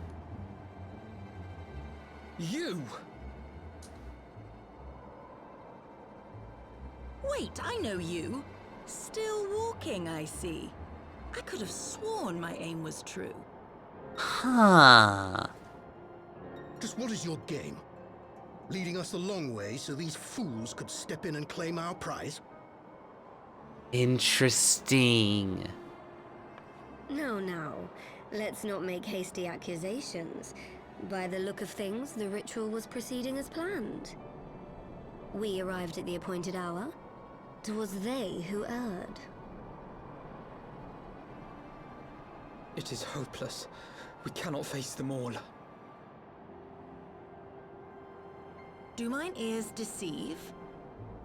You! Wait, I know you. Still walking, I see. I could have sworn my aim was true. Huh. Just what is your game? Leading us the long way so these fools could step in and claim our prize? Interesting. No. Let's not make hasty accusations. By the look of things, the ritual was proceeding as planned. We arrived at the appointed hour. 'Twas they who erred. It is hopeless. We cannot face them all. Do mine ears deceive?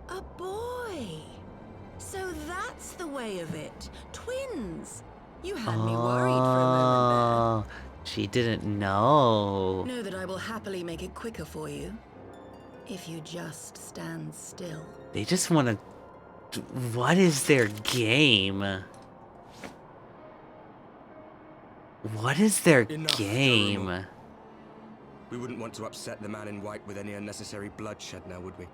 A boy! So that's the way of it. Twins! You had me worried for a moment there. She didn't know. Know that I will happily make it quicker for you. If you just stand still. They just want to... What is their game? What is their game? Garuda. We wouldn't want to upset the man in white with any unnecessary bloodshed now, would we?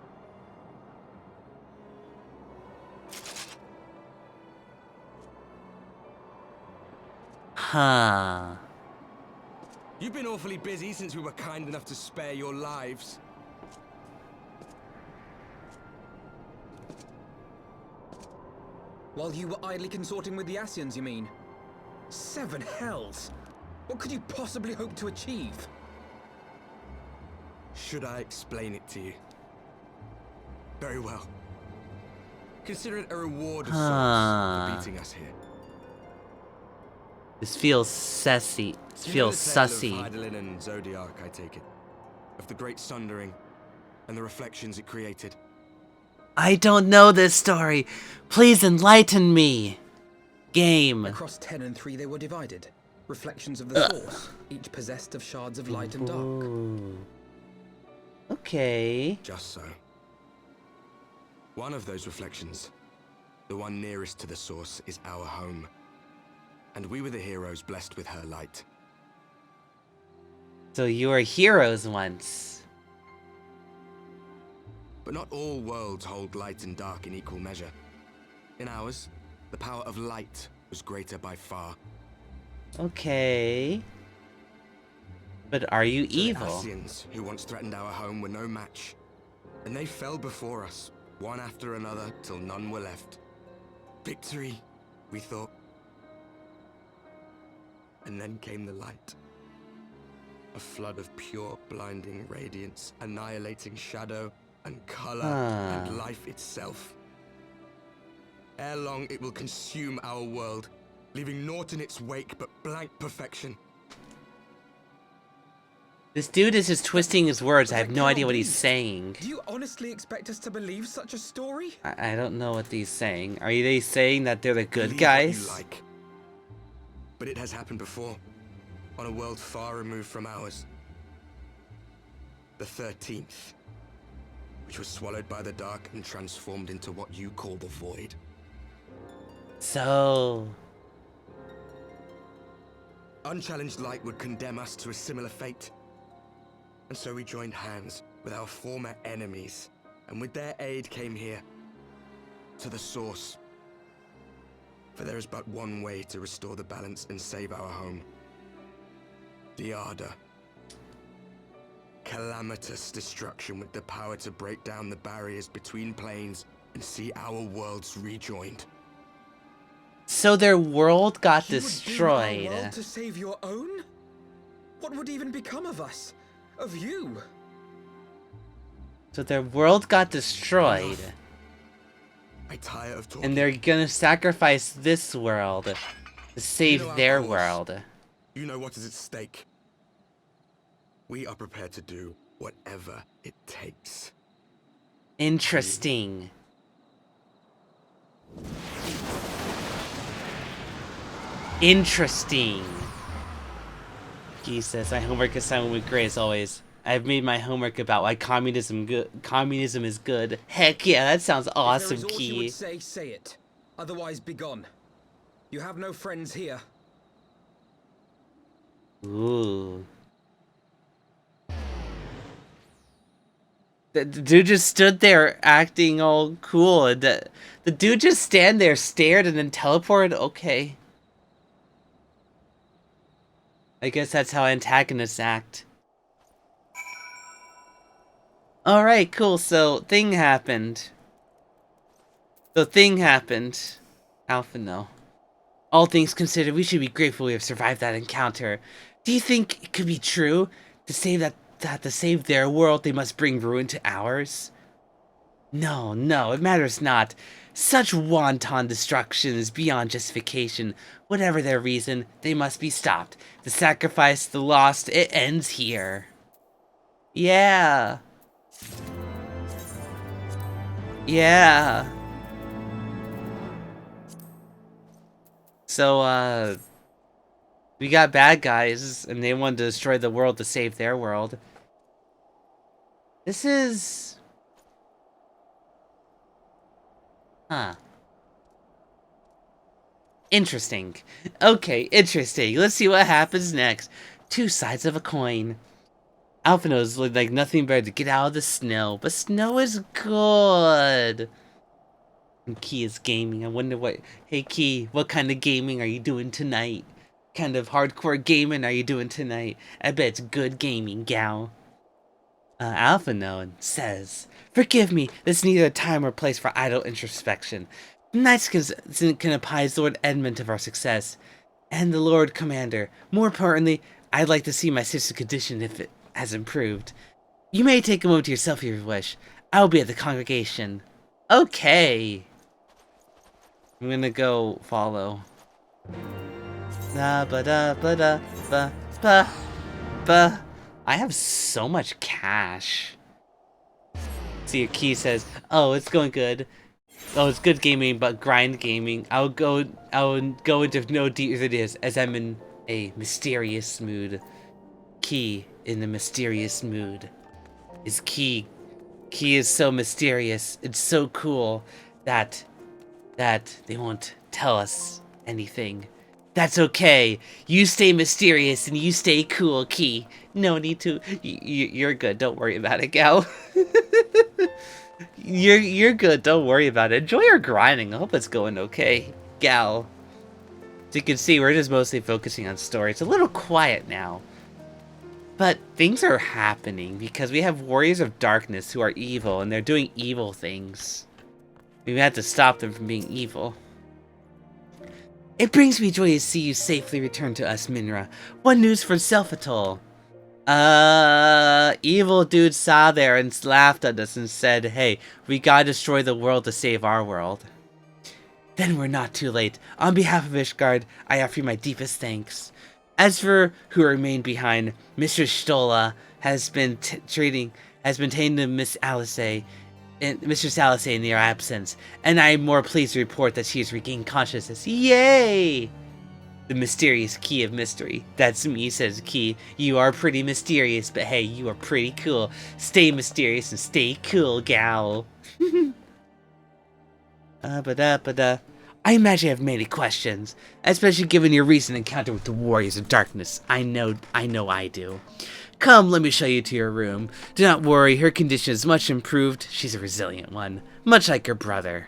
Huh. You've been awfully busy since we were kind enough to spare your lives. While you were idly consorting with the Asians, you mean? 7 hells! What could you possibly hope to achieve? Should I explain it to you? Very well. Consider it a reward of sorts for beating us here. This feels sassy. This feels sussy. Of Hydaelyn and Zodiac, I take it. Of the great sundering and the reflections it created. I don't know this story. Please enlighten me. Game. Across 10 and 3 they were divided. Reflections of the source, each possessed of shards of light and dark. Ooh. Okay. Just so. One of those reflections, the one nearest to the source, is our home. And we were the heroes blessed with her light. So you were heroes once. But not all worlds hold light and dark in equal measure. In ours, the power of light was greater by far. Okay. But are you evil? The Asians who once threatened our home were no match. And they fell before us, one after another, till none were left. Victory, we thought. And then came the light. A flood of pure, blinding radiance, annihilating shadow and color and life itself. Ere long, it will consume our world, leaving naught in its wake but blank perfection. This dude is just twisting his words. I have no idea what he's saying. Do you honestly expect us to believe such a story? I don't know what he's saying. Are they saying that they're the good Believe guys? what you like. But it has happened before, on a world far removed from ours. The 13th, which was swallowed by the dark and transformed into what you call the void. So... Unchallenged light would condemn us to a similar fate. And so we joined hands with our former enemies, and with their aid came here, to the source. For there is but one way to restore the balance and save our home. The Ardor. Calamitous destruction with the power to break down the barriers between planes and see our worlds rejoined. So their world got You destroyed. would doom our world to save your own? What would even become of us? Of you? So their world got destroyed. I tire of talking. And they're gonna sacrifice this world to save You know our their cause. world. You know what is at stake. We are prepared to do whatever it takes. Interesting. Interesting. He says, my homework assignment was great as always. I've made my homework about why communism is good. Heck yeah, that sounds awesome, If there is aught you Key. would say, say it. Otherwise, begone. You have no friends here. Ooh. The dude just stood there acting all cool. And the dude just stand there, stared, and then teleported? Okay. I guess that's how antagonists act. Alright, cool. So, thing happened. Alpha, no. All things considered, we should be grateful we have survived that encounter. Do you think it could be true? To save to save their world, they must bring ruin to ours? No, it matters not. Such wanton destruction is beyond justification. Whatever their reason, they must be stopped. The sacrifice, the lost, it ends here. Yeah. Yeah. So, we got bad guys, and they wanted to destroy the world to save their world. This is... Interesting. Okay, interesting. Let's see what happens next. Two sides of a coin. Alpha knows like nothing better to get out of the snow, but snow is good. And Key is gaming. I wonder what... Hey Key, what kind of gaming are you doing tonight? Kind of hardcore gaming are you doing tonight? I bet it's good gaming, gal. Alpha Known says, forgive me, this is neither a time or place for idle introspection. The Knights can apprise Lord Edmund of our success, and the Lord Commander. More importantly, I'd like to see my sister's condition if it has improved. You may take a moment to yourself if you wish. I'll be at the congregation. Okay. I'm gonna go follow. Da ba da ba da ba ba ba. I have so much cash. See, your key says, "Oh, it's going good. Oh, it's good gaming, but grind gaming. I'll go into no deeper than this, as I'm in a mysterious mood." Key in the mysterious mood. Is Key. Key is so mysterious. It's so cool that they won't tell us anything. That's okay. You stay mysterious and you stay cool, Key. No need to. You're good. Don't worry about it, gal. You're good. Don't worry about it. Enjoy your grinding. I hope it's going okay, gal. As you can see, we're just mostly focusing on story. It's a little quiet now. But things are happening because we have Warriors of Darkness who are evil and they're doing evil things. We have to stop them from being evil. It brings me joy to see you safely return to us, Minra. What news for Selfatol? Evil dude saw there and laughed at us and said, "Hey, we gotta destroy the world to save our world." Then we're not too late. On behalf of Ishgard, I offer you my deepest thanks. As for who remained behind, Mr. Stola has been taken to Miss Alice and Mr. Salice in your absence, and I am more pleased to report that she has regained consciousness. Yay! The mysterious Key of Mystery. That's me, says Key. You are pretty mysterious, but hey, you are pretty cool. Stay mysterious and stay cool, gal. I imagine I have many questions, especially given your recent encounter with the Warriors of Darkness. I know I do. Come, let me show you to your room. Do not worry, her condition is much improved. She's a resilient one, much like her brother.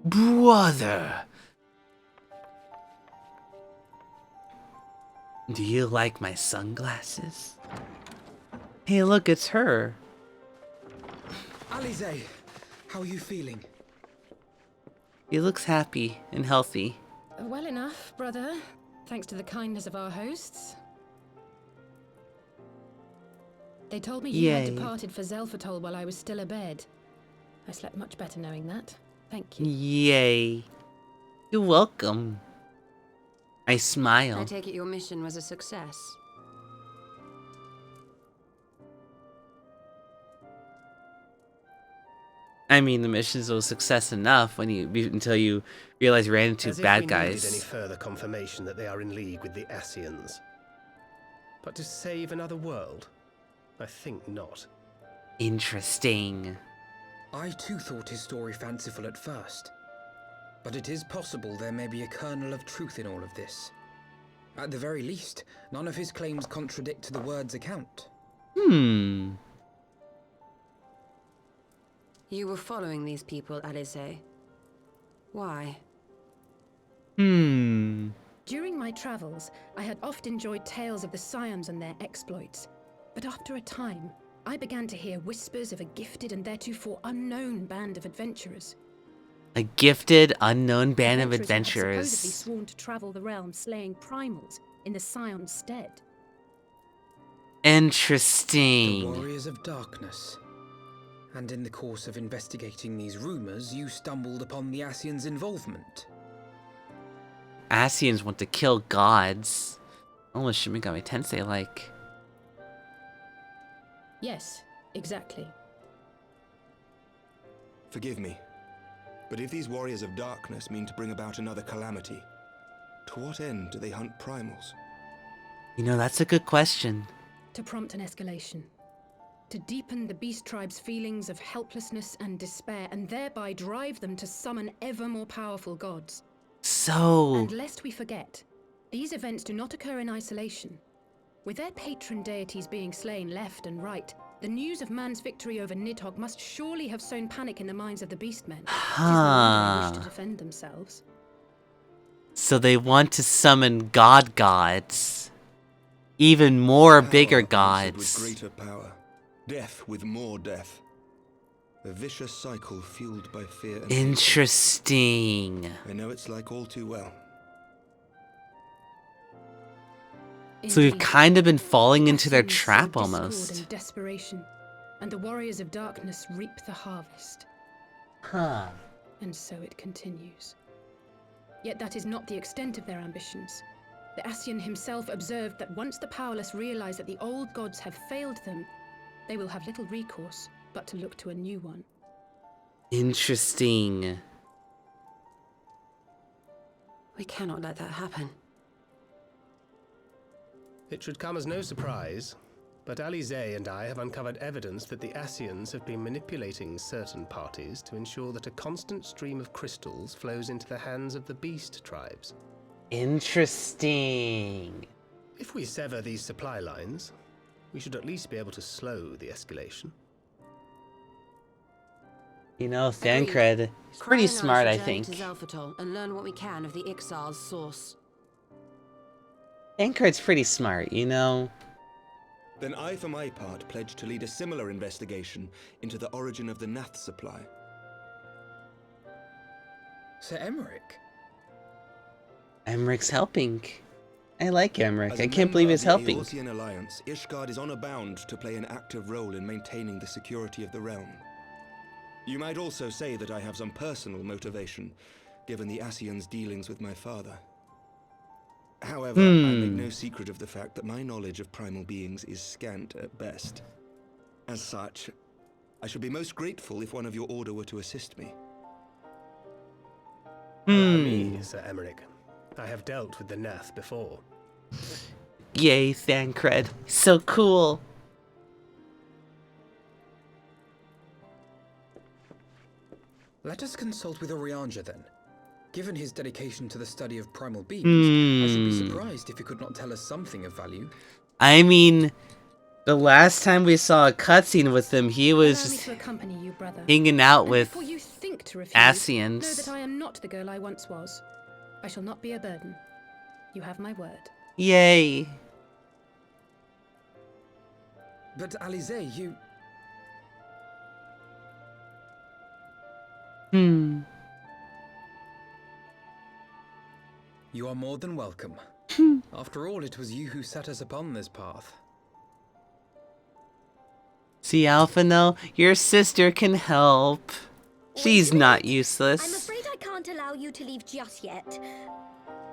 Brother! Do you like my sunglasses? Hey, look, it's her. Alize, how are you feeling? He looks happy and healthy. Well enough, brother. Thanks to the kindness of our hosts. They told me you had departed for Zelfatol while I was still abed. I slept much better knowing that. Thank you. Yay. You're welcome. I smile. I take it your mission was a success. I mean, the missions was success enough until you realize you ran into bad guys. As if we needed any further confirmation that they are in league with the Ascians. But to save another world? I think not. Interesting. I too thought his story fanciful at first. But it is possible there may be a kernel of truth in all of this. At the very least, none of his claims contradict the word's account. You were following these people, Alice. Why? During my travels, I had oft enjoyed tales of the Scions and their exploits. But after a time, I began to hear whispers of a gifted and theretofore unknown band of adventurers. A gifted, unknown band of Supposedly adventurers. sworn to travel the realm slaying primals in the Scion's stead. Interesting. The Warriors of Darkness. And in the course of investigating these rumors, you stumbled upon the Ascians' involvement. Ascians want to kill gods. Almost Shin Megami Tensei like. Yes, exactly. Forgive me, but if these Warriors of Darkness mean to bring about another calamity, to what end do they hunt primals? You know, that's a good question. To prompt an escalation. To deepen the beast tribe's feelings of helplessness and despair, and thereby drive them to summon ever more powerful gods. So... And lest we forget, these events do not occur in isolation. With their patron deities being slain left and right, the news of man's victory over Nidhogg must surely have sown panic in the minds of the beastmen. It is no wonder they wish to defend themselves. So they want to summon gods. Even more bigger gods. With greater power. Death with more death. A vicious cycle fueled by fear and Interesting. hatred. I know it's like all too well. So we've kind of been falling into their Assassins sow trap discord almost. and desperation, and the warriors of darkness reap the harvest. Huh. And so it continues. Yet that is not the extent of their ambitions. The Ascian himself observed that once the powerless realize that the old gods have failed them, they will have little recourse but to look to a new one. Interesting. We cannot let that happen. It should come as no surprise, but Alizé and I have uncovered evidence that the Ascians have been manipulating certain parties to ensure that a constant stream of crystals flows into the hands of the beast tribes. Interesting. If we sever these supply lines, we should at least be able to slow the escalation. You know, Thancred, he's pretty smart, I think. To Zelphatol and learn what we can of the Ixal's source. Thancred's pretty smart, you know. Then I, for my part, pledge to lead a similar investigation into the origin of the Nath supply. Sir Emmerich? Emmerich's helping. I like Emmerich. As I a can't member believe of he's the helping. Eorzean Alliance, Ishgard is honor bound to play an active role in maintaining the security of the realm. You might also say that I have some personal motivation, given the Ascians' dealings with my father. However, I make no secret of the fact that my knowledge of primal beings is scant at best. As such, I should be most grateful if one of your order were to assist me. Allow me, Sir Emmerich. I have dealt with the Nath before. Yay, Thancred. So cool. Let us consult with Orianja then. Given his dedication to the study of primal beings, I should be surprised if he could not tell us something of value. I mean, the last time we saw a cutscene with him, he was just hanging out with Ascians. Know that I am not the girl I once was. I shall not be a burden. You have my word. Yay. But Alizé, you... You are more than welcome. After all, it was you who set us upon this path. See, Alphino, your sister can help. She's not useless. I'm afraid I can't allow you to leave just yet.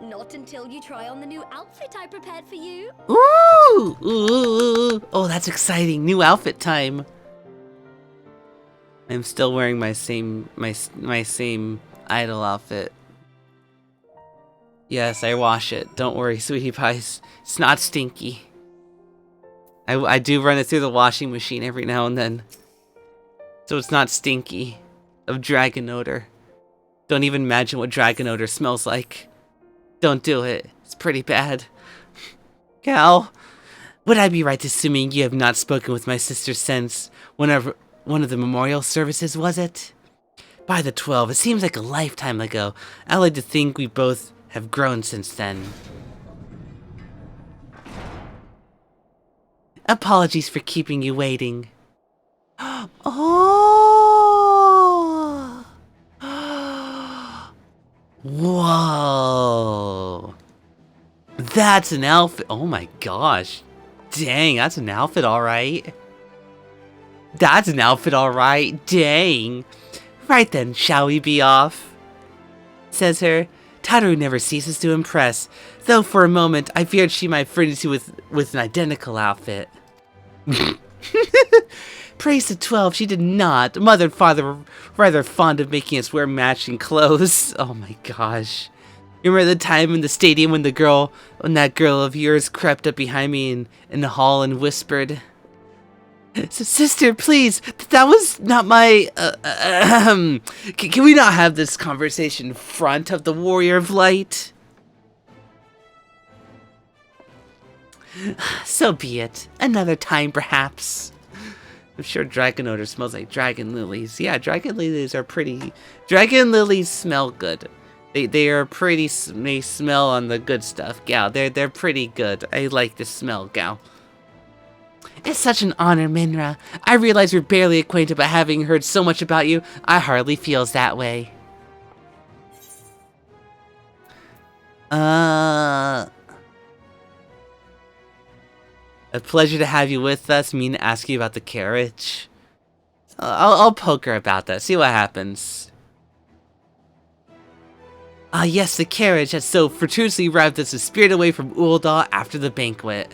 Not until you try on the new outfit I prepared for you. Ooh! Ooh! Oh, that's exciting. New outfit time. I'm still wearing my same idol outfit. Yes, I wash it. Don't worry, sweetie pies. It's not stinky. I do run it through the washing machine every now and then. So it's not stinky of dragon odor. Don't even imagine what dragon odor smells like. Don't do it. It's pretty bad. Cal, would I be right assuming you have not spoken with my sister since one of the memorial services, was it? By the 12, it seems like a lifetime ago. I like to think we both have grown since then. Apologies for keeping you waiting. Oh! Whoa! That's an outfit. Oh my gosh. Dang, that's an outfit, alright. That's an outfit, alright. Dang. Right then, shall we be off? Says her. Taru never ceases to impress, though for a moment I feared she might furnish you with an identical outfit. Praise the 12, she did not. Mother and father were rather fond of making us wear matching clothes. Oh my gosh. You remember the time in the stadium when that girl of yours crept up behind me in the hall and whispered, "Sister, please, that was not my, can we not have this conversation in front of the Warrior of Light?" So be it. Another time, perhaps. I'm sure dragon odor smells like dragon lilies. Yeah, dragon lilies are pretty... Dragon lilies smell good. They are pretty... They smell on the good stuff, gal. They're pretty good. I like the smell, gal. It's such an honor, Minra. I realize we're barely acquainted, but having heard so much about you, I hardly feels that way. A pleasure to have you with us. Mean to ask you about the carriage. I'll poke her about that. See what happens. Ah, yes, the carriage had so fortuitously arrived as a spirit away from Ul'dah after the banquet.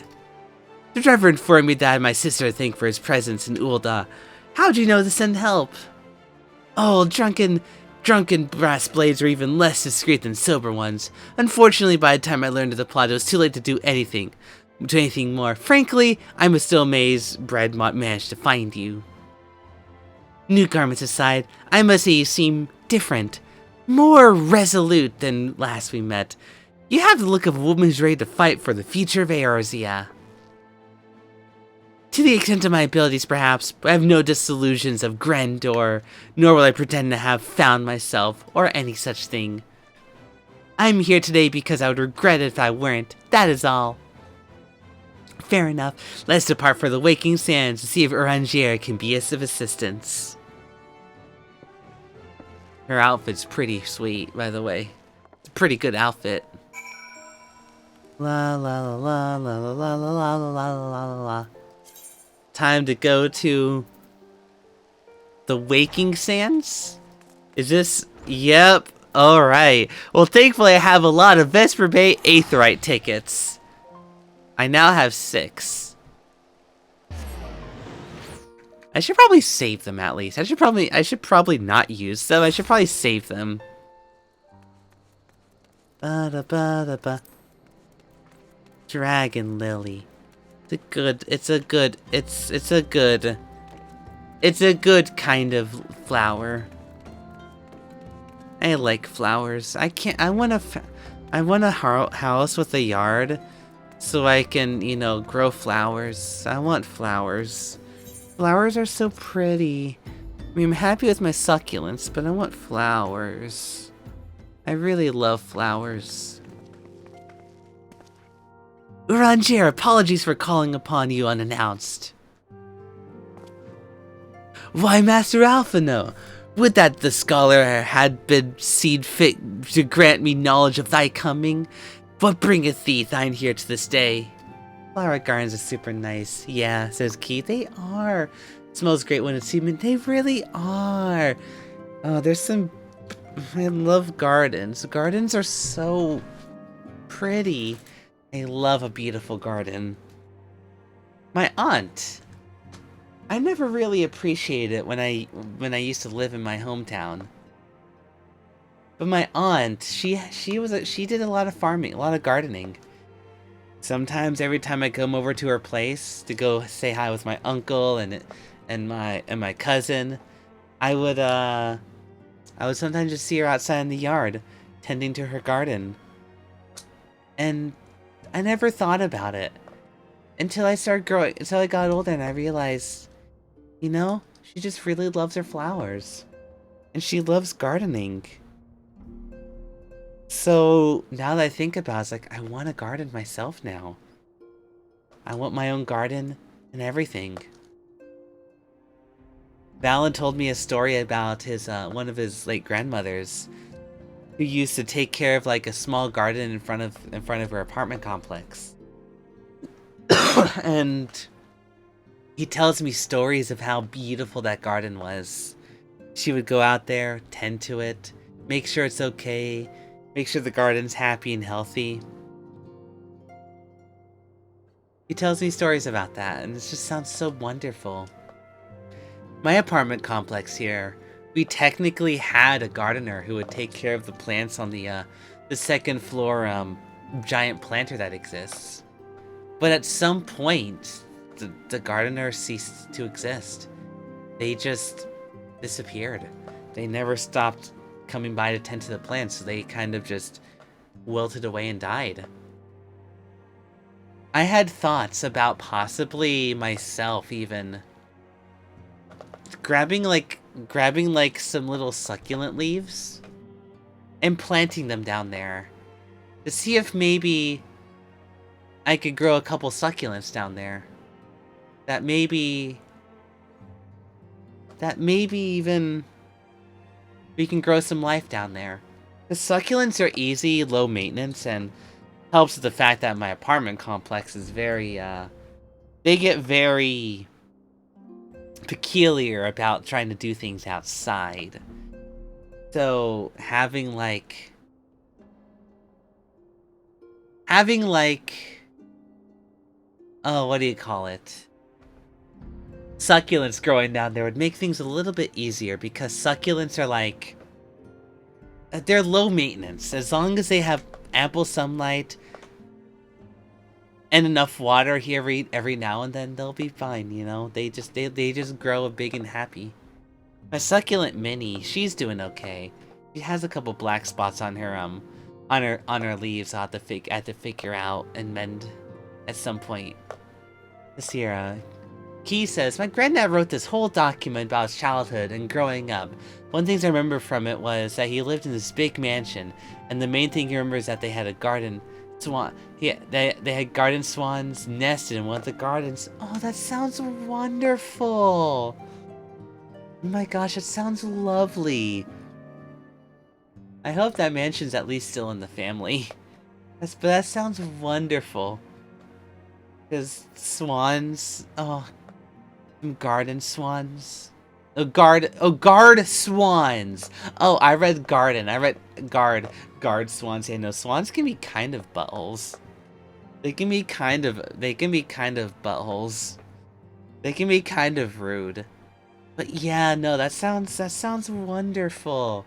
The driver informed me that I had my sister to thank for his presence in Ul'dah. How'd you know to send help? Oh, drunken brass blades are even less discreet than sober ones. Unfortunately, by the time I learned of the plot, it was too late to do anything more. Frankly, I'm still amazed Brad managed to find you. New garments aside, I must say you seem different. More resolute than last we met. You have the look of a woman who's ready to fight for the future of Eorzea. To the extent of my abilities, perhaps, but I have no disillusions of grandeur, nor will I pretend to have found myself, or any such thing. I'm here today because I would regret it if I weren't, that is all. Fair enough, let's depart for the Waking Sands to see if Uranger can be of assistance. Her outfit's pretty sweet, by the way. It's a pretty good outfit. La la la la la la la la la la la la. Time to go to the Waking Sands? Is this? Yep. Alright. Well, thankfully I have a lot of Vesper Bay Aetheryte tickets. I now have 6. I should probably save them at least. I should probably not use them. I should probably save them. Ba-da-ba-da-ba. Dragon Lily. It's a good kind of flower. I like flowers. I want a house with a yard so I can, you know, grow flowers. I want flowers. Flowers are so pretty. I mean, I'm happy with my succulents, but I want flowers. I really love flowers. Uranger, apologies for calling upon you unannounced. Why, Master Alphino, would that the scholar had been seen fit to grant me knowledge of thy coming? What bringeth thee thine here to this day? Flower gardens are super nice. Yeah, says Keith. They are. Smells great when it's humid. They really are. Oh, there's some... I love gardens. Gardens are so pretty. I love a beautiful garden. My aunt. I never really appreciated it when I used to live in my hometown. But my aunt, she did a lot of farming, a lot of gardening. Sometimes every time I come over to her place to go say hi with my uncle and my cousin, I would sometimes just see her outside in the yard tending to her garden. And I never thought about it until I got older and I realized, you know, she just really loves her flowers. And she loves gardening. So now that I think about it, it's like, I want a garden myself now. I want my own garden and everything. Valen told me a story about his one of his late grandmothers who used to take care of like a small garden in front of her apartment complex. And he tells me stories of how beautiful that garden was. She would go out there, tend to it, make sure it's okay, make sure the garden's happy and healthy. He tells me stories about that, and it just sounds so wonderful. My apartment complex here, we technically had a gardener who would take care of the plants on the second floor giant planter that exists. But at some point, the gardener ceased to exist. They just disappeared. They never stopped coming by to tend to the plants, so they kind of just wilted away and died. I had thoughts about possibly myself even grabbing like some little succulent leaves and planting them down there to see if maybe I could grow a couple succulents down there. that maybe even we can grow some life down there. The succulents are easy, low maintenance, and helps with the fact that my apartment complex is very, they get very peculiar about trying to do things outside. So having like, oh, what do you call it? Succulents growing down there would make things a little bit easier, because succulents are like, they're low maintenance. As long as they have ample sunlight and enough water here every now and then, they'll be fine, you know? They just grow big and happy. My succulent Minnie, she's doing okay. She has a couple black spots on her on her leaves. I'll have to figure out and mend at some point. This here, Key says, my granddad wrote this whole document about his childhood and growing up. One thing I remember from it was that he lived in this big mansion, and the main thing he remembers is that they had a garden swan. They had garden swans nested in one of the gardens. Oh, that sounds wonderful! Oh my gosh, it sounds lovely. I hope that mansion's at least still in the family. But that sounds wonderful. Because swans, oh, garden swans. Guard swans. Oh, I read garden. I read guard swans. Yeah, no, swans can be kind of buttholes. They can be kind of buttholes. They can be kind of rude. But yeah, no, that sounds wonderful.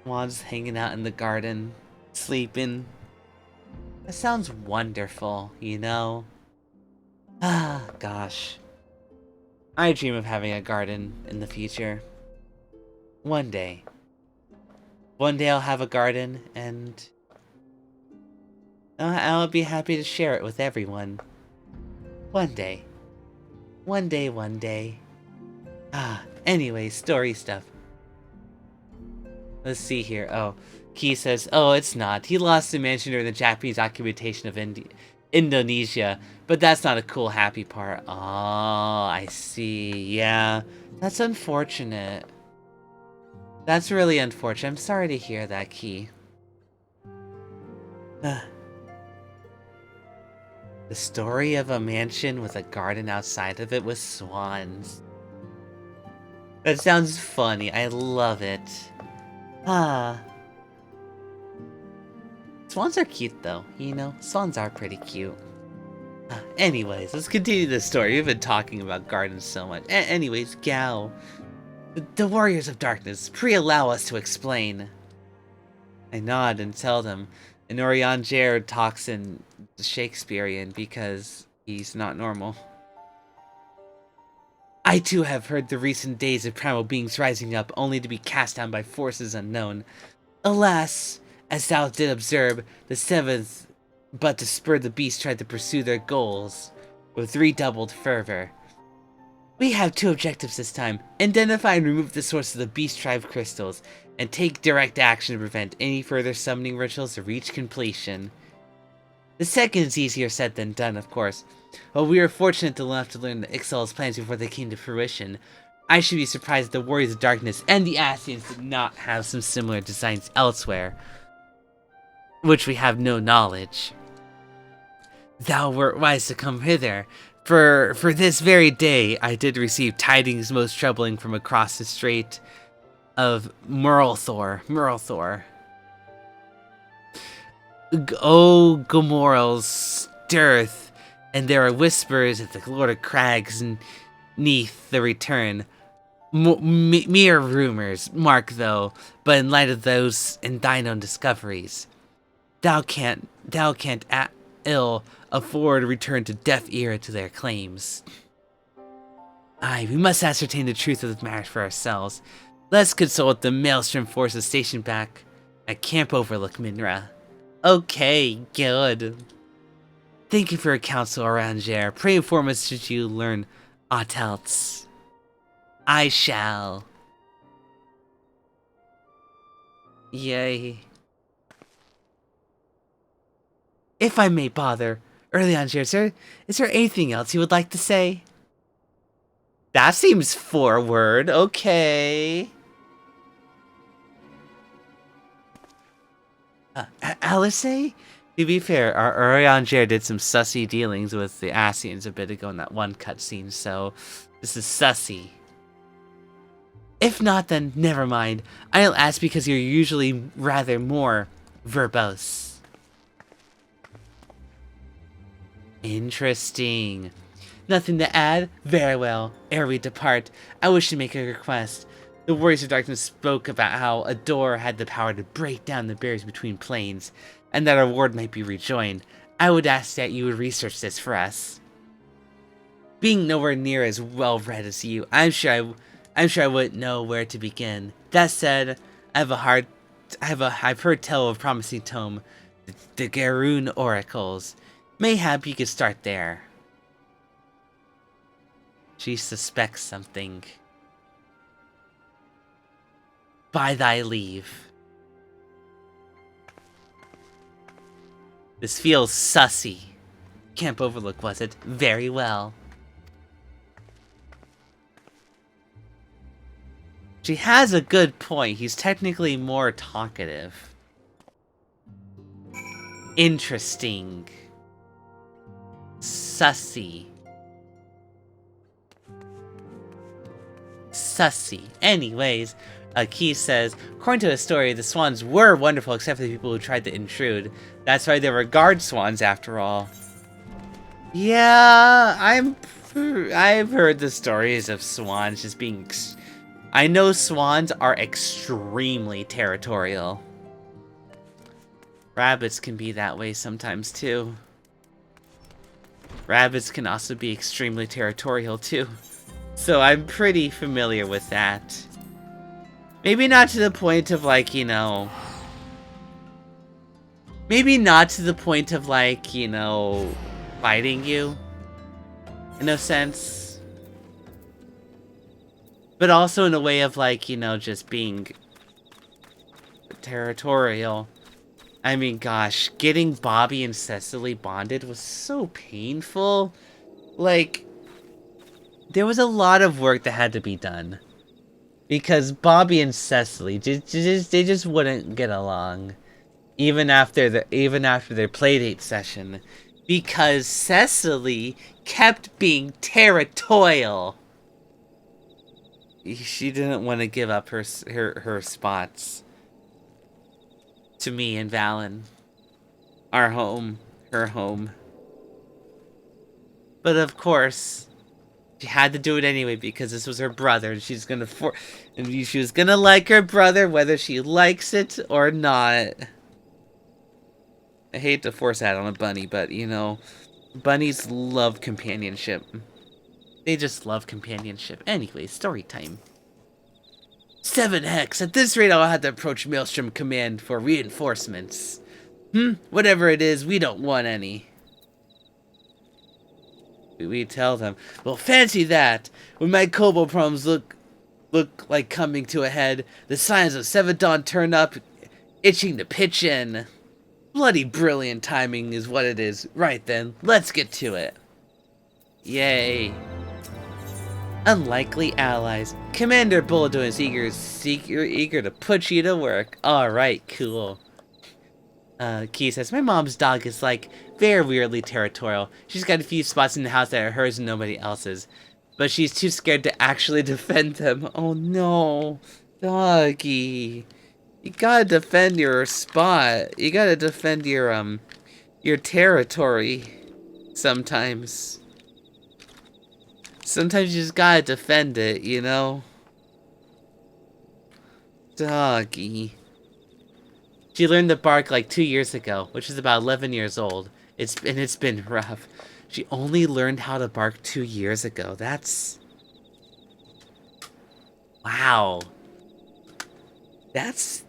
Swans hanging out in the garden, sleeping. That sounds wonderful, you know? Ah, gosh. I dream of having a garden in the future. One day. One day I'll have a garden, and I'll be happy to share it with everyone. One day. One day. Ah, anyway, story stuff. Let's see here. Oh, Key says, oh, it's not. He lost the mansion during the Japanese occupation of Indonesia, but that's not a cool happy part. Oh, I see. Yeah, that's unfortunate. That's really unfortunate. I'm sorry to hear that, Key. The story of a mansion with a garden outside of it with swans. That sounds funny. I love it. Ah. Swans are cute though, you know? Swans are pretty cute. Anyways, let's continue the story. We've been talking about gardens so much. Anyways, Gao. The Warriors of Darkness, allow us to explain. I nod and tell them. And Orion Jared talks in Shakespearean because he's not normal. I too have heard the recent days of primal beings rising up, only to be cast down by forces unknown. Alas, as thou did observe, the seventh, but to spur the beasts tried to pursue their goals with redoubled fervor. We have two objectives this time: identify and remove the source of the beast tribe crystals, and take direct action to prevent any further summoning rituals to reach completion. The second is easier said than done, of course. While we were fortunate enough to learn the Ixal's plans before they came to fruition, I should be surprised if the Warriors of Darkness and the Ascians did not have some similar designs elsewhere, which we have no knowledge. Thou wert wise to come hither, for this very day I did receive tidings most troubling from across the strait of Murlthor. O Gomorrel's dearth, and there are whispers that the Lord of Crags neath the return. Mere rumors, mark though, but in light of those and thine own discoveries, thou can't at ill afford return to deaf ear to their claims. Aye, we must ascertain the truth of the matter for ourselves. Let's consult the Maelstrom forces stationed back at Camp Overlook, Minra. Okay, good. Thank you for your counsel, Oranger. Pray inform us should you learn aught else. I shall. Yay. If I may bother, Oranger, is there anything else you would like to say? That seems forward. Okay. Alice? To be fair, our Urianger did some sussy dealings with the Asians a bit ago in that one cutscene, so this is sussy. If not, then never mind. I'll ask because you're usually rather more verbose. Interesting. Nothing to add? Very well. Ere we depart, I wish to make a request. The Warriors of Darkness spoke about how a door had the power to break down the barriers between planes, and that our ward might be rejoined. I would ask that you would research this for us. Being nowhere near as well-read as you, I'm sure I wouldn't know where to begin. That said, I've heard tell of a promising tome, the Garoon Oracles. Mayhap you could start there. She suspects something. By thy leave. This feels sussy. Camp Overlook, was it? Very well. She has a good point. He's technically more talkative. Interesting. Sussy. Sussy. Anyways, Key says, according to the story, the swans were wonderful except for the people who tried to intrude. That's why they were guard swans after all. Yeah, I've heard the stories of swans just being... I know swans are extremely territorial. Rabbits can be that way sometimes too. Rabbits can also be extremely territorial too. So I'm pretty familiar with that. Maybe not to the point of like, you know... Maybe not to the point of like, you know, biting you. In a sense. But also in a way of like, you know, just being territorial. I mean, gosh, getting Bobby and Cecily bonded was so painful. Like, there was a lot of work that had to be done. Because Bobby and Cecily, they just wouldn't get along. Even after their playdate session. Because Cecily kept being territorial. She didn't want to give up her spots. To me and Valen. Our home. Her home. But of course, she had to do it anyway because this was her brother, and she's gonna she was gonna like her brother whether she likes it or not. I hate to force that on a bunny, but you know, bunnies love companionship. They just love companionship. Anyway, story time. 7 hex. At this rate, I'll have to approach Maelstrom Command for reinforcements. Whatever it is, we don't want any. We tell them, well, fancy that. When my kobold problems look like coming to a head, the signs of Sevadon turn up, itching to pitch in. Bloody brilliant timing is what it is. Right then, let's get to it. Yay. Unlikely allies. Commander Bulldog is eager to put you to work. Alright, cool. Key says, my mom's dog is like very weirdly territorial. She's got a few spots in the house that are hers and nobody else's. But she's too scared to actually defend them. Oh no. Doggy. You gotta defend your spot. You gotta defend your territory. Sometimes. Sometimes you just gotta defend it, you know? Doggy. She learned to bark like 2 years ago, which is about 11 years old. It's been rough. She only learned how to bark 2 years ago. That's... Wow. That's...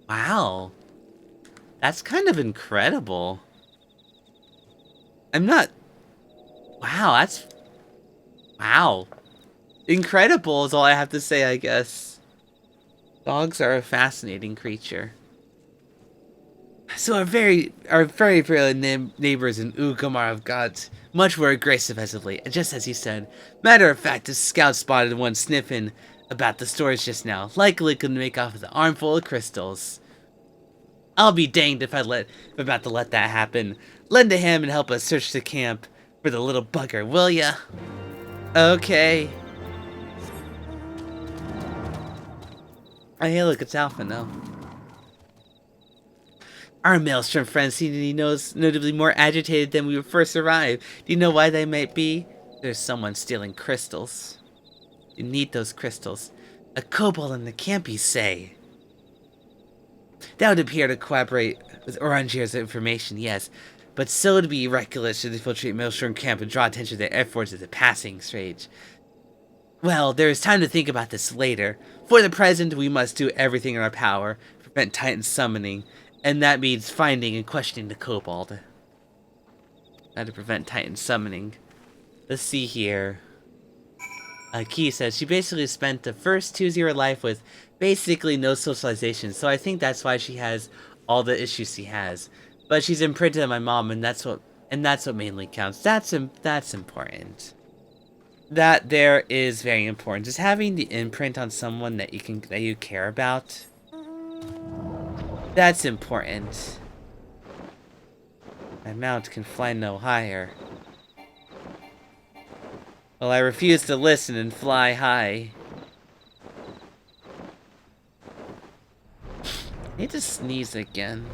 Wow. That's kind of incredible. I'm not... Wow, that's... Wow. Incredible is all I have to say, I guess. Dogs are a fascinating creature. So our very neighbors in Ugamar have got much more aggressive as of late, just as he said. Matter of fact, a scout spotted one sniffing about the stores just now, likely gonna make off with an armful of crystals. I'll be danged if I'm about to let that happen. Lend a hand and help us search the camp for the little bugger, will ya? Okay. Oh, hey, look, it's Alpha now. Our Maelstrom friends seem to be notably more agitated than we first arrived. Do you know why they might be? There's someone stealing crystals. You need those crystals. A kobold in the camp, you say? That would appear to corroborate with Orangier's information, yes. But so to be reckless should infiltrate Maelstrom camp and draw attention to their efforts at the passing stage. Well, there is time to think about this later. For the present, we must do everything in our power to prevent Titan summoning, and that means finding and questioning the kobold. How to prevent Titan summoning. Let's see here. Key says she basically spent the first 2 years of her life with basically no socialization, so I think that's why she has all the issues she has. But she's imprinted on my mom, and that's what mainly counts. That's important. That there is very important. Just having the imprint on someone that you care about. That's important. My mount can fly no higher. Well, I refuse to listen and fly high. I need to sneeze again.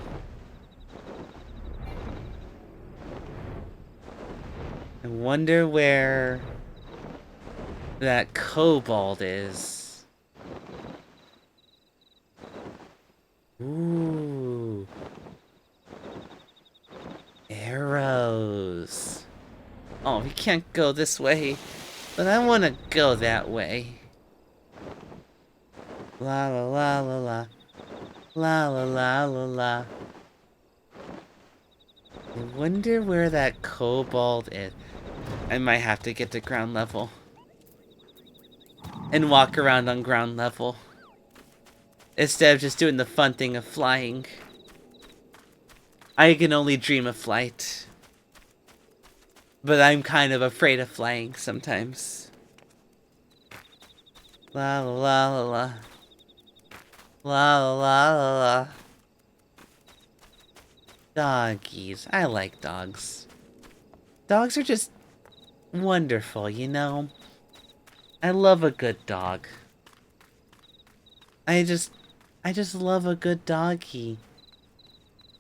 I wonder where that kobold is. Ooh. Arrows. Oh, we can't go this way, but I want to go that way. La la la la la. La la la la la. I wonder where that kobold is. I might have to get to ground level. And walk around on ground level. Instead of just doing the fun thing of flying. I can only dream of flight. But I'm kind of afraid of flying sometimes. La la la la la. La la la la la. Doggies. I like dogs. Dogs are just wonderful, you know? I love a good dog. I just love a good doggy.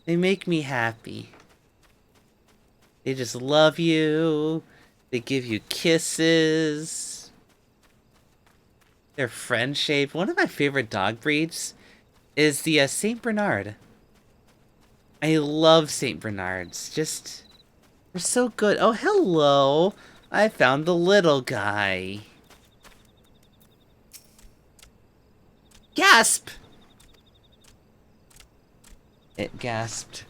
They make me happy. They just love you. They give you kisses. They're friend-shaped. One of my favorite dog breeds is the Saint Bernard. I love Saint Bernards. Just, they're so good. Oh, hello. I found the little guy. Gasp! It gasped.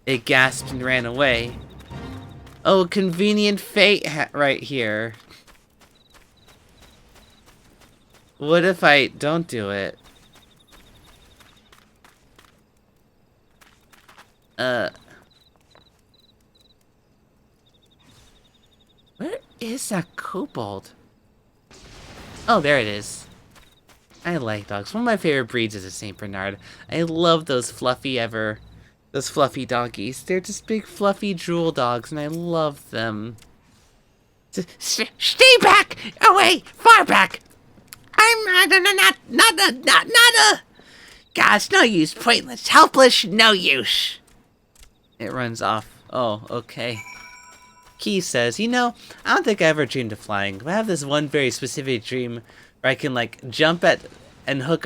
It gasped and ran away. Oh, convenient fate right here. What if I don't do it? Where is that kobold? Oh, there it is. I like dogs. One of my favorite breeds is a Saint Bernard. I love those fluffy doggies. They're just big fluffy drool dogs, and I love them. Stay back! Away! Far back! I'm not. Gosh, no use. Pointless. Helpless. No use. It runs off. Oh, okay. Key says, you know, I don't think I ever dreamed of flying, but I have this one very specific dream where I can like jump and hook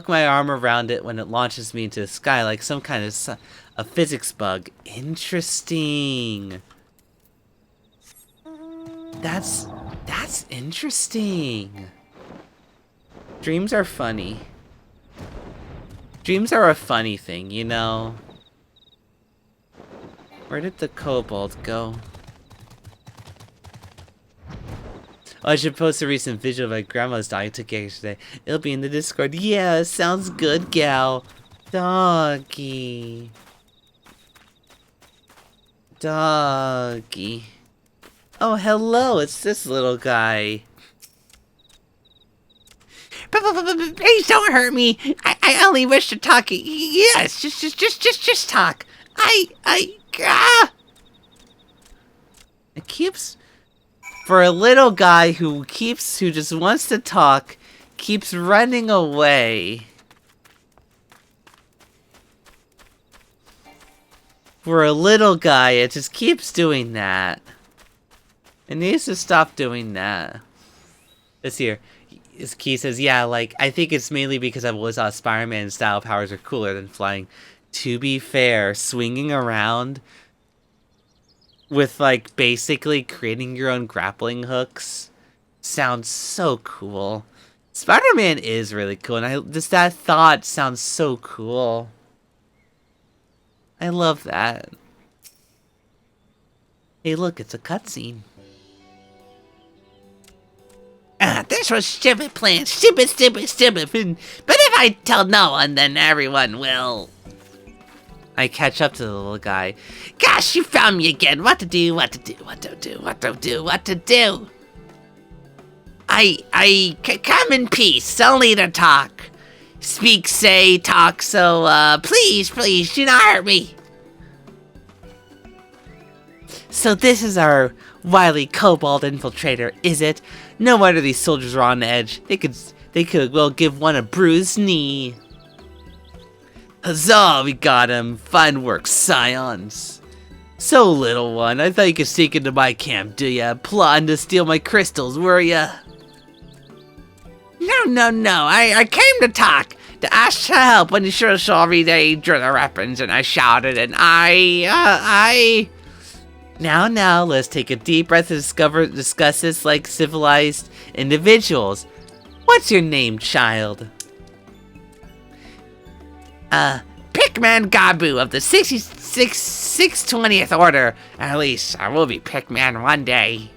my arm around it when it launches me into the sky like some kind of a physics bug. Interesting. That's interesting. Dreams are funny. Dreams are a funny thing, you know. Where did the kobold go? Oh, I should post a recent visual of my grandma's dog I took yesterday. It'll be in the Discord. Yeah, sounds good, gal. Doggy. Doggy. Oh, hello, it's this little guy. Please don't hurt me. I only wish to talk. Yes, just talk. It keeps, for a little guy who just wants to talk, keeps running away. For a little guy, it just keeps doing that. It needs to stop doing that. This here. His key says, yeah, like, I think it's mainly because I've always thought Spider-Man's style powers are cooler than flying. To be fair, swinging around with, like, basically creating your own grappling hooks sounds so cool. Spider-Man is really cool, and that thought sounds so cool. I love that. Hey, look, it's a cutscene. This was stupid plan. Stupid. But if I tell no one, then everyone will. I catch up to the little guy. Gosh, you found me again. What to do. Come in peace, only to talk. Speak, say, talk, so, please, do not hurt me. So this is our wily kobold infiltrator, is it? No wonder these soldiers are on edge. They could well give one a bruised knee. Huzzah, we got him. Fine work, scions. So, little one, I thought you could sneak into my camp, do ya? Plotting to steal my crystals, were ya? No. I came to talk. To ask for help when you sure saw me they drew the weapons and I shouted and Now, let's take a deep breath and discuss this like civilized individuals. What's your name, child? Pickman Gabu of the 620th Order. At least I will be Pickman one day.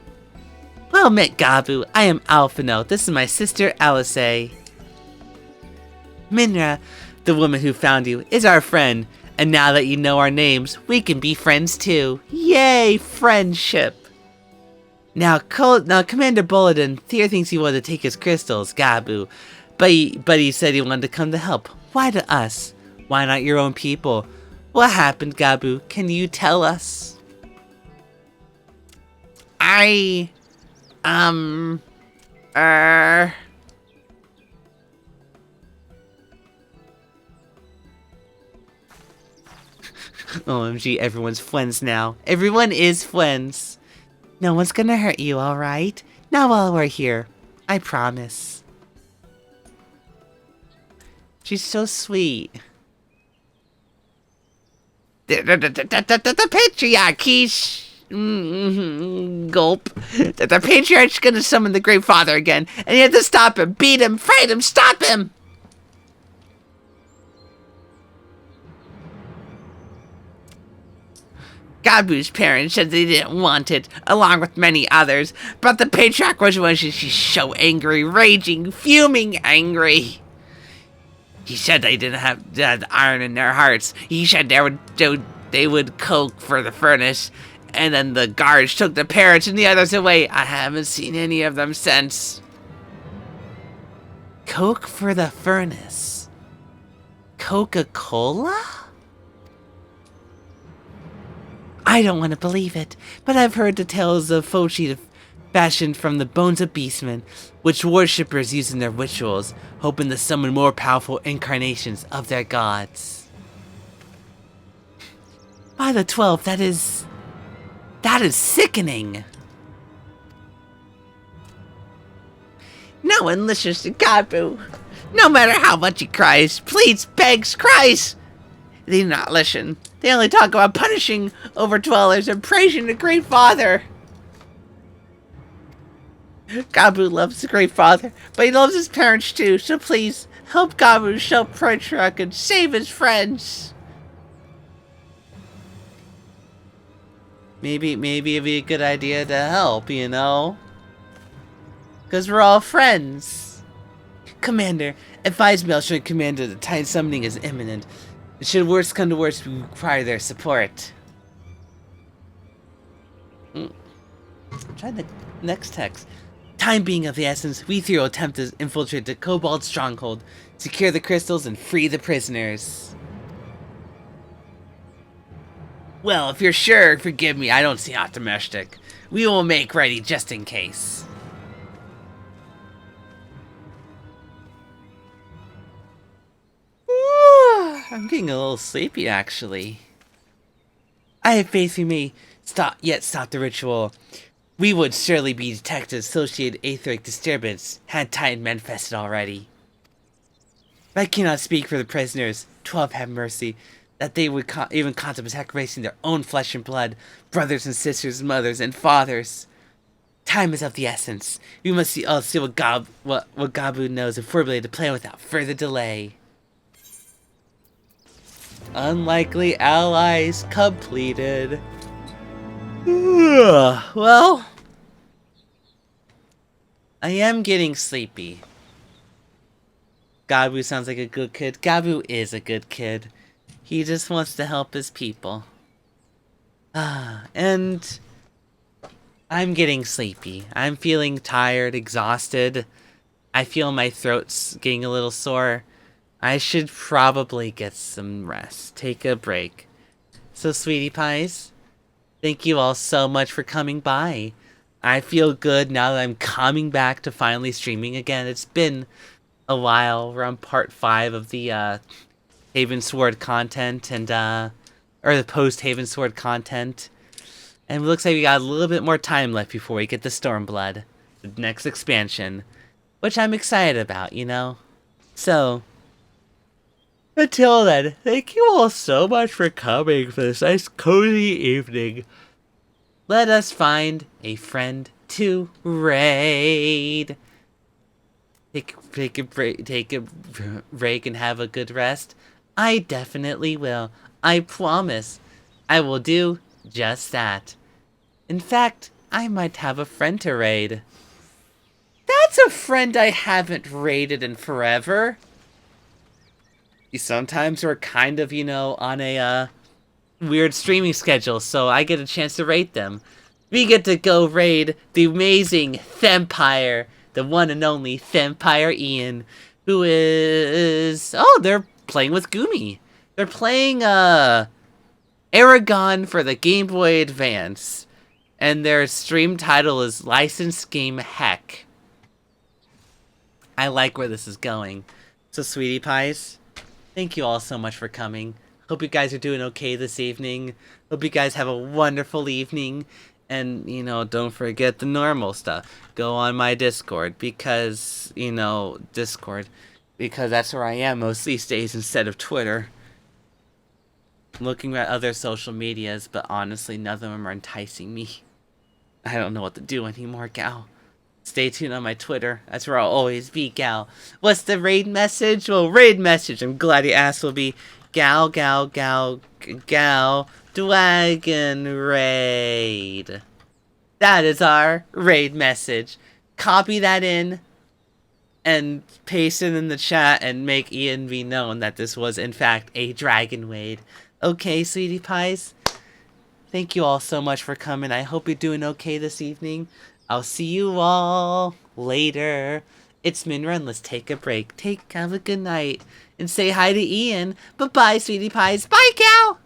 Well met, Gabu. I am Alphino. This is my sister, Alice. Minra, the woman who found you, is our friend. And now that you know our names, we can be friends too. Yay, friendship! Now Commander Bulletin, Thier thinks he wanted to take his crystals, Gabu. But he said he wanted to come to help. Why to us? Why not your own people? What happened, Gabu? Can you tell us? OMG, everyone's friends now. Everyone is friends. No one's gonna hurt you, alright? Not while we're here. I promise. She's so sweet. The patriarch, he's... gulp. The patriarch's gonna summon the Great Father again, and you have to stop him, beat him, fight him, stop him! Gabu's parents said they didn't want it, along with many others, but the patriarch was she's so angry, raging, fuming angry. He said they didn't have the iron in their hearts. He said they would coke for the furnace, and then the guards took the parents and the others away. I haven't seen any of them since. Coke for the furnace? Coca-Cola? I don't want to believe it, but I've heard the tales of Fochi fashioned from the bones of beastmen, which worshippers use in their rituals, hoping to summon more powerful incarnations of their gods. By the 12th, that is sickening. No one listens to Gabu. No matter how much he cries, pleads, begs, cries. They do not listen. They only talk about punishing overdwellers and praising the Great Father. Gabu loves the Great Father, but he loves his parents too, so please, help Gabu show Patriarch and save his friends. Maybe it'd be a good idea to help, you know? Because we're all friends. Commander, advise Maelstrom Commander that Titan summoning is imminent. Should worst come to worst, we require their support. Try the next text. Time being of the essence, we three will attempt to infiltrate the Cobalt stronghold, secure the crystals, and free the prisoners. Well, if you're sure, forgive me, I don't seem optimistic. We will make ready just in case. I'm getting a little sleepy, actually. I have faith in me. Stop the ritual. We would surely be detected associated etheric disturbance had Titan manifested already. I cannot speak for the prisoners. 12 have mercy. That they would even contemplate sacrificing their own flesh and blood, brothers and sisters, mothers and fathers. Time is of the essence. We must see what Gabu knows and formulate a plan without further delay. Unlikely allies completed. Well, I am getting sleepy. Gabu sounds like a good kid. Gabu is a good kid. He just wants to help his people. And I'm getting sleepy. I'm feeling tired, exhausted. I feel my throat's getting a little sore. I should probably get some rest. Take a break. So, sweetie pies, thank you all so much for coming by. I feel good now that I'm coming back to finally streaming again. It's been a while. We're on part 5 of the Havensward content and or the post Havensward content. And it looks like we got a little bit more time left before we get the Stormblood, the next expansion, which I'm excited about, you know? So, until then, thank you all so much for coming for this nice cozy evening. Let us find a friend to raid. Take a break and have a good rest. I definitely will. I promise. I will do just that. In fact, I might have a friend to raid. That's a friend I haven't raided in forever. Sometimes we're kind of, you know, on a weird streaming schedule, so I get a chance to raid them. We get to go raid the amazing Thempire, the one and only Thempire Ian, who is... Oh, they're playing with Gumi. They're playing Aragon for the Game Boy Advance, and their stream title is Licensed Game Heck. I like where this is going. So, sweetie pies, thank you all so much for coming. Hope you guys are doing okay this evening. Hope you guys have a wonderful evening. And, you know, don't forget the normal stuff. Go on my Discord because, you know, because that's where I am most these days instead of Twitter. Looking at other social medias, but honestly, none of them are enticing me. I don't know what to do anymore, gal. Stay tuned on my Twitter. That's where I'll always be, gal. What's the raid message? Well, raid message, I'm glad you asked, will be gal, Dragon Raid. That is our raid message. Copy that in and paste it in the chat and make ENV known that this was in fact a Dragon Raid. Okay, sweetie pies? Thank you all so much for coming. I hope you're doing okay this evening. I'll see you all later. It's Minra, and let's take a break. Have a good night. And say hi to Ian. Bye-bye, sweetie pies. Bye, cow!